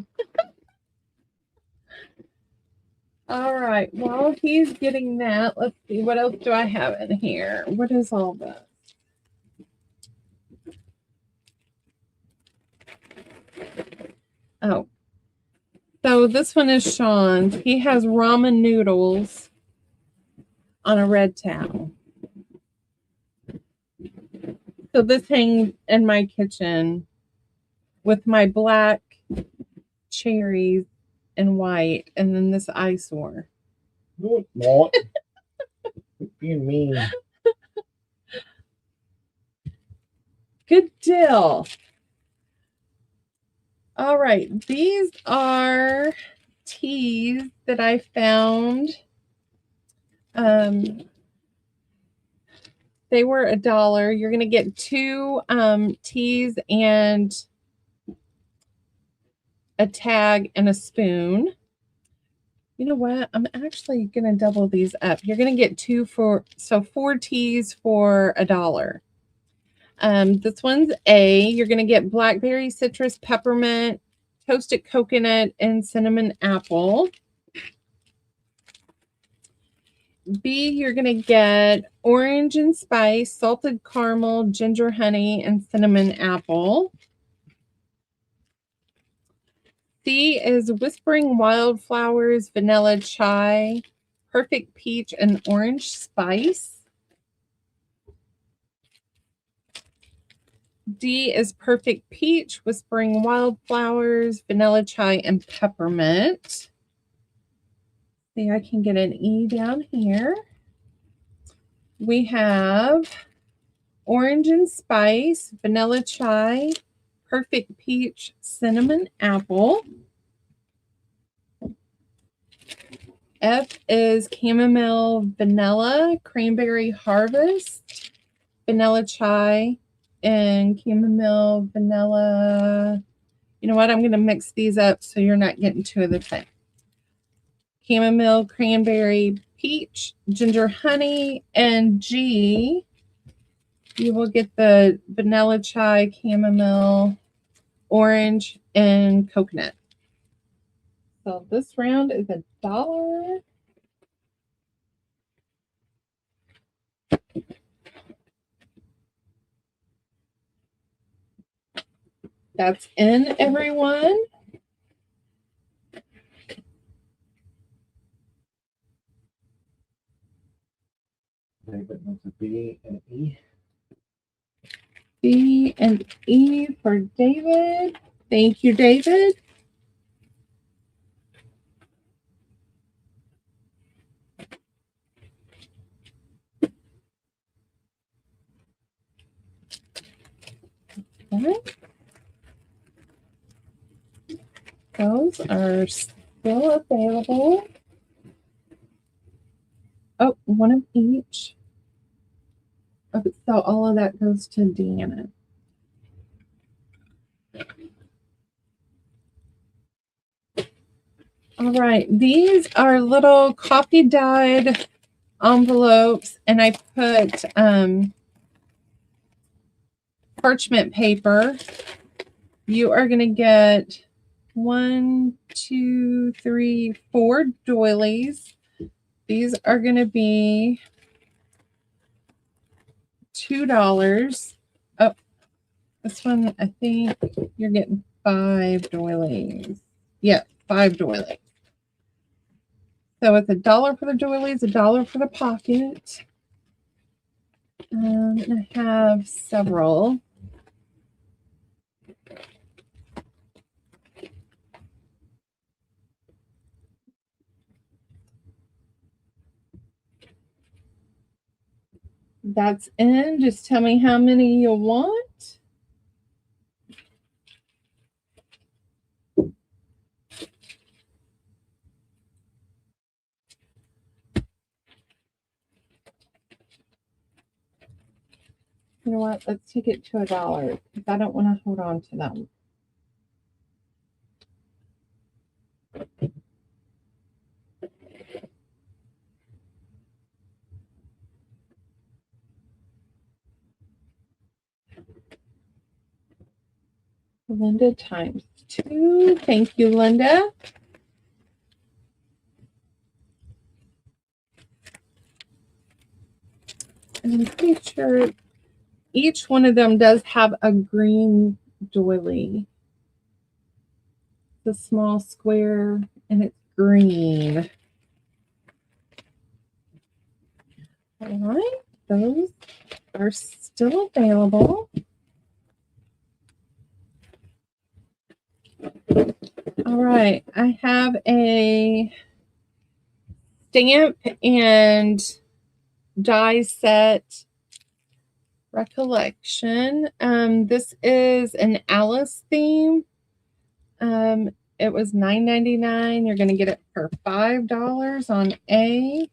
All right, while he's getting that, let's see, what else do I have in here? What is all this? Oh, so this one is Shaun's. He has ramen noodles on a red towel. So this hangs in my kitchen with my black cherries and white, and then this eyesore. No, it's not. You're being mean. Good deal. All right, these are teas that I found. They were $1. You're gonna get 2 teas and a tag and a spoon. You know what? I'm actually gonna double these up. You're gonna get 4 teas for $1. This one's A. You're gonna get blackberry, citrus, peppermint, toasted coconut, and cinnamon apple. B, you're gonna get orange and spice, salted caramel, ginger honey, and cinnamon apple. C is whispering wildflowers, vanilla chai, perfect peach, and orange spice. D is perfect peach, whispering wildflowers, vanilla chai, and peppermint. See, I can get an E down here. We have orange and spice, vanilla chai, perfect peach, cinnamon apple. F is chamomile, vanilla, cranberry harvest, vanilla chai, and chamomile, vanilla. You know what? I'm going to mix these up so you're not getting 2 of the same. Chamomile, cranberry, peach, ginger honey, and G, you will get the vanilla chai, chamomile, orange, and coconut. So this round is $1. That's in, everyone. David wants a B and an E. B and E for David. Thank you, David. Okay. Those are still available. Oh, one of each. Okay, so all of that goes to Deanna. All right, these are little coffee dyed envelopes, and I put parchment paper. You are going to get 1, 2, 3, 4 doilies. These are going to be $2. Oh, this one, I think you're getting 5 doilies. Yeah, 5 doilies. So it's $1 for the doilies, $1 for the pocket. I have several. That's in. Just tell me how many you want. You know what? Let's take it to $1 because I don't want to hold on to them. Linda times 2. Thank you, Linda. And I'm pretty sure each one of them does have a green doily. The small square, and it's green. All right, those are still available. All right, I have a stamp and die set recollection. This is an Alice theme. It was $9.99. You're going to get it for $5 on A.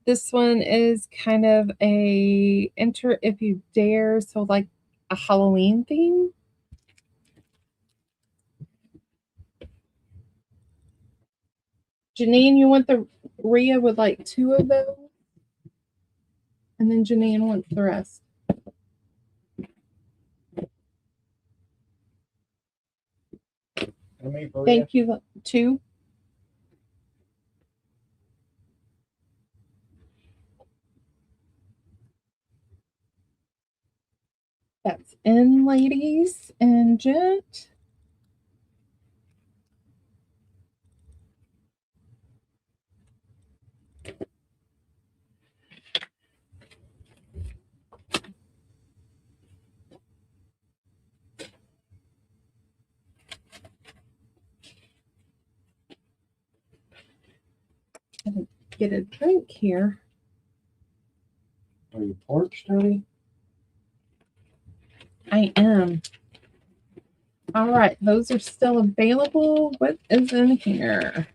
This one is kind of a enter if you dare, so like a Halloween theme. Janine, you want the Rhea would like 2 of those, and then Janine wants the rest. Thank you. 2. That's in, ladies and gent. Get a drink here. Are you parched, honey? I am. All right, those are still available. What is in here?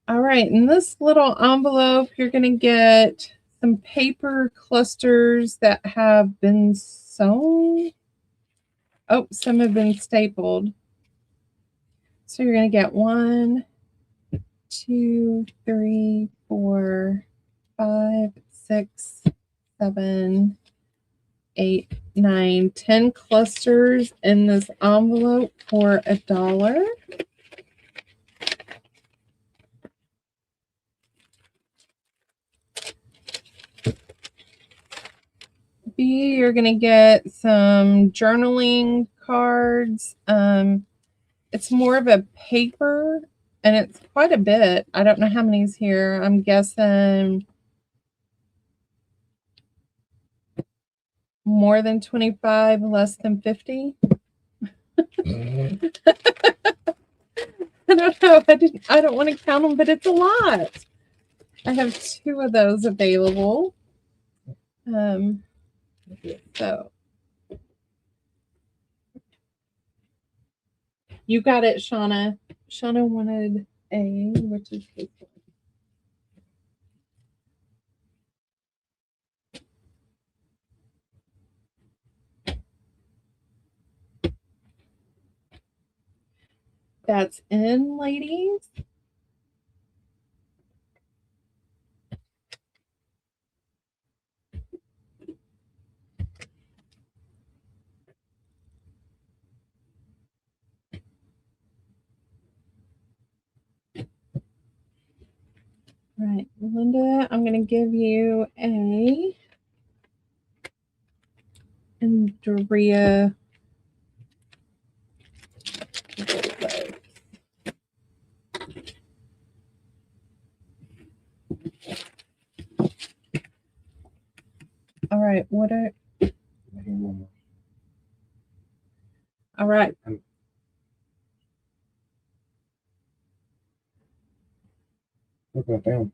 All right, in this little envelope, you're going to get some paper clusters that have been sewn. Oh, some have been stapled. So you're going to get 1, 2, 3, 4, 5, 6, 7, 8, 9, 10 clusters in this envelope for $1. B, you're going to get some journaling cards. It's more of a paper, and it's quite a bit. I don't know how many's here. I'm guessing more than 25, less than 50. I don't know. I don't want to count them, but it's a lot. I have 2 of those available. So you got it, Shauna. Shauna wanted a, which is this one. That's in, ladies. Right, Linda, I'm going to give you a Andrea. All right, what are, all right. Look what I found.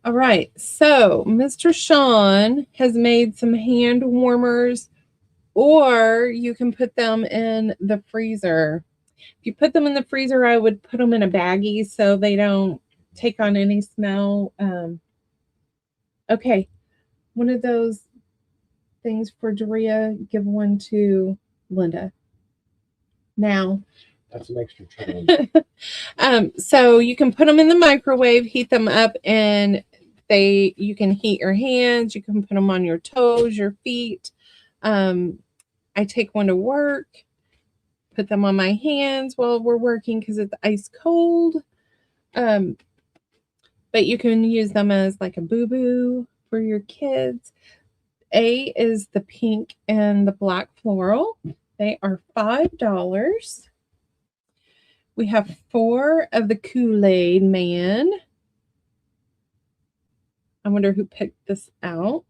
All right, so Mr. Shaun has made some hand warmers, or you can put them in the freezer. If you put them in the freezer, I would put them in a baggie so they don't take on any smell. Okay, one of those things for Doria, give one to Linda. Now, that's an extra challenge. So you can put them in the microwave, heat them up, and you can heat your hands. You can put them on your toes, your feet. I take one to work, put them on my hands while we're working because it's ice cold. But you can use them as like a boo-boo for your kids. A is the pink and the black floral. They are $5. We have 4 of the Kool-Aid Man. I wonder who picked this out.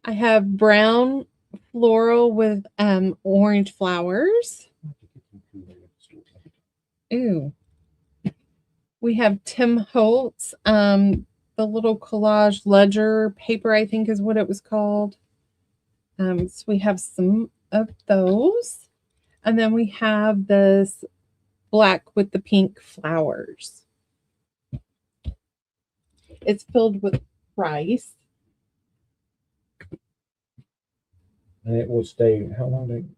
I have brown floral with orange flowers. Ooh. We have Tim Holtz, the little collage ledger paper, I think is what it was called. So we have some of those. And then we have this black with the pink flowers. It's filled with rice. And it will stay, how long did,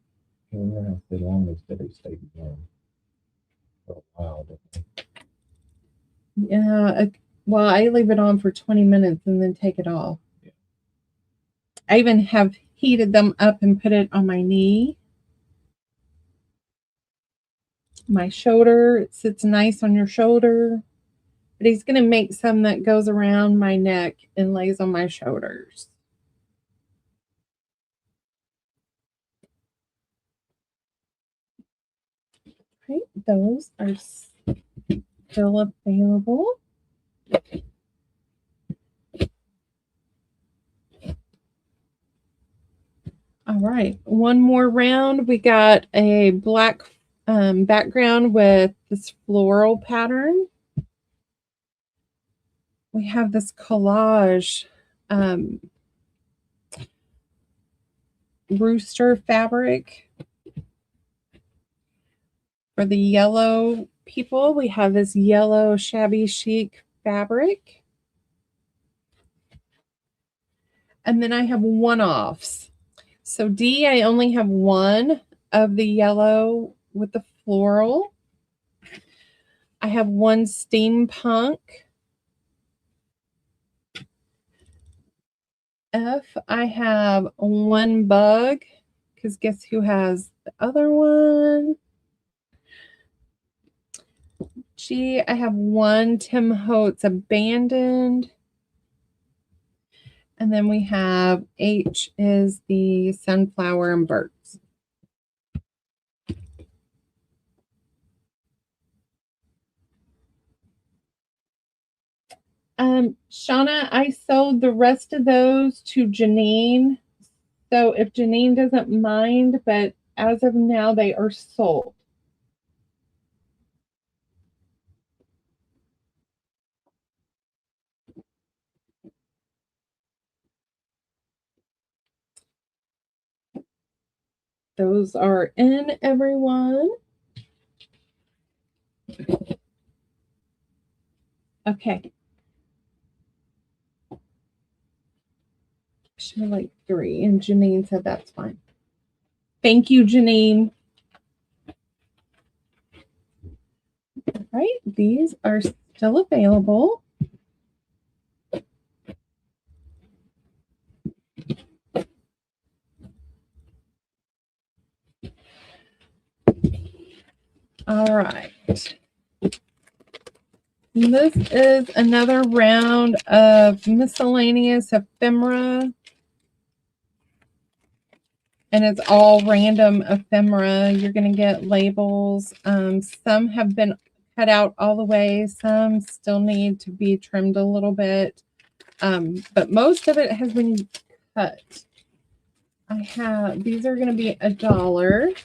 I don't remember how long they stayed warm. For a while, Yeah, well, I leave it on for 20 minutes and then take it off. Yeah. I even have heated them up and put it on my knee. My shoulder, it sits nice on your shoulder. But he's going to make some that goes around my neck and lays on my shoulders. Okay, those are still available. All right, one more round. We got a black background with this floral pattern. We have this collage rooster fabric. For the yellow people, we have this yellow shabby chic fabric. And then I have one-offs. So D, I only have one of the yellow with the floral. I have one steampunk. F, I have one bug, because guess who has the other one? G, I have one Tim Holtz abandoned. And then we have H is the sunflower and birds. Shauna, I sold the rest of those to Janine. So if Janine doesn't mind, but as of now, they are sold. Those are in, everyone. Okay. Should have like 3, and Janine said that's fine. Thank you, Janine. All right, these are still available. All right. This is another round of miscellaneous ephemera. And it's all random ephemera. You're going to get labels. Some have been cut out all the way. Some still need to be trimmed a little bit. But most of it has been cut. These are going to be $1.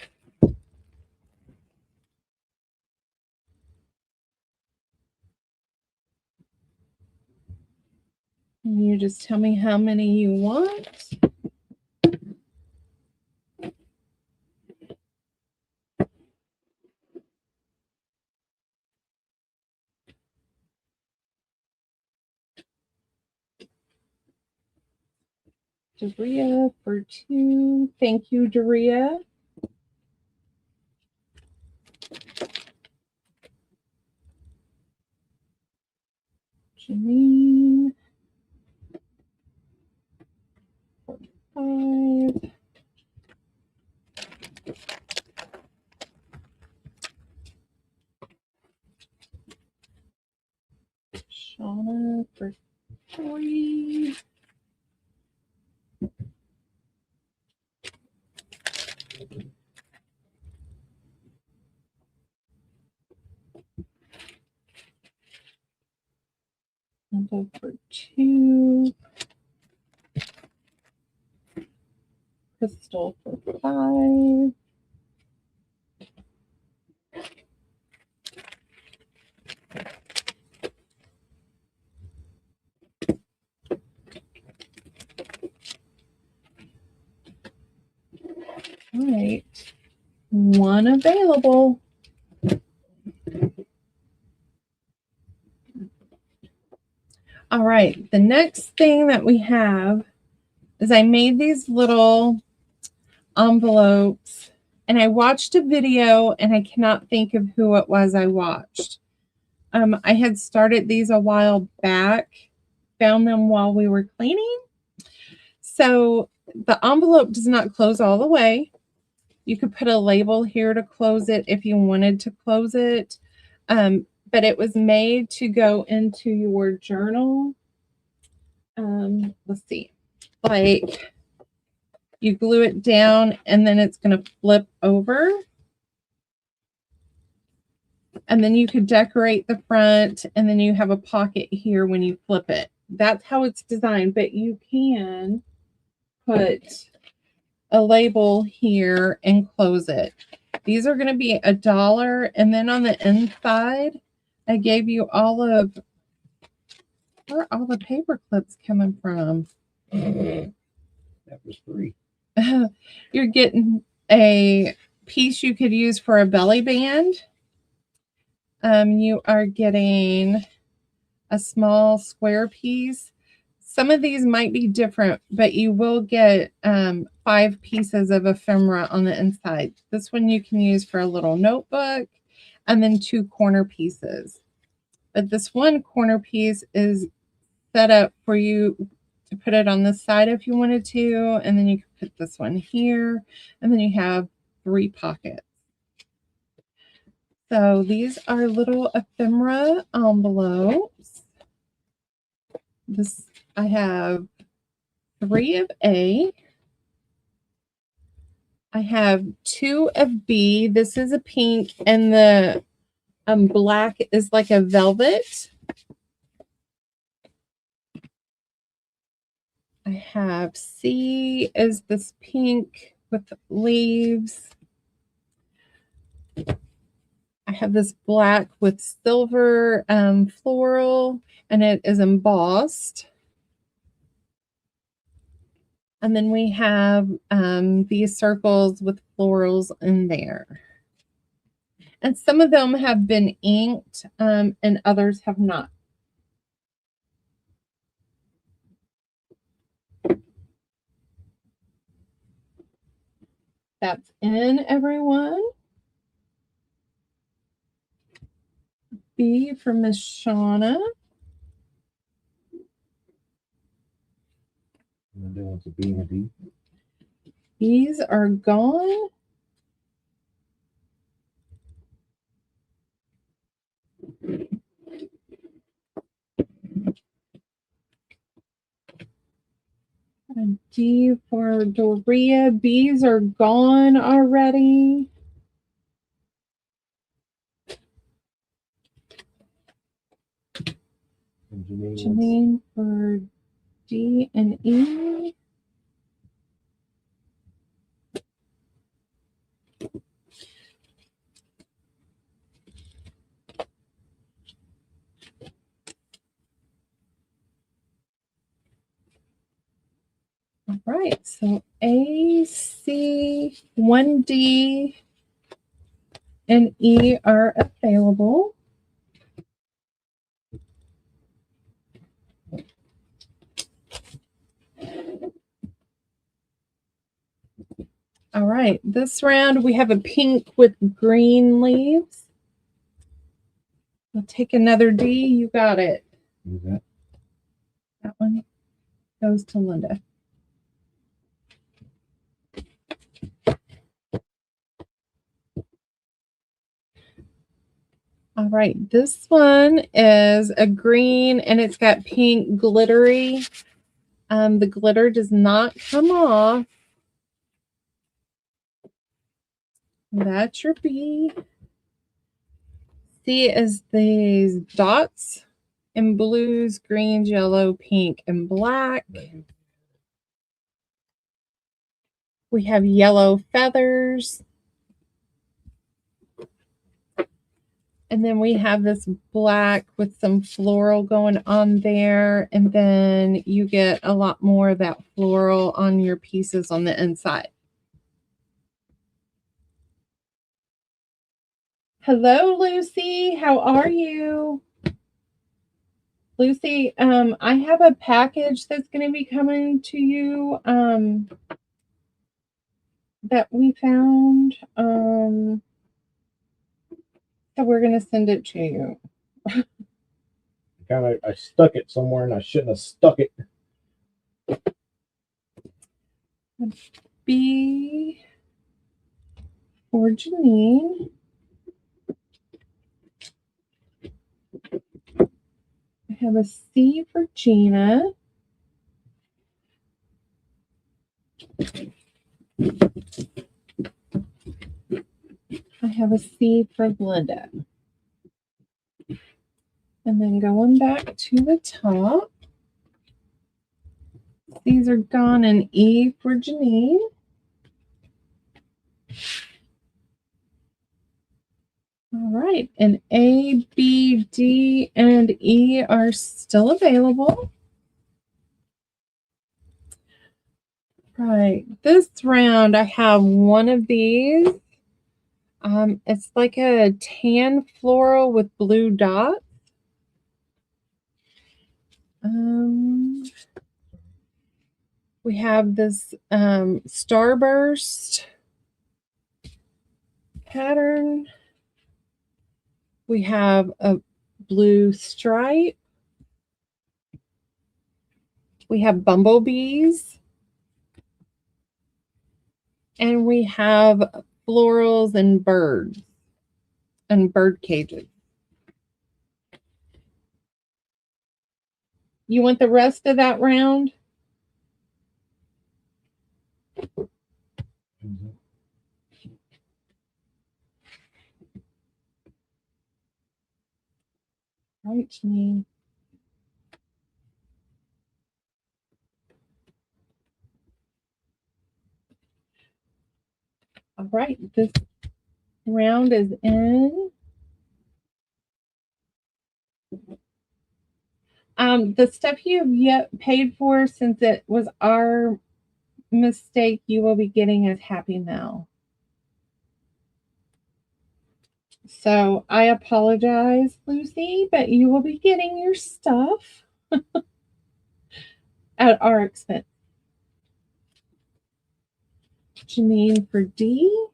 You just tell me how many you want. Daria for 2. Thank you, Daria. Janine. 5. Shauna for 3. Linda for 2. Crystal for 5. All right. 1 available. All right. The next thing that we have is I made these little envelopes, and I watched a video, and I cannot think of who it was I watched. I had started these a while back, found them while we were cleaning. So the envelope does not close all the way. You could put a label here to close it if you wanted to close it. But it was made to go into your journal. Let's see. Like you glue it down and then it's going to flip over. And then you could decorate the front and then you have a pocket here when you flip it. That's how it's designed, but you can put a label here and close it. These are going to be $1. And then on the inside, I gave you all of, where are all the paper clips coming from? That was free. You're getting a piece you could use for a belly band. You are getting a small square piece. Some of these might be different, but you will get 5 pieces of ephemera on the inside. This one you can use for a little notebook, and then 2 corner pieces. But this one corner piece is set up for you to put it on this side if you wanted to, and then you can put this one here, and then you have 3 pockets. So these are little ephemera envelopes. I have 3 of A. I have 2 of B. This is a pink, and the black is like a velvet. I have C is this pink with leaves. I have this black with silver floral, and it is embossed. And then we have these circles with florals in there. And some of them have been inked, and others have not. That's in, everyone. B for Miss Shauna. And then wants a B and a D. These are gone. A D for Doria. B's are gone already. And Janine for D and E. All right, so A, C, 1D, and E are available. All right, this round we have a pink with green leaves. We'll take another D. You got it. Who's that? That one goes to Linda. All right, this one is a green and it's got pink glittery. The glitter does not come off. That's your B. C is these dots in blues, greens, yellow, pink, and black. We have yellow feathers. And then we have this black with some floral going on there. And then you get a lot more of that floral on your pieces on the inside. Hello, Lucy. How are you? Lucy, I have a package that's going to be coming to you that we found. So we're going to send it to you. I stuck it somewhere and I shouldn't have stuck it. B for Janine. I have a C for Gina. I have a C for Linda. And then going back to the top, these are gone, and E for Janine. All right, and A, B, D, and E are still available. Right, this round I have one of these. It's like a tan floral with blue dots. We have this starburst pattern. We have a blue stripe. We have bumblebees. And we have florals and birds and bird cages. You want the rest of that round? Right, Janine. All right, this round is in. The stuff you have yet paid for, since it was our mistake, you will be getting as Happy Mail. So I apologize, Lucy, but you will be getting your stuff at our expense. Janine for D.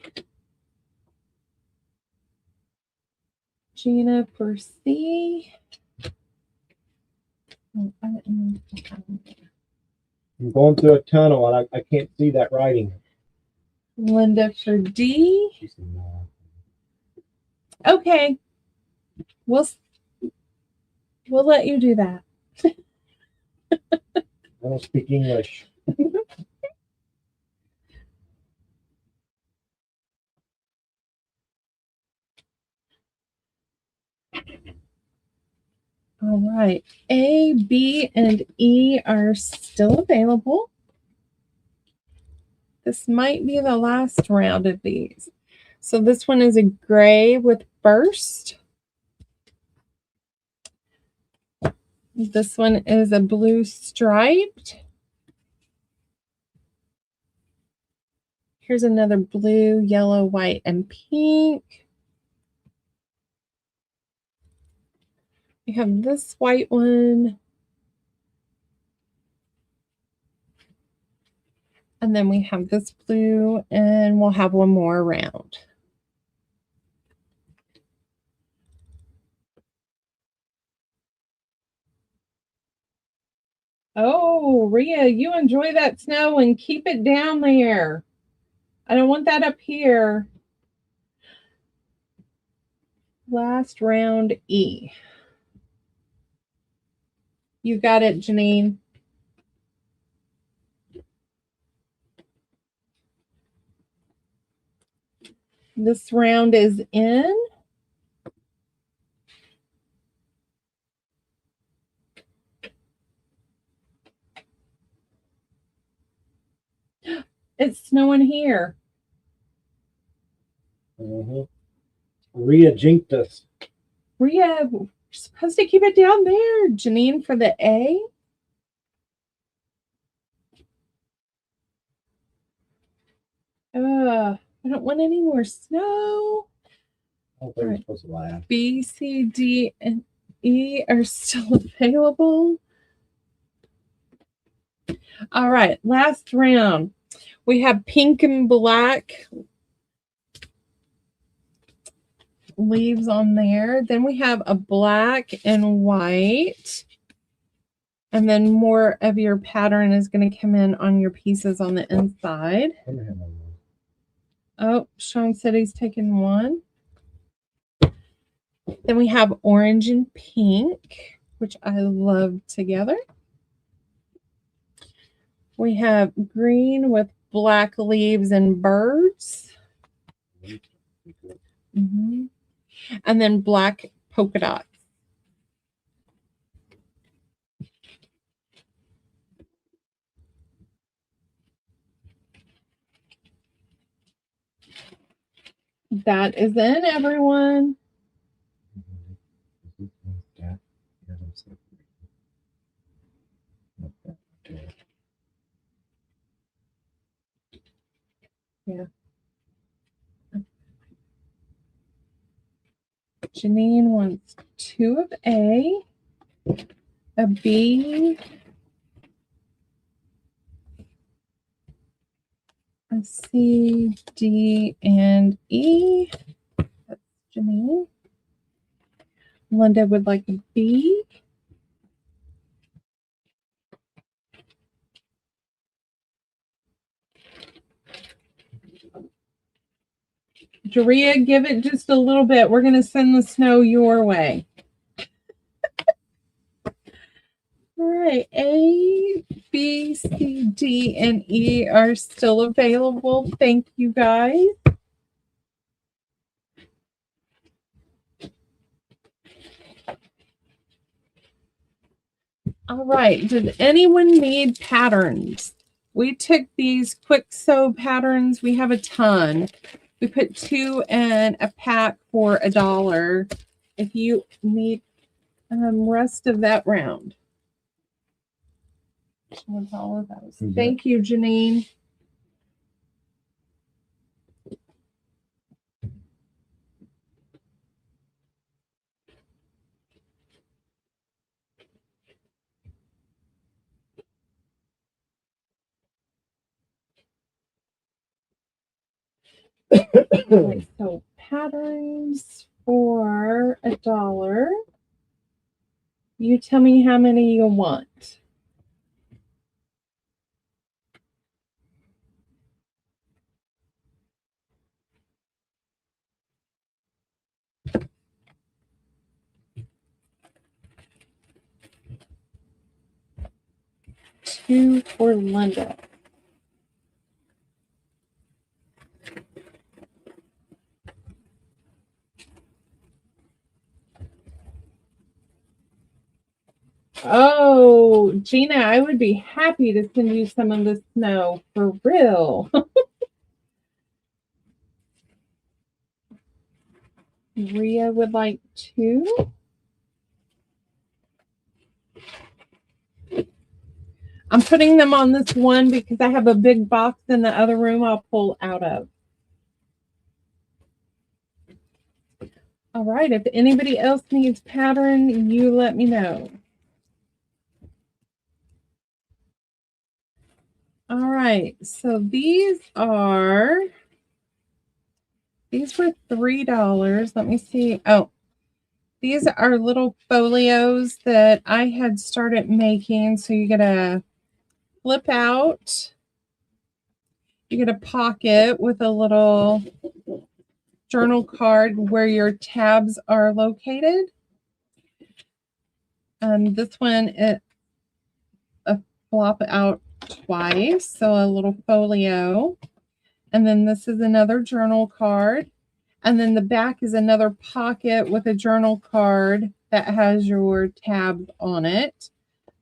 Gina for C. I'm going through a tunnel and I can't see that writing. Linda for D. She said no. Okay. We'll let you do that. I don't speak English. All right. A, B, and E are still available. This might be the last round of these. So this one is a gray with burst. This one is a blue striped. Here's another blue, yellow, white, and pink. We have this white one. And then we have this blue, and we'll have one more round. Oh, Rhea, you enjoy that snow and keep it down there. I don't want that up here. Last round, E. You got it, Janine. This round is in. It's snowing here. Rhea jinked us. Rhea, you're supposed to keep it down there. Janine for the A. I don't want any more snow. Oh, they were supposed to laugh. B, C, D, and E are still available. All right, last round. We have pink and black leaves on there. Then we have a black and white. And then more of your pattern is going to come in on your pieces on the inside. Oh, Shaun said he's taking one. Then we have orange and pink, which I love together. We have green with black leaves and birds. And then black polka dots. That is in, everyone. Yeah. Janine wants 2 of A, a B, a C, D, and E. That's Janine. Linda would like a B. Daria, give it just a little bit. We're going to send the snow your way. All right. A, B, C, D, and E are still available. Thank you, guys. All right. Did anyone need patterns? We took these quick sew patterns. We have a ton. We put 2 in a pack for $1. If you need rest of that round. All of those. Thank you, Janine. Okay, so patterns for $1. You tell me how many you want. Two for Linda. Oh, Gina, I would be happy to send you some of the snow for real. Ria would like 2. I'm putting them on this one because I have a big box in the other room I'll pull out of. All right, if anybody else needs pattern, you let me know. All right, so these were $3. Let me see. Oh, these are little folios that I had started making. So you get a flip out, you get a pocket with a little journal card where your tabs are located. This one, it flop out twice, so a little folio. And then this is another journal card. And then the back is another pocket with a journal card that has your tabs on it.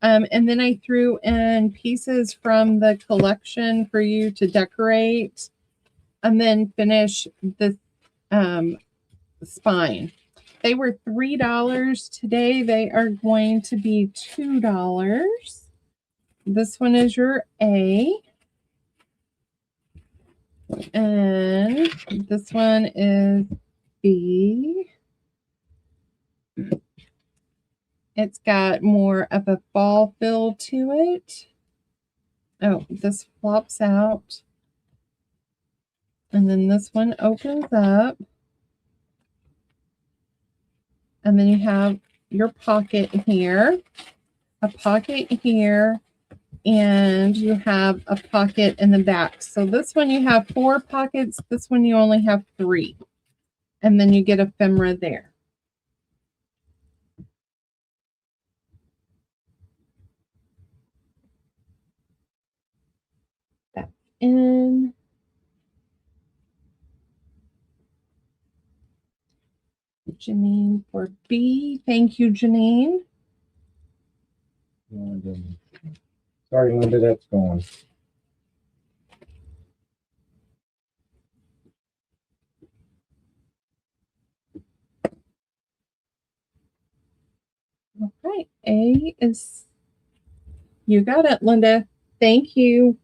And then I threw in pieces from the collection for you to decorate and then finish the spine. They were $3 today. They are going to be $2. This one is your A. And this one is B. It's got more of a ball feel to it. Oh, this flops out. And then this one opens up. And then you have your pocket here, a pocket here, and you have a pocket in the back. So this one you have 4 pockets. This one you only have 3. And then you get a ephemera there. That's in. Janine for B. Thank you, Janine. Sorry, Linda, that's gone. All right. A is, you got it, Linda. Thank you.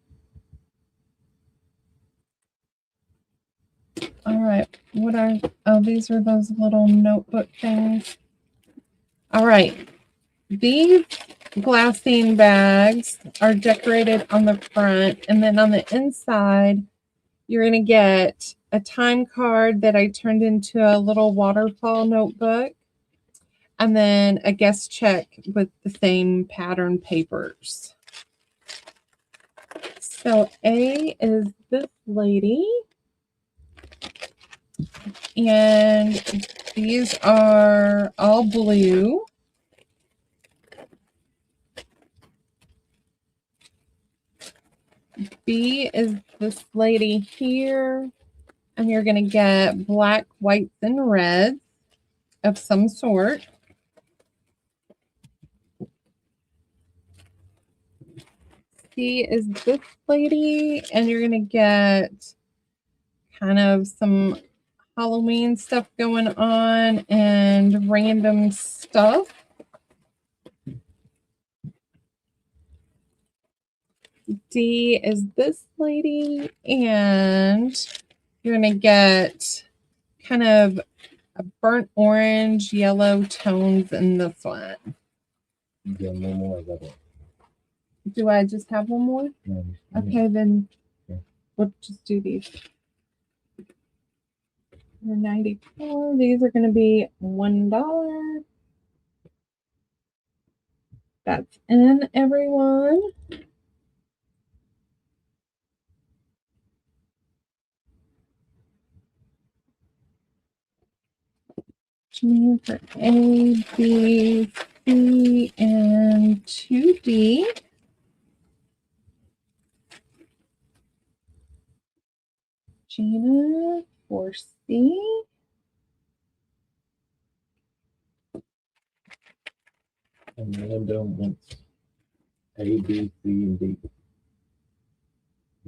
All right. What are, oh, these are those little notebook things. All right. These glassine bags are decorated on the front, and then on the inside, you're going to get a time card that I turned into a little waterfall notebook, and then a guest check with the same pattern papers. So A is this lady, and these are all blue. B is this lady here, and you're going to get black, whites, and reds of some sort. C is this lady, and you're going to get kind of some Halloween stuff going on and random stuff. D is this lady, and you're going to get kind of a burnt orange, yellow tones in this one. No more. Do I just have one more? No. Okay, then Okay. we'll just do these. They're 94. These are going to be $1. That's in, everyone. G for A, B, C, and 2D. Gina for C. And Linda wants A, B, C, and D.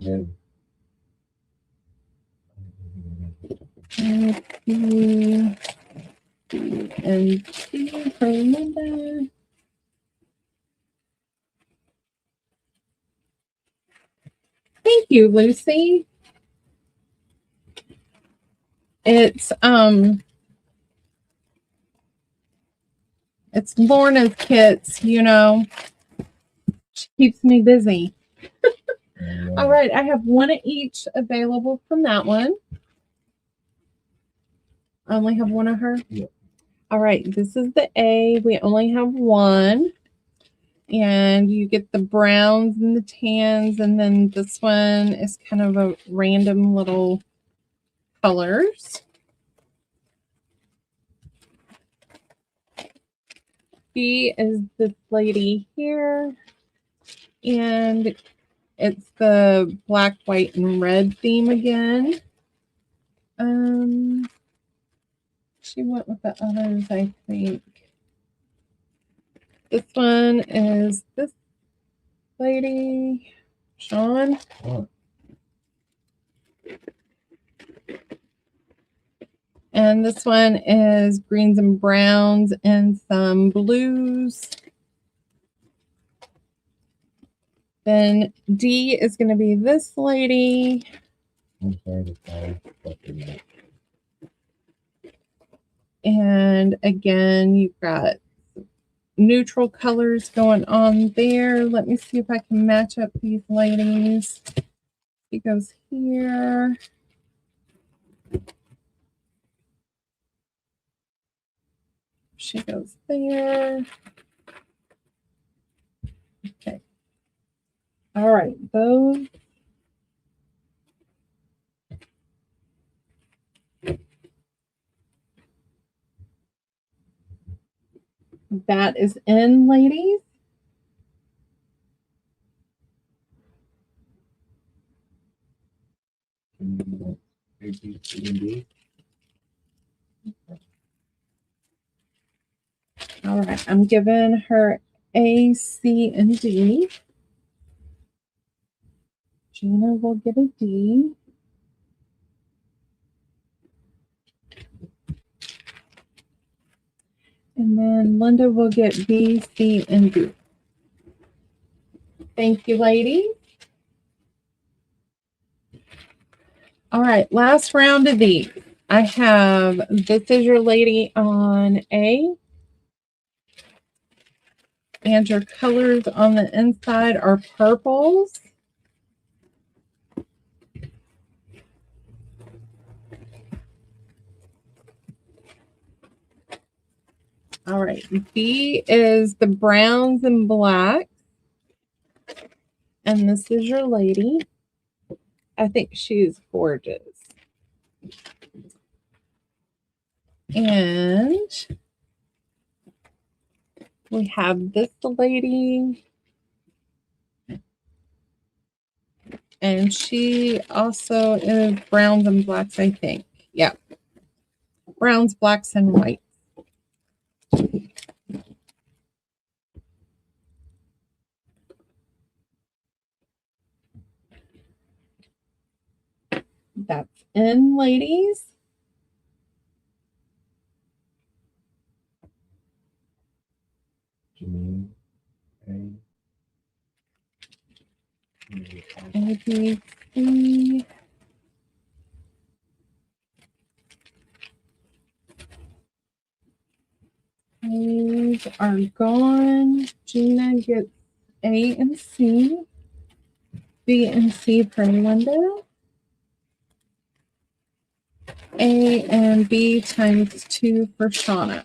And A, B, C, and D for Linda. Thank you, Lucy. It's Lorna's kits, you know. She keeps me busy. All right, I have one of each available from that one. I only have one of her? Yeah. All right, this is the A. We only have one. And you get the browns and the tans, and then this one is kind of a random little colors. B is this lady here, and it's the black, white, and red theme again. She went with the others, I think. This one is this lady, Shaun. oh, And this one is greens and browns and some blues. Then D is going to be this lady. I'm sorry to follow. And again, you've got neutral colors going on there. Let me see if I can match up these ladies. She goes here. She goes there. Okay. All right. Those. That is in, ladies. A, B, C, and D. All right. I'm giving her A, C, and D. Gina will get a D. And then Linda will get B, C, and D. Thank you, ladies. All right, last round of these. I have, this is your lady on A. And your colors on the inside are purples. All right, B is the browns and blacks. And this is your lady. I think she's gorgeous. And we have this lady. And she also is browns and blacks, I think. Yeah. Browns, blacks, and whites. That's in, ladies. Janine, A. A, B, C. These are gone. Gina gets A and C. B and C for Linda. A and B times 2 for Shauna.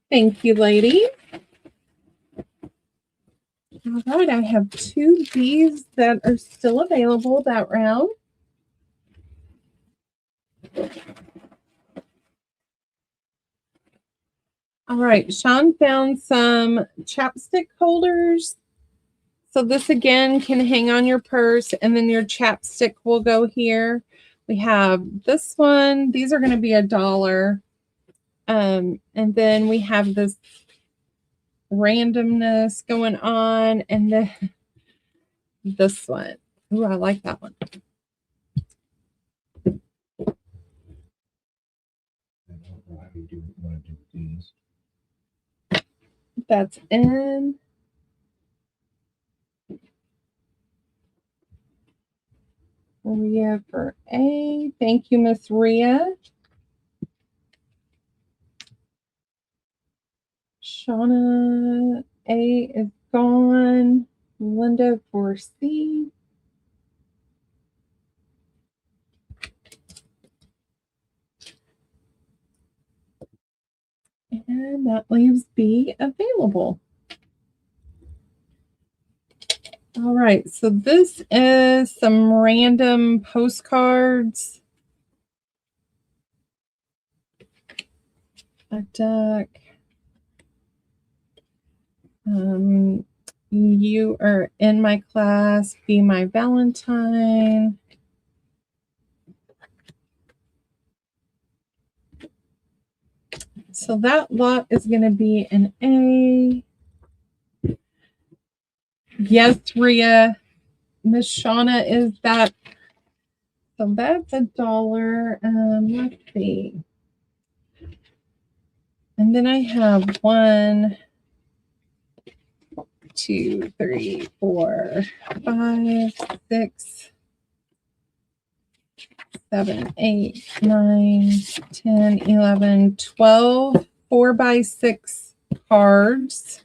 Thank you, lady. All right, I have 2 Bs that are still available that round. All right, Shaun found some chapstick holders. So this again can hang on your purse, and then your chapstick will go here. We have this one. These are going to be $1. And then we have this randomness going on, and then this one. Ooh, I like that one. That's in. Ria for A. Thank you, Miss Ria. Shauna, A is gone. Linda for C. And that leaves B available. All right, so this is some random postcards. A duck. You are in my class, be my Valentine. So that lot is going to be an A. Yes, Ria. Miss Shauna is that. So that's $1. Let's see. And then I have 1, 2, 3, 4, 5, 6, 7, 8, 9, 10, 11, 12 4x6 cards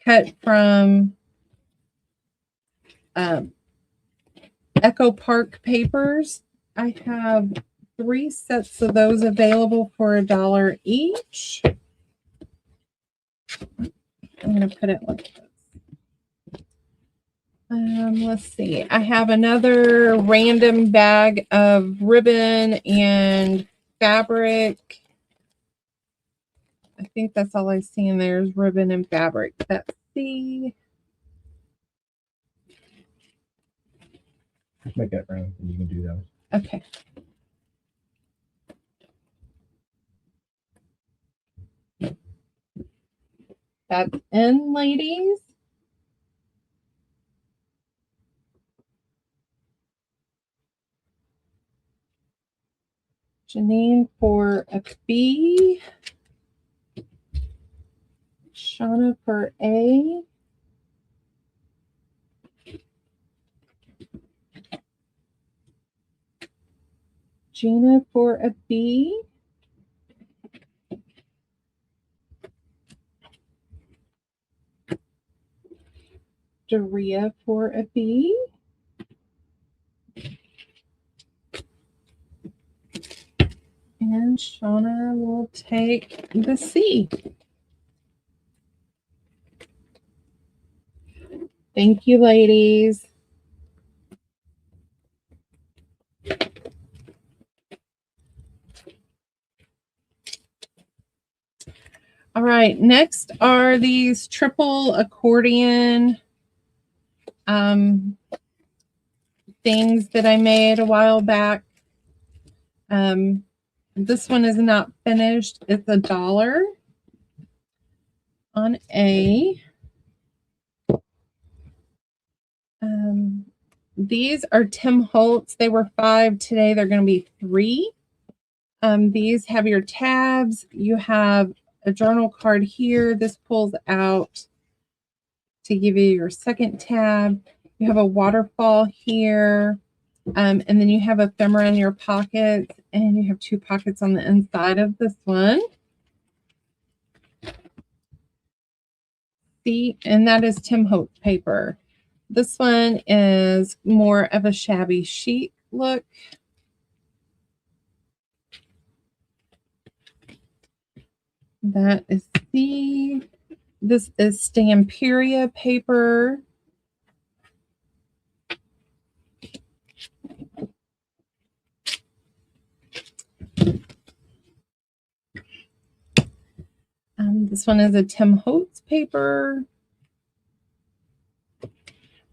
cut from Echo Park papers. I have 3 sets of those available for $1 each. I'm going to put it like this. Let's see. I have another random bag of ribbon and fabric. I think that's all I see in there is ribbon and fabric. That's C. Just make that round and you can do those. Okay. That's in, ladies. Janine for a B. Shauna for A. Gina for a B. Daria for a B. And Shauna will take the C. Thank you, ladies. All right, next are these triple accordion things that I made a while back. This one is not finished. It's $1 on A. These are Tim Holtz. They were 5 today. They're going to be 3. These have your tabs. You have a journal card here. This pulls out to give you your second tab. You have a waterfall here. And then you have ephemera in your pocket, and you have 2 pockets on the inside of this one. See, and that is Tim Holtz paper. This one is more of a shabby chic look. That is C. This is Stamperia paper. This one is a Tim Holtz paper.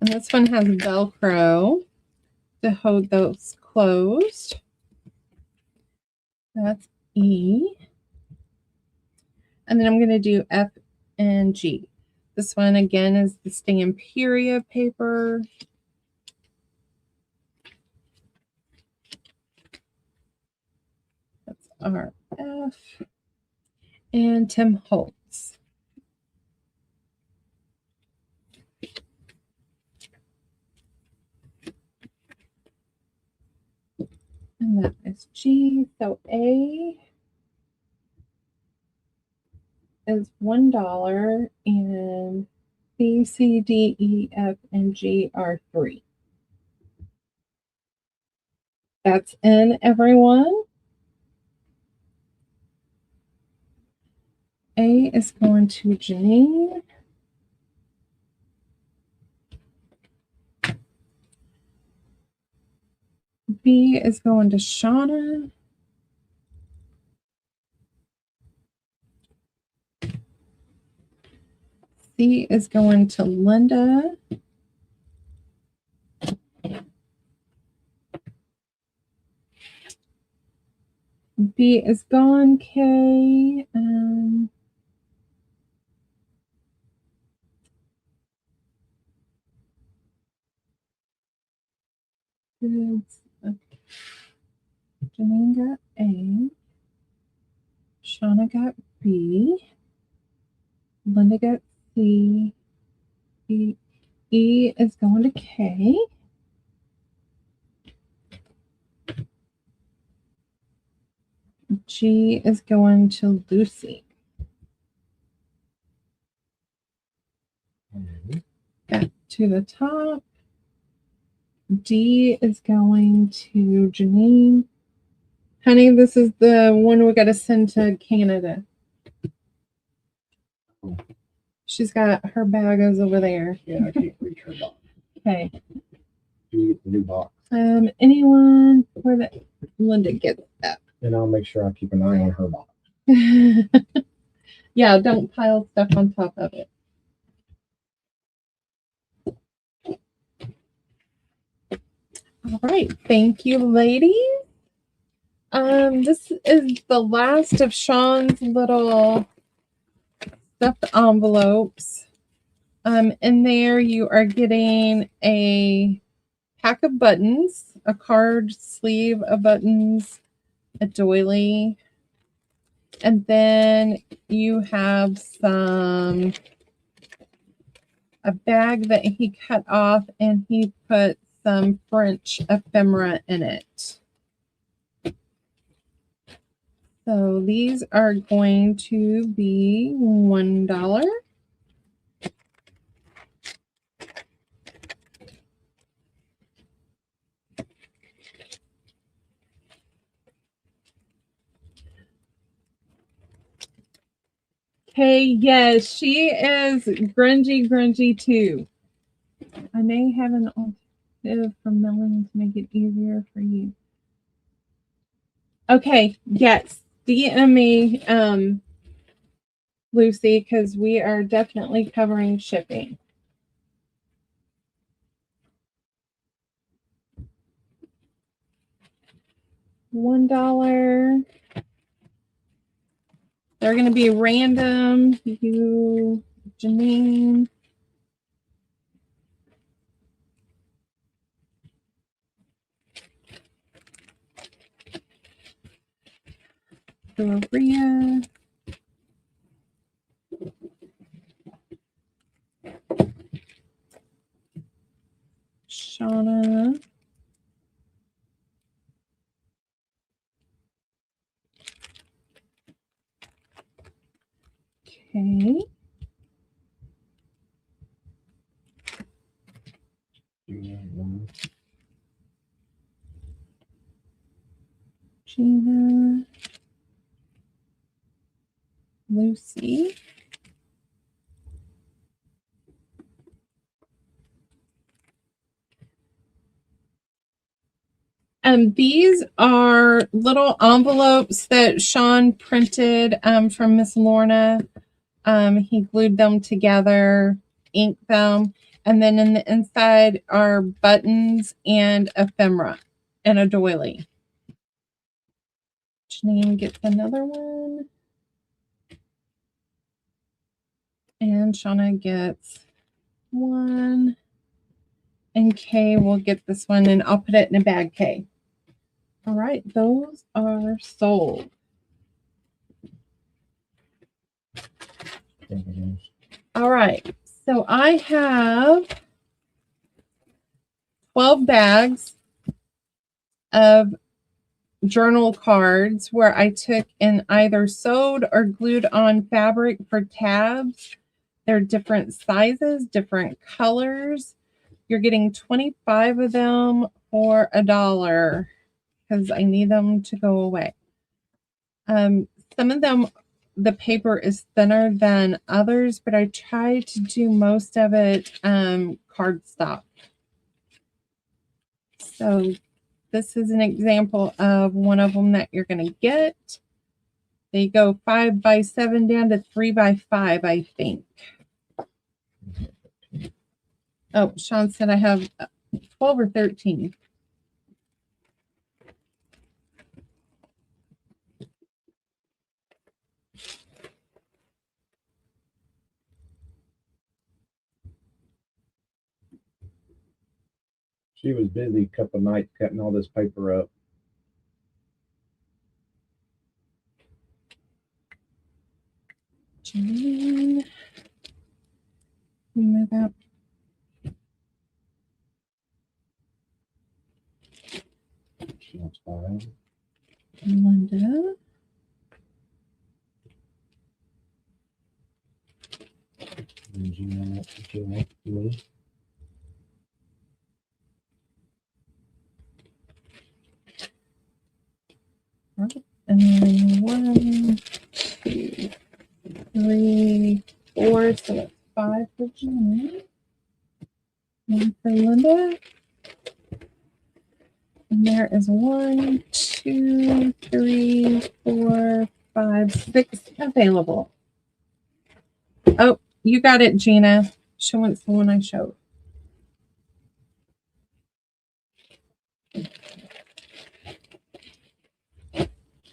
And this one has Velcro to hold those closed. That's E. And then I'm going to do F and G. This one again is the Stamperia paper. That's RF. And Tim Holtz. And that is G. So A is $1 and B, C, D, E, F, and G are 3. That's in, everyone. A is going to Janine. B is going to Shauna. C is going to Linda. B is gone, K. Janine got A. Shauna got B. Linda got C. E is going to K. G is going to Lucy. Back to the top. D is going to Janine. Honey, this is the one we got to send to Canada. She's got her bag is over there. Yeah, I can't reach her box. Okay. You get the new box. Anyone where that Linda gets that? And I'll make sure I keep an eye on her box. Yeah, don't pile stuff on top of it. All right, thank you, ladies. This is the last of Shaun's little stuffed envelopes. In there you are getting a pack of buttons, a card sleeve of buttons, a doily, and then you have a bag that he cut off and he put some French ephemera in it. So these are going to be $1. Okay, yes, she is grungy too. I may have an alternative for Melanie to make it easier for you. Okay, yes, DM me, Lucy, because we are definitely covering shipping. $1. They're going to be random. You, Janine. Maria. Shauna. Okay. Gina, Lucy. These are little envelopes that Shaun printed from Miss Lorna. He glued them together, inked them, and then in the inside are buttons and ephemera and a doily. Janine gets another one. And Shauna gets one. And Kay will get this one, and I'll put it in a bag, Kay. All right, those are sold. All right, so I have 12 bags of journal cards where I took and either sewed or glued on fabric for tabs. They're different sizes, different colors. You're getting 25 of them for $1 because I need them to go away. Some of them, the paper is thinner than others, but I try to do most of it cardstock. So this is an example of one of them that you're going to get. They go 5 by 7 down to 3 by 5, I think. Oh, Shaun said I have 12 or 13. She was busy a couple nights cutting all this paper up. Janine, move out. She wants 5. Linda. And Gina, she wants 3. And then 1, 2, 3, 4. So that's 5 for Janine. 1 for Linda. And there is 1, 2, 3, 4, 5, 6 available. Oh, you got it, Gina. She wants the one I showed.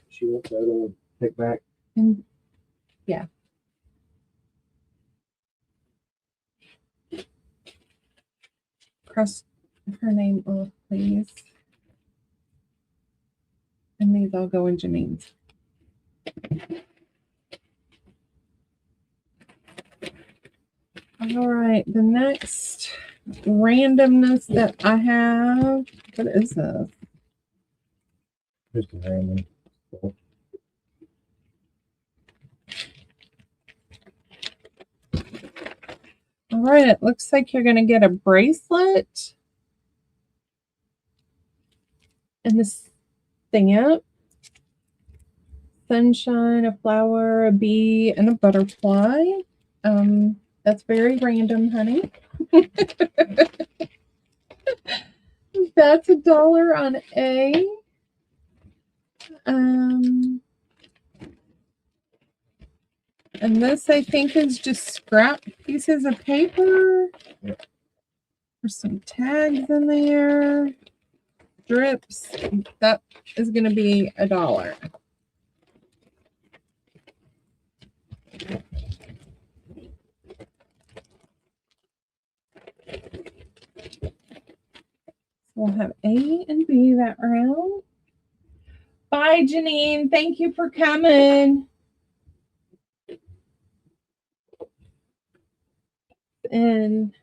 She wants that little pick back. And yeah. Cross her name off, please. And these all go in Janine's. All right, the next randomness that I have, what is this? Just a random. All right, it looks like you're going to get a bracelet and this stamp, sunshine, a flower, a bee, and a butterfly. That's very random, honey. That's $1 on A. And this, I think, is just scrap pieces of paper. Yep. There's some tags in there. Drips. That is going to be $1. We'll have A and B that round. Bye, Janine. Thank you for coming. And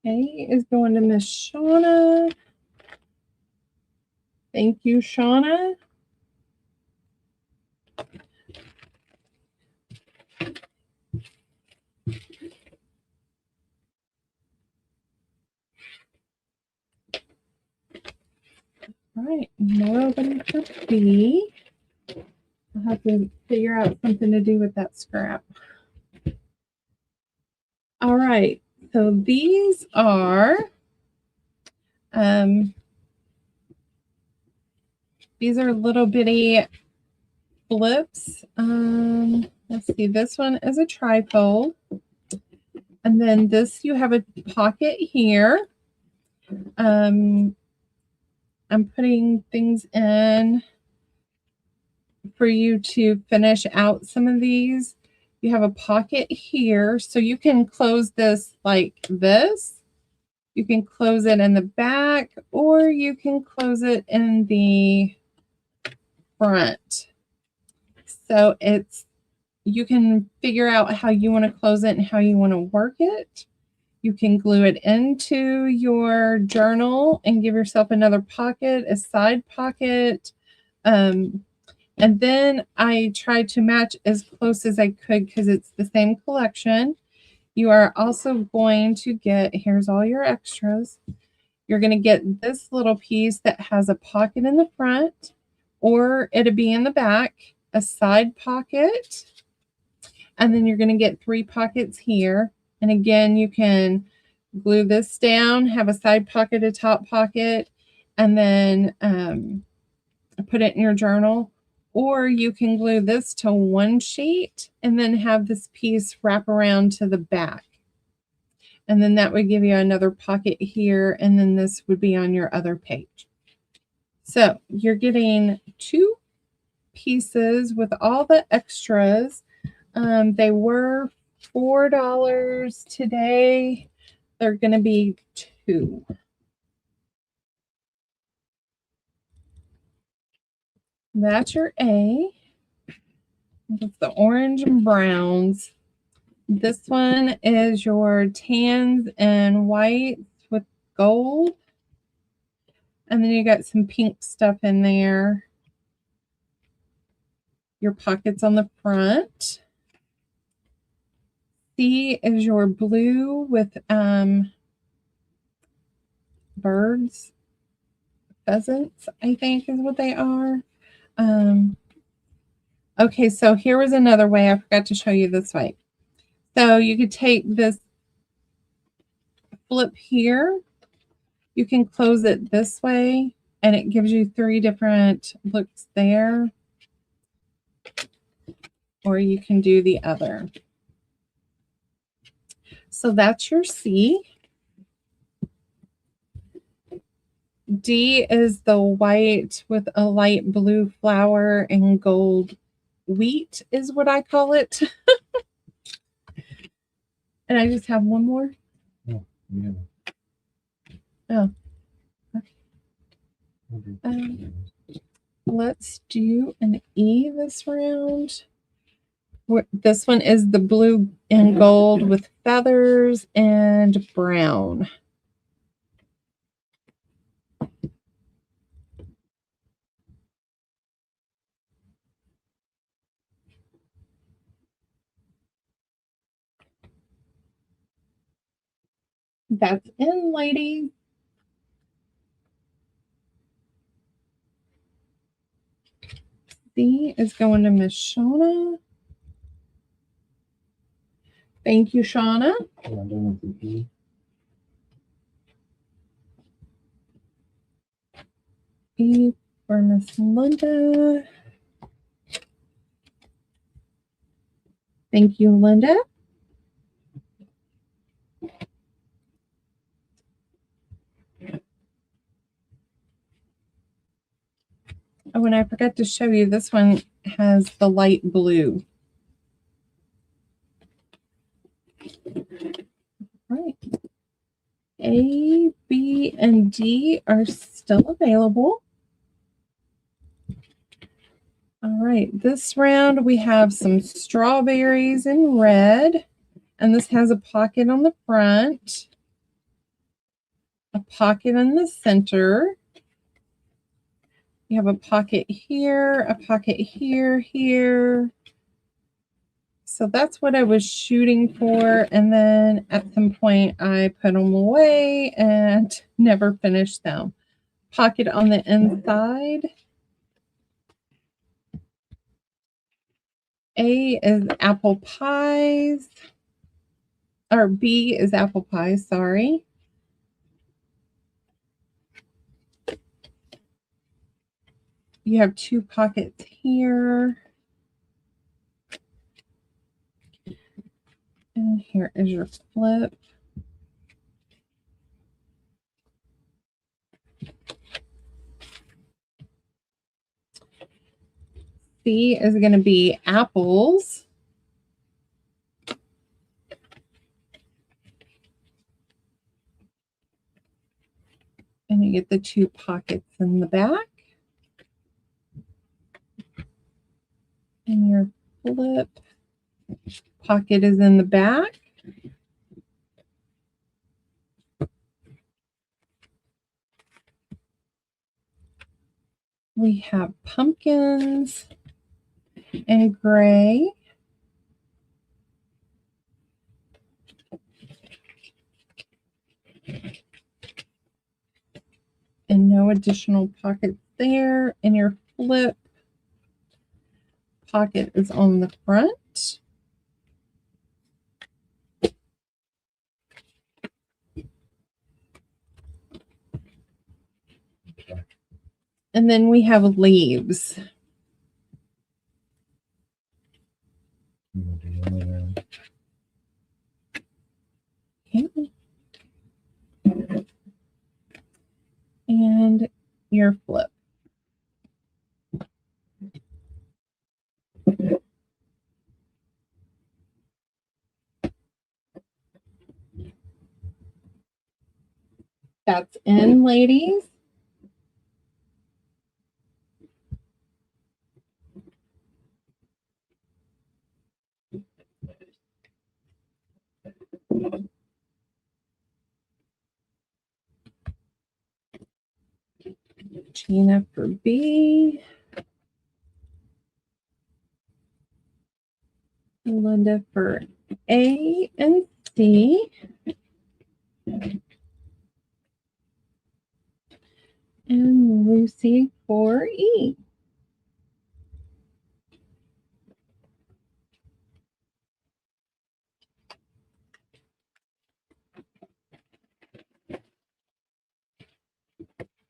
A is going to Miss Shauna. Thank you, Shauna. All right, no opening for B. I'll have to figure out something to do with that scrap. All right, so these are little bitty flips. Let's see, this one is a trifold. And then this, you have a pocket here. I'm putting things in for you to finish out some of these. You have a pocket here, so you can close this like this. You can close it in the back, or you can close it in the front. So you can figure out how you want to close it and how you want to work it. You can glue it into your journal and give yourself another pocket, a side pocket. And then I tried to match as close as I could because it's the same collection. You are also going to get, here's all your extras. You're going to get this little piece that has a pocket in the front, or it'll be in the back, a side pocket. And then you're going to get 3 pockets here. And again, you can glue this down, have a side pocket, a top pocket, and then put it in your journal. Or you can glue this to one sheet and then have this piece wrap around to the back. And then that would give you another pocket here, and then this would be on your other page. So you're getting 2 pieces with all the extras. They were $4 today. They're going to be $2. That's your A. That's the orange and browns. This one is your tans and whites with gold. And then you got some pink stuff in there. Your pockets on the front. C is your blue with birds, pheasants, I think is what they are. Okay, so here was another way. I forgot to show you this way. So you could take this flip here. You can close it this way, and it gives you 3 different looks there. Or you can do the other. So that's your C. D is the white with a light blue flower and gold wheat is what I call it. And I just have one more. Oh, yeah. Oh. Okay. Let's do an E this round. This one is the blue and gold with feathers and brown. That's in, ladies. C is going to Miss Shauna. Thank you, Shauna. E for Miss Linda. Thank you, Linda. Oh, and I forgot to show you, this one has the light blue. All right. A, B, and D are still available. All right, this round we have some strawberries in red, and this has a pocket on the front, a pocket in the center. You have a pocket here, a pocket here, here. So that's what I was shooting for, and then at some point I put them away and never finished them. pocket on the inside. A is apple pies, or B is apple pies, sorry. You have 2 pockets here. And here is your flip. C is going to be apples. And you get the 2 pockets in the back. And your flip pocket is in the back. We have pumpkins and gray. And no additional pockets there. And your flip pocket is on the front. And then we have leaves. Okay. And your flip. That's in, ladies. Gina for B. Linda for A and C. And Lucy for E.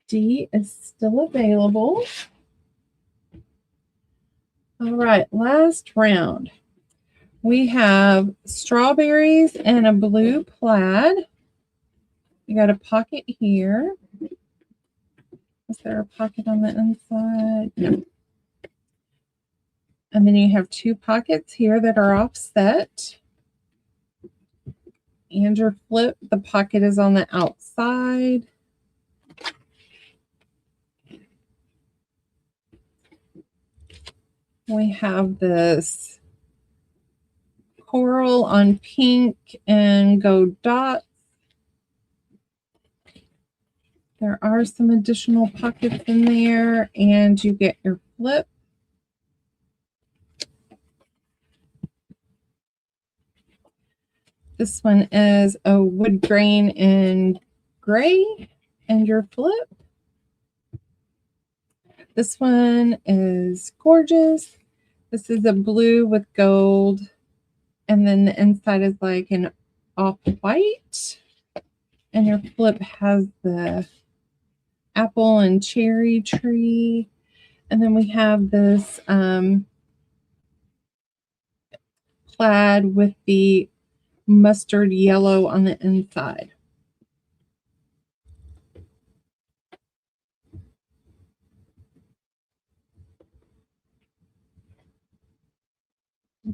D is still available. All right, last round. We have strawberries and a blue plaid. You got a pocket here. Is there a pocket on the inside? No. And then you have 2 pockets here that are offset. And your flip, the pocket is on the outside. We have this coral on pink and gold dots. There are some additional pockets in there, and you get your flip. This one is a wood grain in gray, and your flip. This one is gorgeous. This is a blue with gold, and then the inside is like an off-white. And your flip has the apple and cherry tree. And then we have this plaid with the mustard yellow on the inside.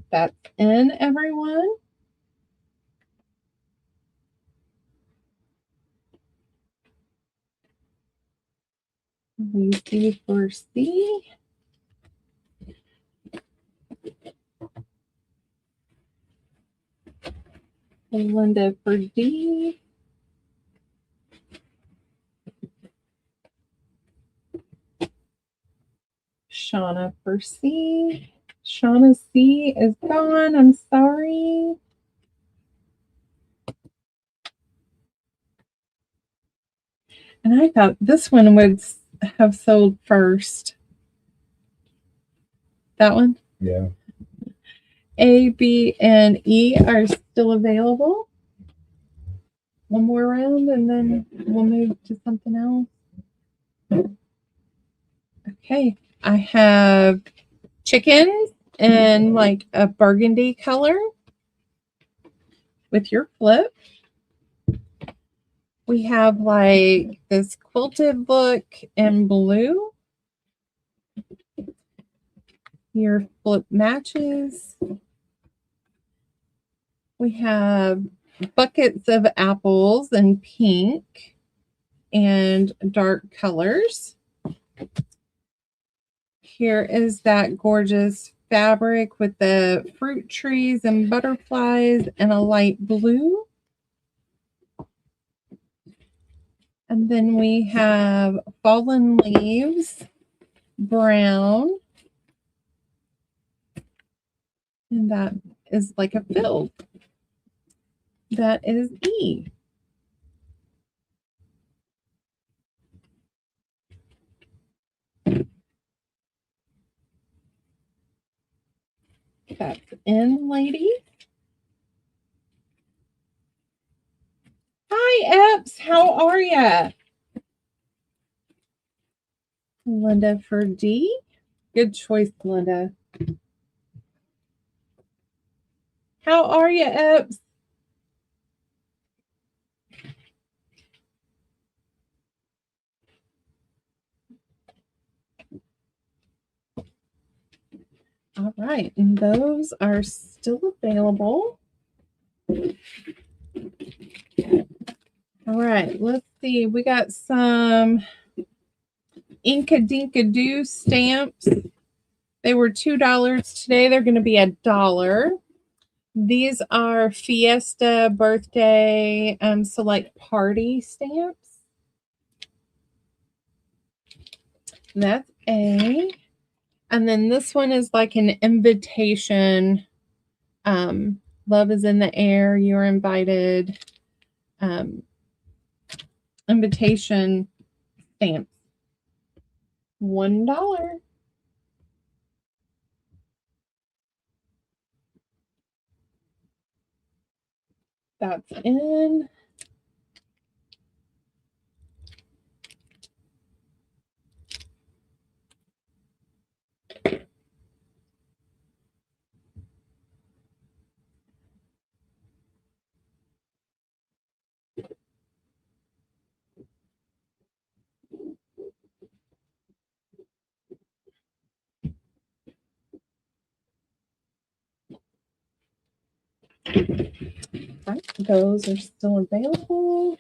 That's in, everyone. Lucy for C. Linda for D. Shauna for C. Shauna's C is gone. I'm sorry. And I thought this one would have sold first. That one? Yeah. A, B, and E are still available. One more round and then we'll move to something else. Okay, I have chickens in like a burgundy color with your flip. We have like this quilted look in blue. Your flip matches. We have buckets of apples in pink and dark colors. Here is that gorgeous fabric with the fruit trees and butterflies and a light blue. And then we have fallen leaves, brown. And that is like a field. That is E. That's N, lady. Hi, Epps. How are ya? Linda for D. Good choice, Linda. How are you, Epps? All right, and those are still available. All right, let's see. We got some Inka Dinka Doo stamps. They were $2 today. They're going to be $1. These are Fiesta birthday select party stamps. That's A. And then this one is like an invitation. Love is in the air. You're invited. Invitation stamps. $1. That's in. Right, those are still available.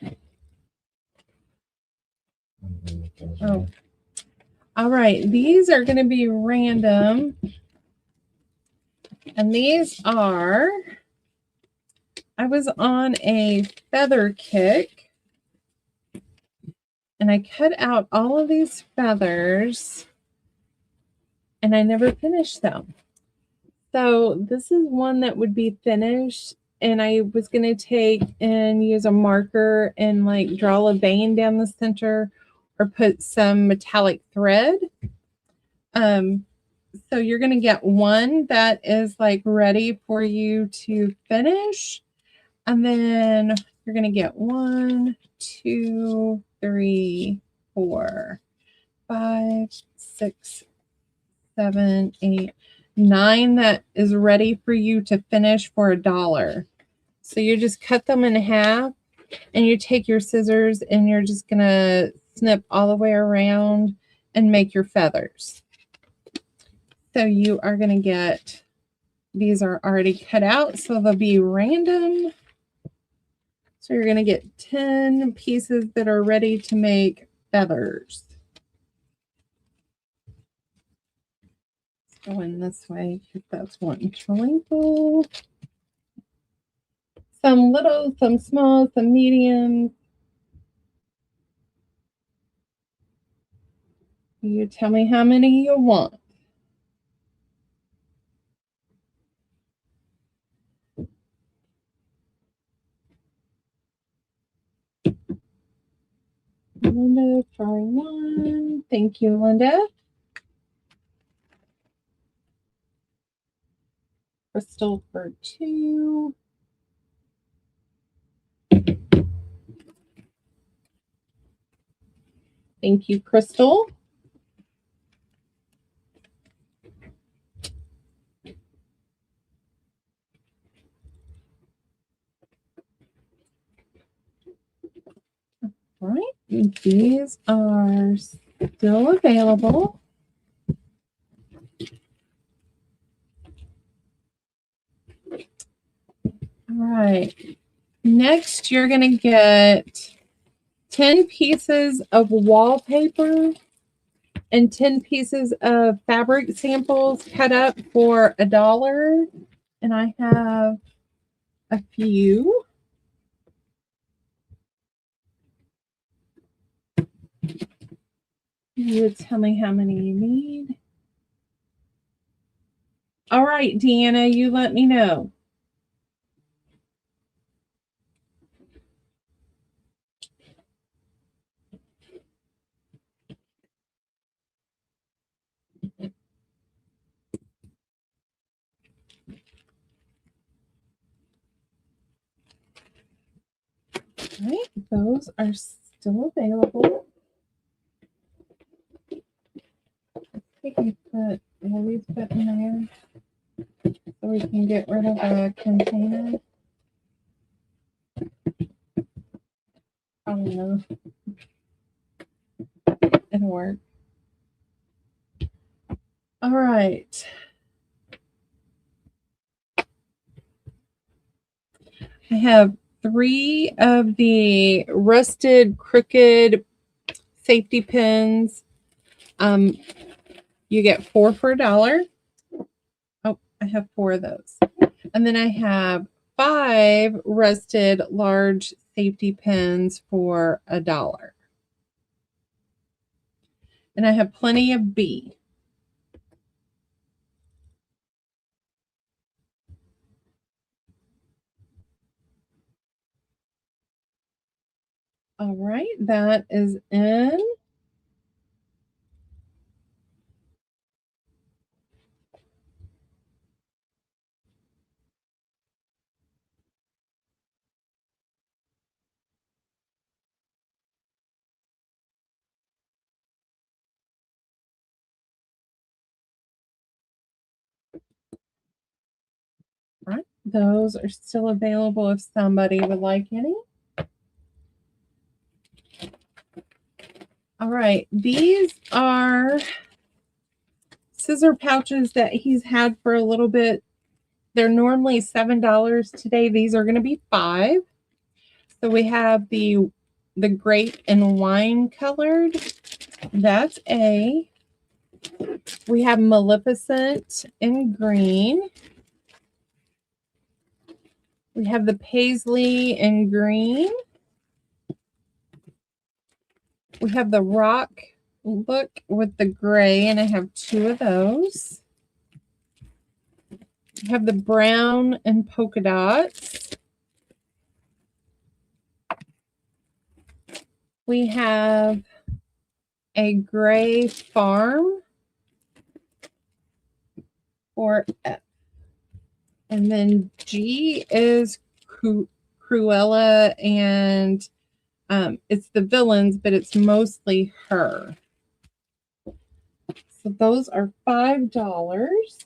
Oh, all right. These are going to be random. And these are, I was on a feather kick and I cut out all of these feathers and I never finished them. So this is one that would be finished, and I was going to take and use a marker and like draw a vein down the center or put some metallic thread. So you're going to get one that is like ready for you to finish. And then you're going to get 1, 2, 3, 4, 5, 6, 7, 8, 9 that is ready for you to finish for $1. So you just cut them in half and you take your scissors and you're just going to snip all the way around and make your feathers. So you are going to get, these are already cut out, so they'll be random. So you're going to get 10 pieces that are ready to make feathers. Going this way, because that's one twinkle. Some little, some small, some medium. You tell me how many you want. Linda Thank you, Linda. Crystal for 2. Thank you, Crystal. All right, these are still available. All right, next you're going to get 10 pieces of wallpaper and 10 pieces of fabric samples cut up for $1. And I have a few. You would tell me how many you need. All right, Deanna, you let me know. All right, those are still available. We can put, will these fit in there so we can get rid of a container? Probably not. It'll work. All right. I have 3 of the rusted crooked safety pins. You get 4 for $1. Oh, I have 4 of those. And then I have 5 rusted large safety pins for $1. And I have plenty of B. All right, that is in. All right, those are still available if somebody would like any. All right, these are scissor pouches that he's had for a little bit. They're normally $7 today. These are going to be $5. So we have the grape and wine colored. That's A. We have Maleficent in green. We have the paisley in green. We have the rock look with the gray, and I have 2 of those. We have the brown and polka dots. We have a gray farm for F. And then G is Cruella, and it's the villains, but it's mostly her. So those are $5.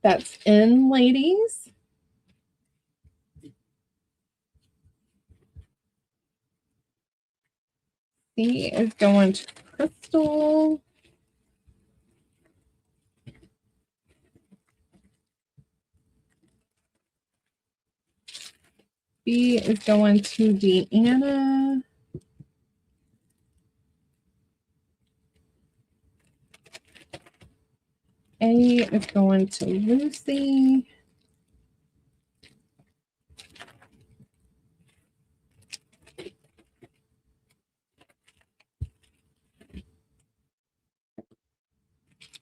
That's in, ladies. C is going to Crystal. B is going to Deanna. A is going to Lucy.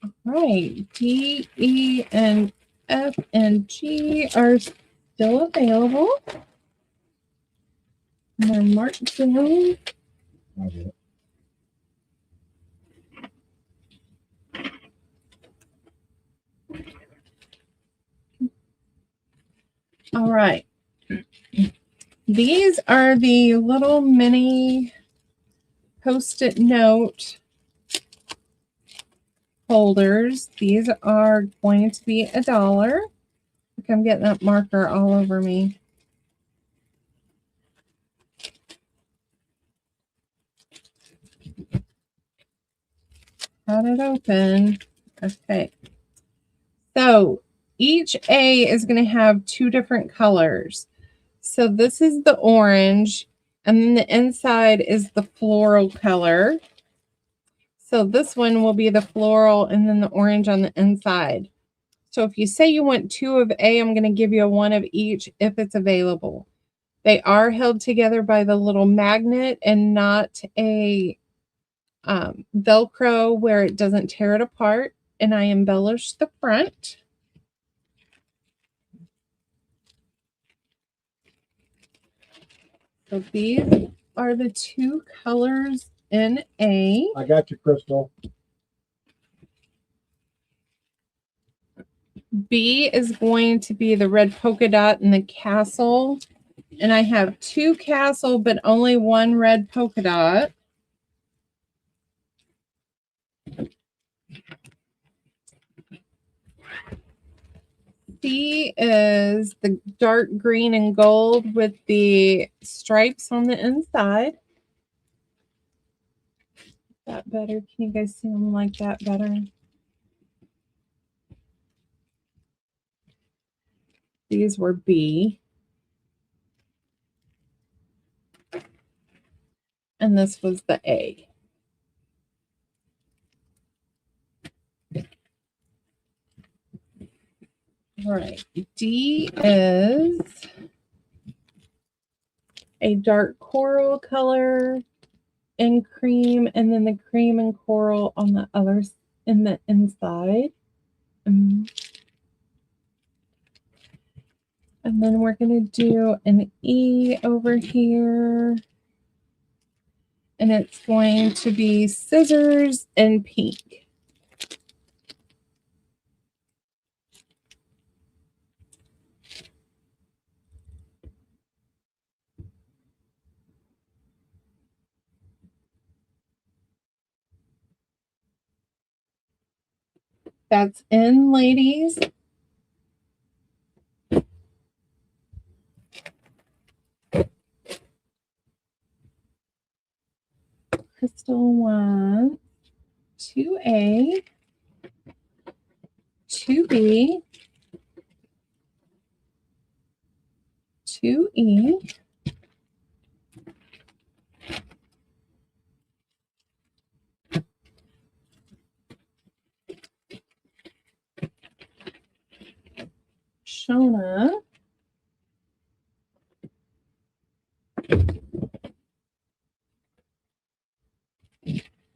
All right, D, E, and F and G are still available. And they're marked down. Okay. All right. These are the little mini Post-it note holders. These are going to be $1. Look, I'm getting that marker all over me. Got it open. Okay. So each A is going to have 2 different colors. So this is the orange, and then the inside is the floral color. So this one will be the floral and then the orange on the inside. So if you say you want 2 of A, I'm going to give you a 1 of each if it's available. They are held together by the little magnet and not a Velcro where it doesn't tear it apart. And I embellished the front. So these are the 2 colors in A. I got you, Crystal. B is going to be the red polka dot and the castle. And I have 2 castle, but only 1 red polka dot. C is the dark green and gold with the stripes on the inside. That better? Can you guys see them like that better? These were B. And this was the A. All right. D is a dark coral color and cream, and then the cream and coral on the others in the inside. And then we're going to do an E over here. And it's going to be scissors and pink. That's in, ladies. Crystal wants 2A, 2B, 2E, Shauna,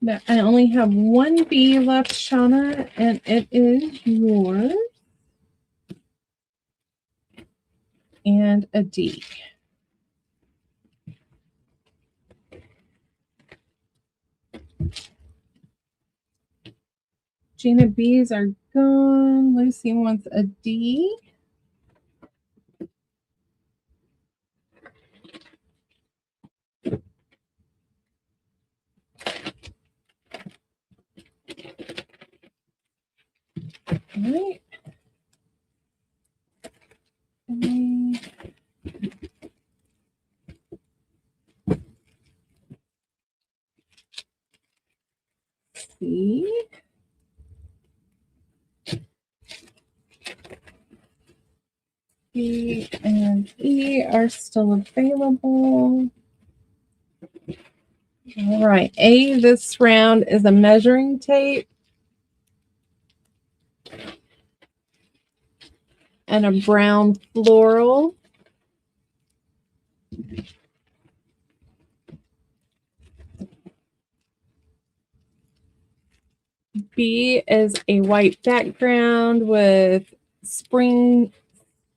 now, I only have 1 B left, Shauna, and it is yours. And a D. Gina, B's are gone. Lucy wants a D. All right. C. B and E are still available. All right. A this round is a measuring tape and a brown floral. B is a white background with spring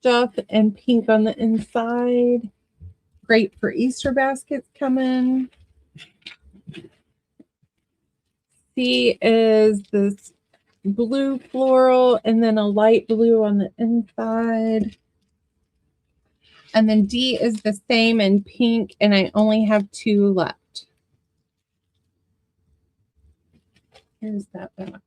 stuff and pink on the inside. Great for Easter baskets coming. C is this blue floral and then a light blue on the inside. And then D is the same in pink, and I only have 2 left. Here's that back.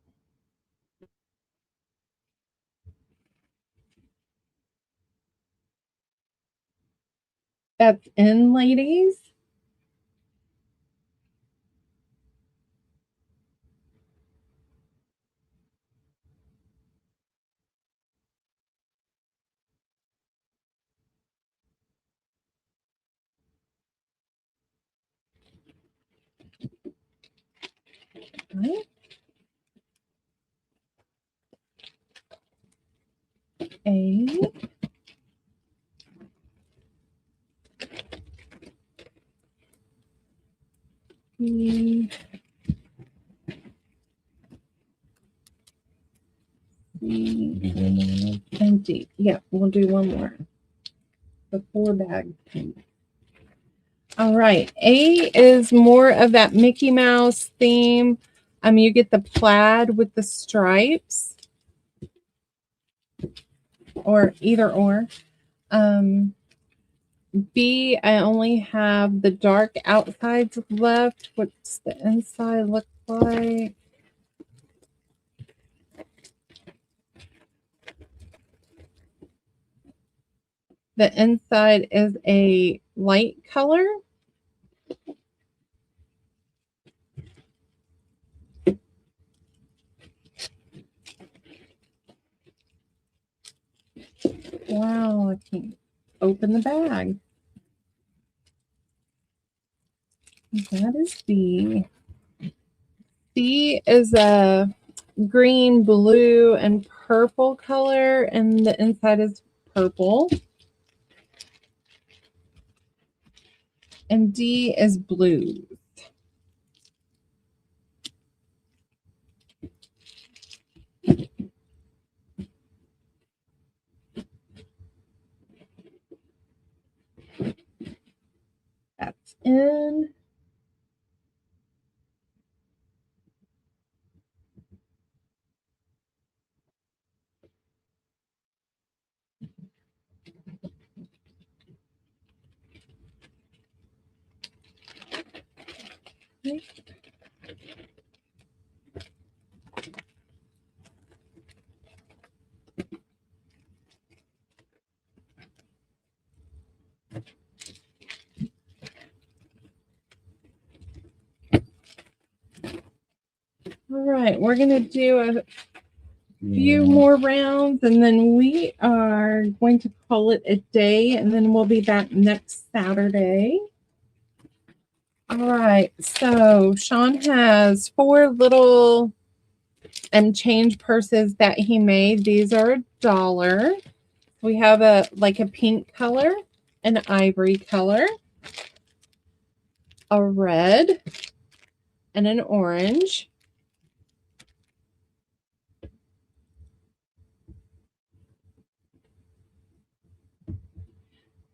That's in, ladies. Right. A. B. C. And D. Yeah, we'll do one more. The 4-bag thing. All right. A is more of that Mickey Mouse theme. You get the plaid with the stripes. Or either or. B, I only have the dark outsides left. What's the inside look like? The inside is a light color. Wow, I can't open the bag. That is B. C is a green, blue, and purple color, and the inside is purple. And D is blue. That's in. All right, we're going to do a few more rounds, and then we are going to call it a day, and then we'll be back next Saturday. All right, so Shaun has 4 little change purses that he made. These are $1. We have a pink color, an ivory color, a red, and an orange.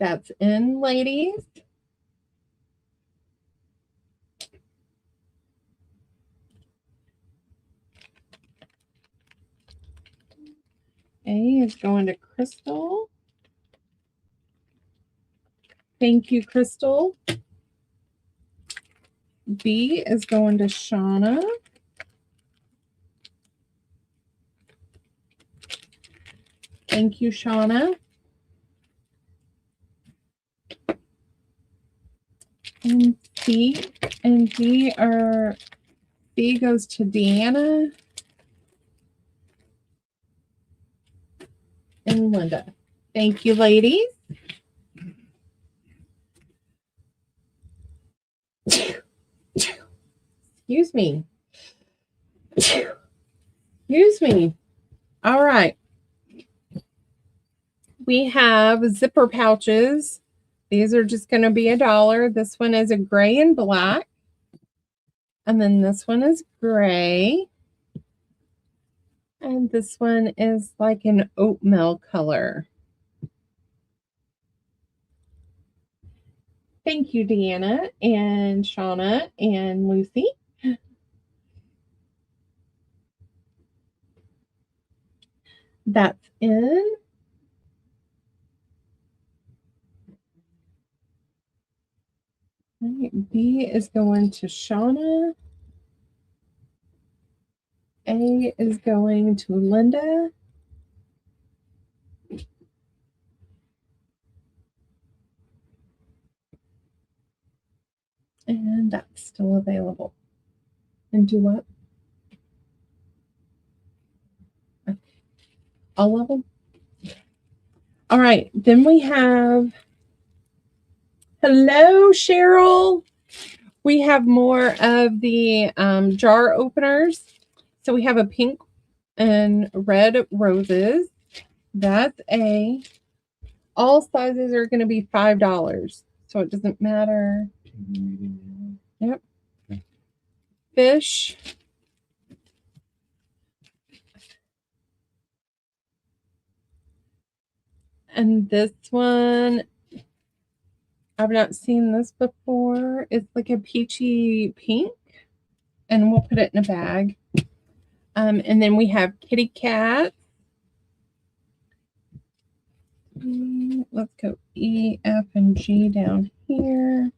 That's in, ladies. A is going to Crystal. Thank you, Crystal. B is going to Shauna. Thank you, Shauna. And C and D are, B goes to Deanna and Linda. Thank you, ladies. Excuse me. Excuse me. All right. We have zipper pouches. These are just going to be $1. This one is a gray and black. And then this one is gray. And this one is like an oatmeal color. Thank you, Deanna and Shauna and Lucy. That's in. All right, B is going to Shauna. A is going to Linda. And that's still available. And do what? All of them? All right. Then we have, hello, Cheryl. We have more of the jar openers. So we have a pink and red roses. That's A. All sizes are going to be $5. So it doesn't matter. Yep. Fish. And this one, I've not seen this before. It's like a peachy pink. And we'll put it in a bag. And then we have kitty cat. Let's go E, F, and G down here.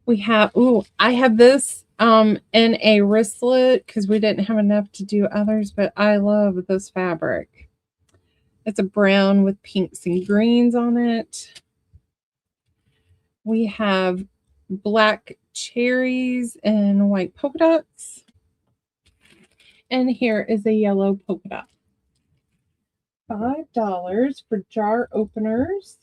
We have, I have this in a wristlet because we didn't have enough to do others, but I love this fabric. It's a brown with pinks and greens on it. We have black cherries and white polka dots. And here is a yellow polka dot. $5 for jar openers.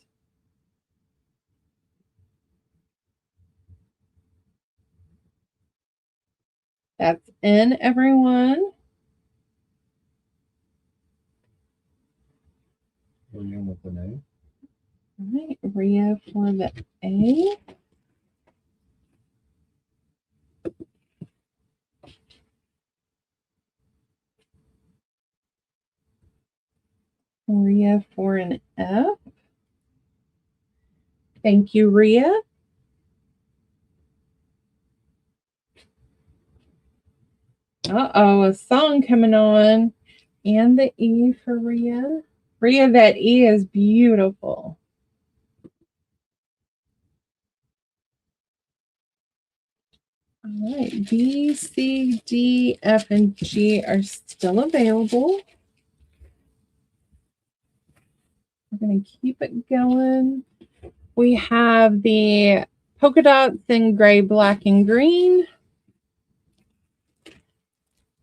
That's in, everyone. Ria with an A. All right, Ria for the A. Ria for an F. Thank you, Ria. Uh-oh, a song coming on. And the E for Ria. Ria, that E is beautiful. All right, B, C, D, F, and G are still available. We're going to keep it going. We have the polka dots in gray, black, and green.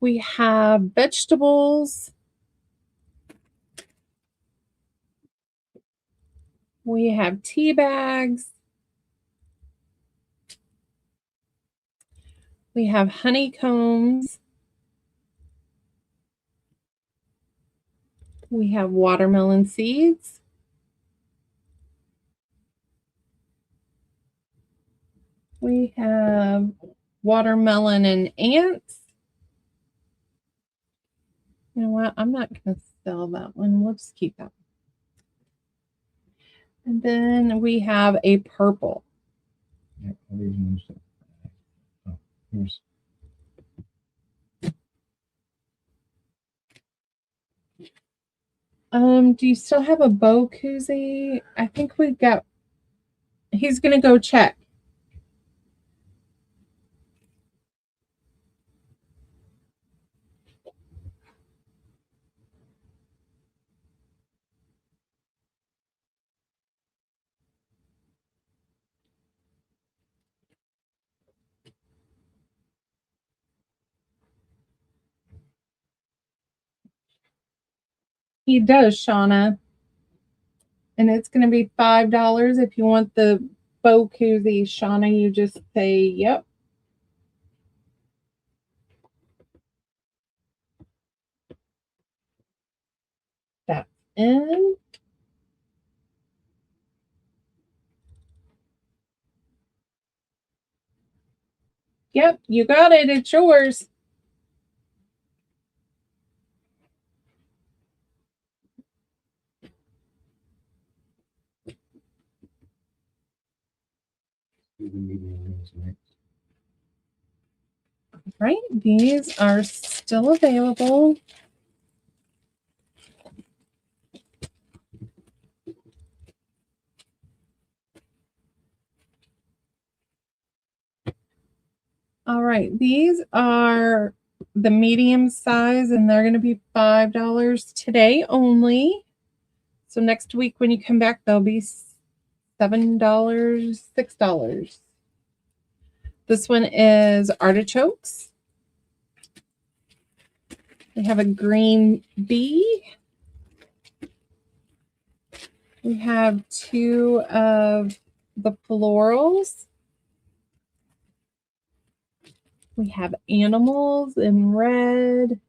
We have vegetables. We have tea bags. We have honeycombs. We have watermelon seeds. We have watermelon and ants. You know what? I'm not going to sell that one. We'll just keep that. And then we have a purple. Yeah, these ones. Oh, here's. Do you still have a bow koozie? I think we got. He's going to go check. He does, Shauna. And it's going to be $5 if you want the bow koozie. Shauna, you just say, yep. That's in. Yep, you got it. It's yours. the medium ones next. Right, these are still available. All right, these are the medium size, and they're going to be $5 today only. So next week when you come back, they'll be $7, $6. This one is artichokes. We have a green bee. We have two of the florals. We have animals in red.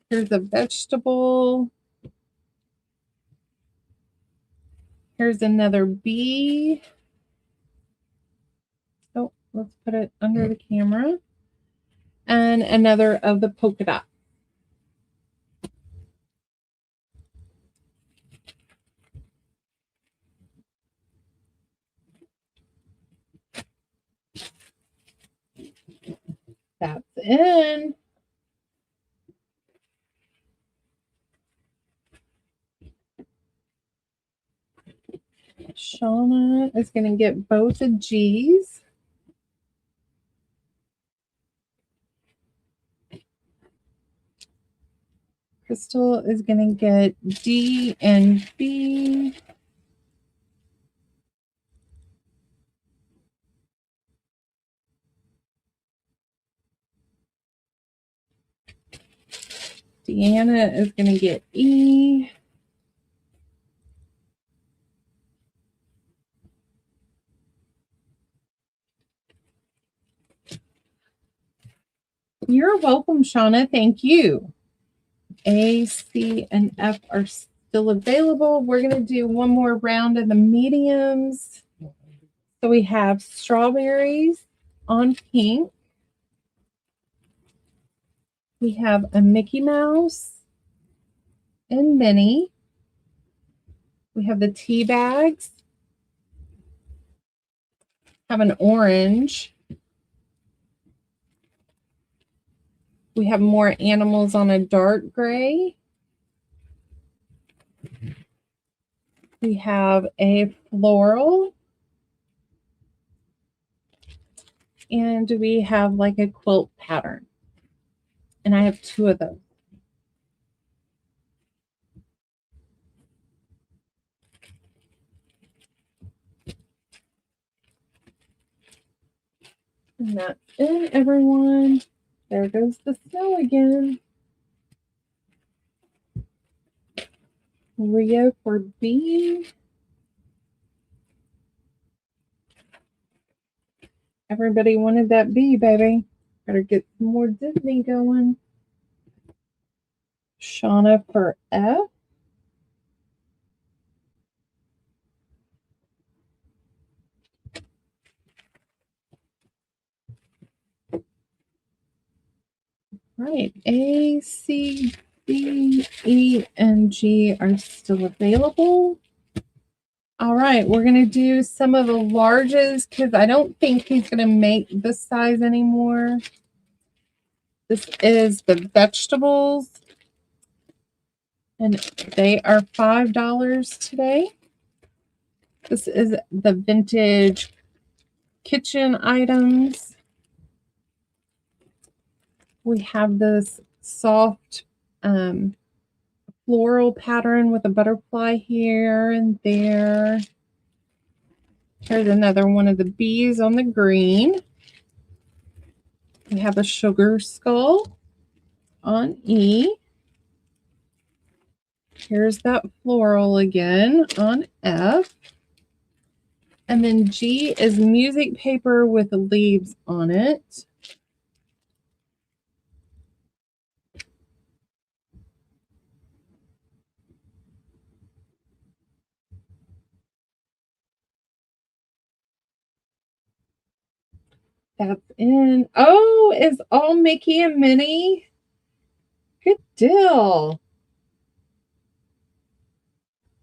Here's a vegetable. Here's another bee. Oh, let's put it under the camera. And another of the polka dot. That's in. Shauna is going to get both the G's. Crystal is going to get D and B. Deanna is going to get E. You're welcome, Shauna. Thank you. A, C, and F are still available. We're going to do one more round of the mediums. So we have strawberries on pink. We have a Mickey Mouse and Minnie. We have the tea bags. Have an orange. We have more animals on a dark gray. We have a floral. And we have like a quilt pattern. And I have two of those. And that's it, everyone. There goes the snow again. Rio for B. Everybody wanted that B, baby. Better get some more Disney going. Shauna for F. Right. A, C, D, E, and G are still available. All right. We're going to do some of the larges because I don't think he's going to make this size anymore. This is the vegetables. And they are $5 today. This is the vintage kitchen items. We have this soft floral pattern with a butterfly here and there. Here's another one of the bees on the green. We have a sugar skull on E. Here's that floral again on F. And then G is music paper with leaves on it. That's in. Oh, it's all Mickey and Minnie. Good deal.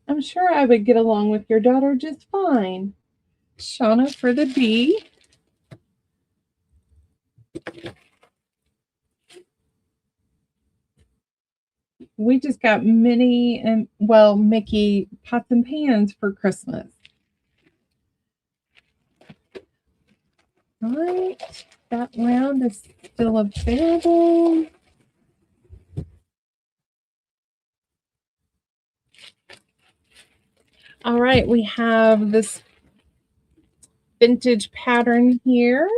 I'm sure I would get along with your daughter just fine. Shauna for the B. We just got Minnie and, well, Mickey pots and pans for Christmas. All right, that round is still available. All right, we have this vintage pattern here.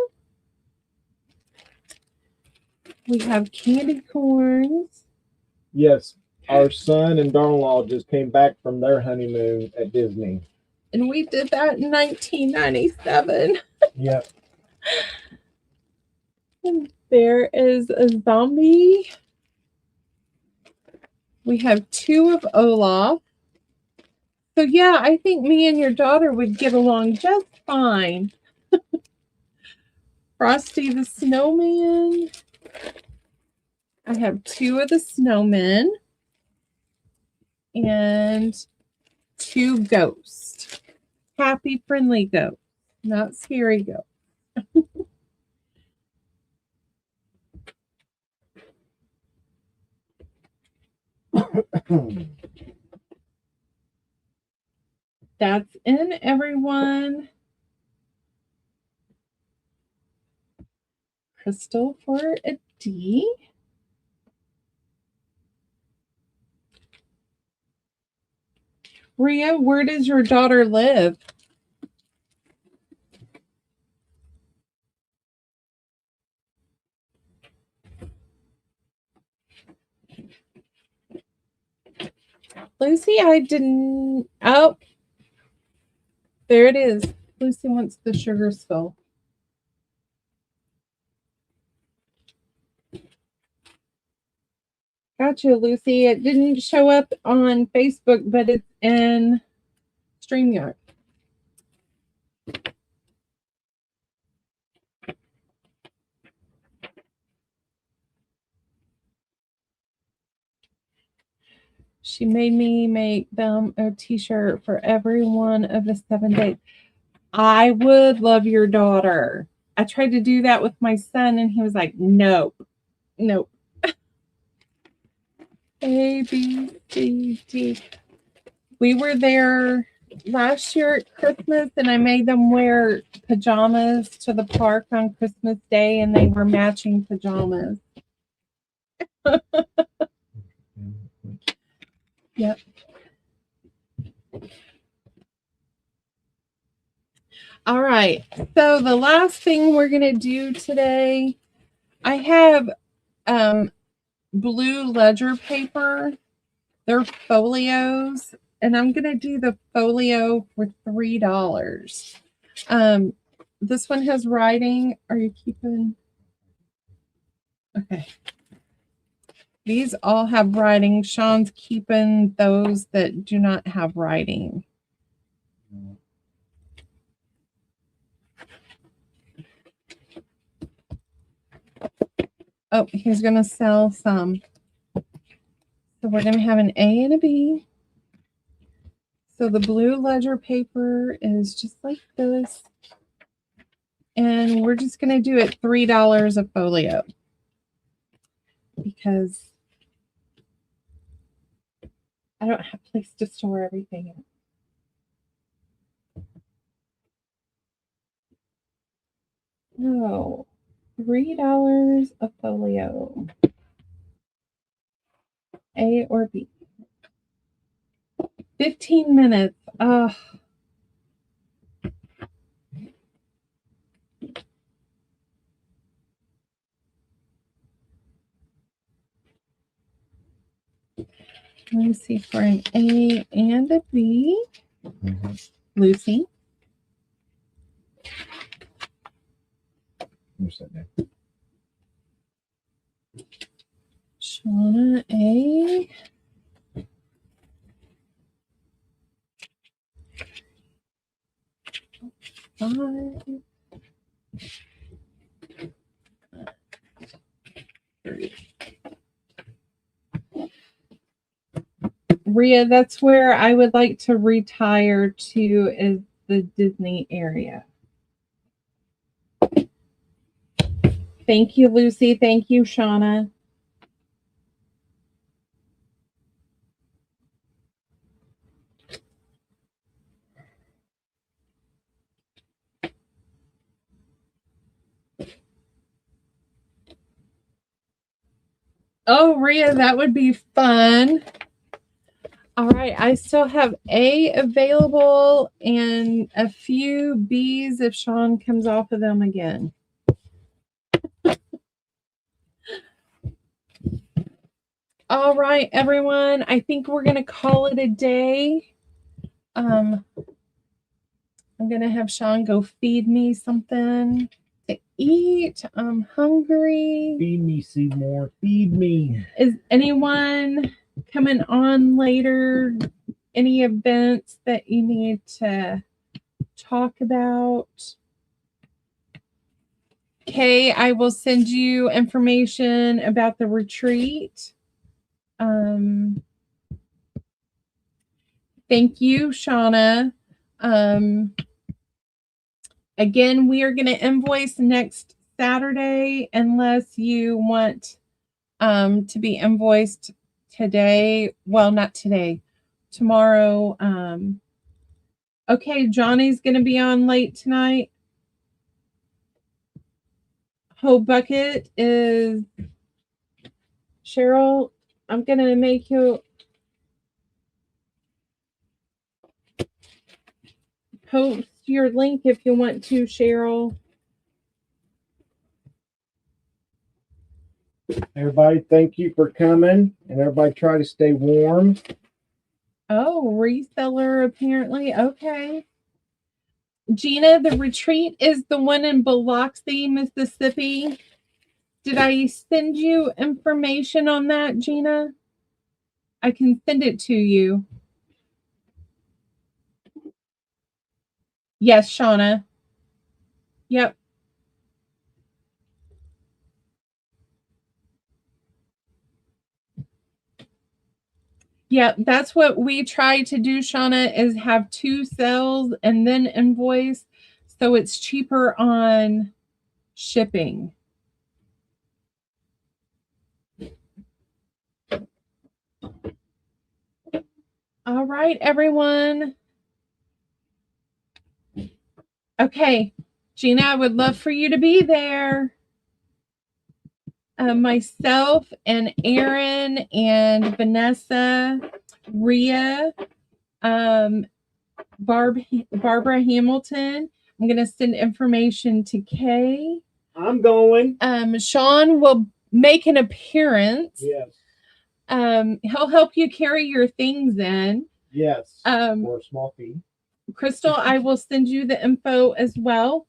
We have candy corns. Yes, our son and daughter-in-law just came back from their honeymoon at Disney. And we did that in 1997. Yep. And there is a zombie. We have 2 of Olaf. So yeah, I think me and your daughter would get along just fine. Frosty the Snowman. I have 2 of the snowmen. And 2 ghosts. Happy, friendly ghosts, not scary ghosts. That's in, everyone. Crystal for a D. Rhea, where does your daughter live? Lucy, I didn't. Oh, there it is. Lucy wants the sugar skull. Gotcha, Lucy. It didn't show up on Facebook, but it's in StreamYard. She made me make them a t-shirt for every one of the 7 days. I would love your daughter. I tried to do that with my son, and he was like, nope. Nope. A, B, C, D. We were there last year at Christmas, and I made them wear pajamas to the park on Christmas Day, and they were matching pajamas. Yep. All right. So the last thing we're going to do today, I have blue ledger paper. They're folios, and I'm going to do the folio for $3. This one has writing. Are you keeping? Okay. These all have writing. Shaun's keeping those that do not have writing. Oh, he's going to sell some. So we're going to have an A and a B. So the blue ledger paper is just like this. And we're just going to do it $3 a folio. Because I don't have a place to store everything in. No, $3 a folio. A or B. 15 minutes. Let me see for an A and a B. Mm-hmm. Lucy. Shauna A. Five. Rhea, that's where I would like to retire to, is the Disney area. Thank you, Lucy. Thank you, Shauna. Oh, Rhea, that would be fun. All right, I still have A available and a few B's if Shaun comes off of them again. All right, everyone, I think we're going to call it a day. I'm going to have Shaun go feed me something to eat. I'm hungry. Feed me, Seymour. Feed me. Is anyone coming on later? Any events that you need to talk about? Okay, I will send you information about the retreat. Thank you, Shauna. Again, we are going to invoice next Saturday unless you want to be invoiced today. Well, not today, tomorrow. Okay, Johnny's going to be on late tonight. Whole bucket is Cheryl. I'm going to make you post your link if you want to, Cheryl. Everybody, thank you for coming, and everybody try to stay warm. Oh, reseller apparently. Okay. Gina, the retreat is the one in Biloxi, Mississippi. Did I send you information on that, Gina? I can send it to you. Yes, Shauna. Yep. Yeah, that's what we try to do, Shauna, is have 2 sales and then invoice. So it's cheaper on shipping. All right, everyone. Okay, Gina, I would love for you to be there. Myself and Aaron and Vanessa, Rhea, Barbara Hamilton. I'm going to send information to Kay. I'm going. Shaun will make an appearance. Yes. He'll help you carry your things in. Yes. For a small fee. Crystal, I will send you the info as well.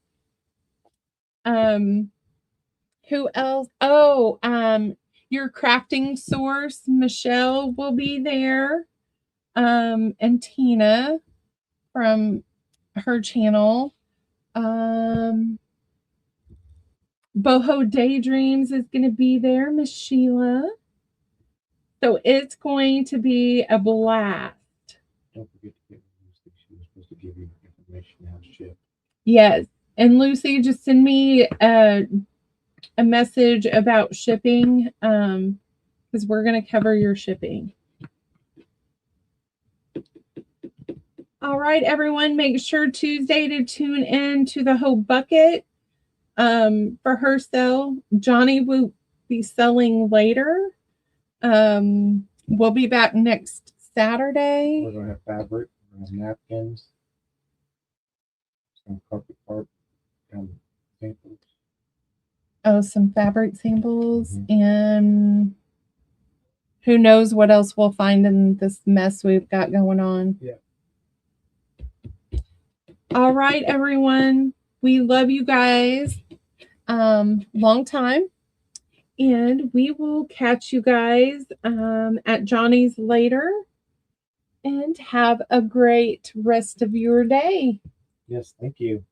Who else? Oh, your crafting source, Michelle, will be there. And Tina from her channel. Boho Daydreams is going to be there, Miss Sheila. So it's going to be a blast. Don't forget to get Lucy. She was supposed to give you information how to ship. Yes. And Lucy, just send me a message about shipping because we're going to cover your shipping. All right, everyone, make sure Tuesday to tune in to the Whole Bucket for her sale. Johnny will be selling later. We'll be back next Saturday. We're going to have fabric, we're going to have napkins, some carpet part, samples. Oh, some fabric samples, and who knows what else we'll find in this mess we've got going on. Yeah. All right, everyone. We love you guys. Long time. And we will catch you guys at Johnny's later. And have a great rest of your day. Yes, thank you.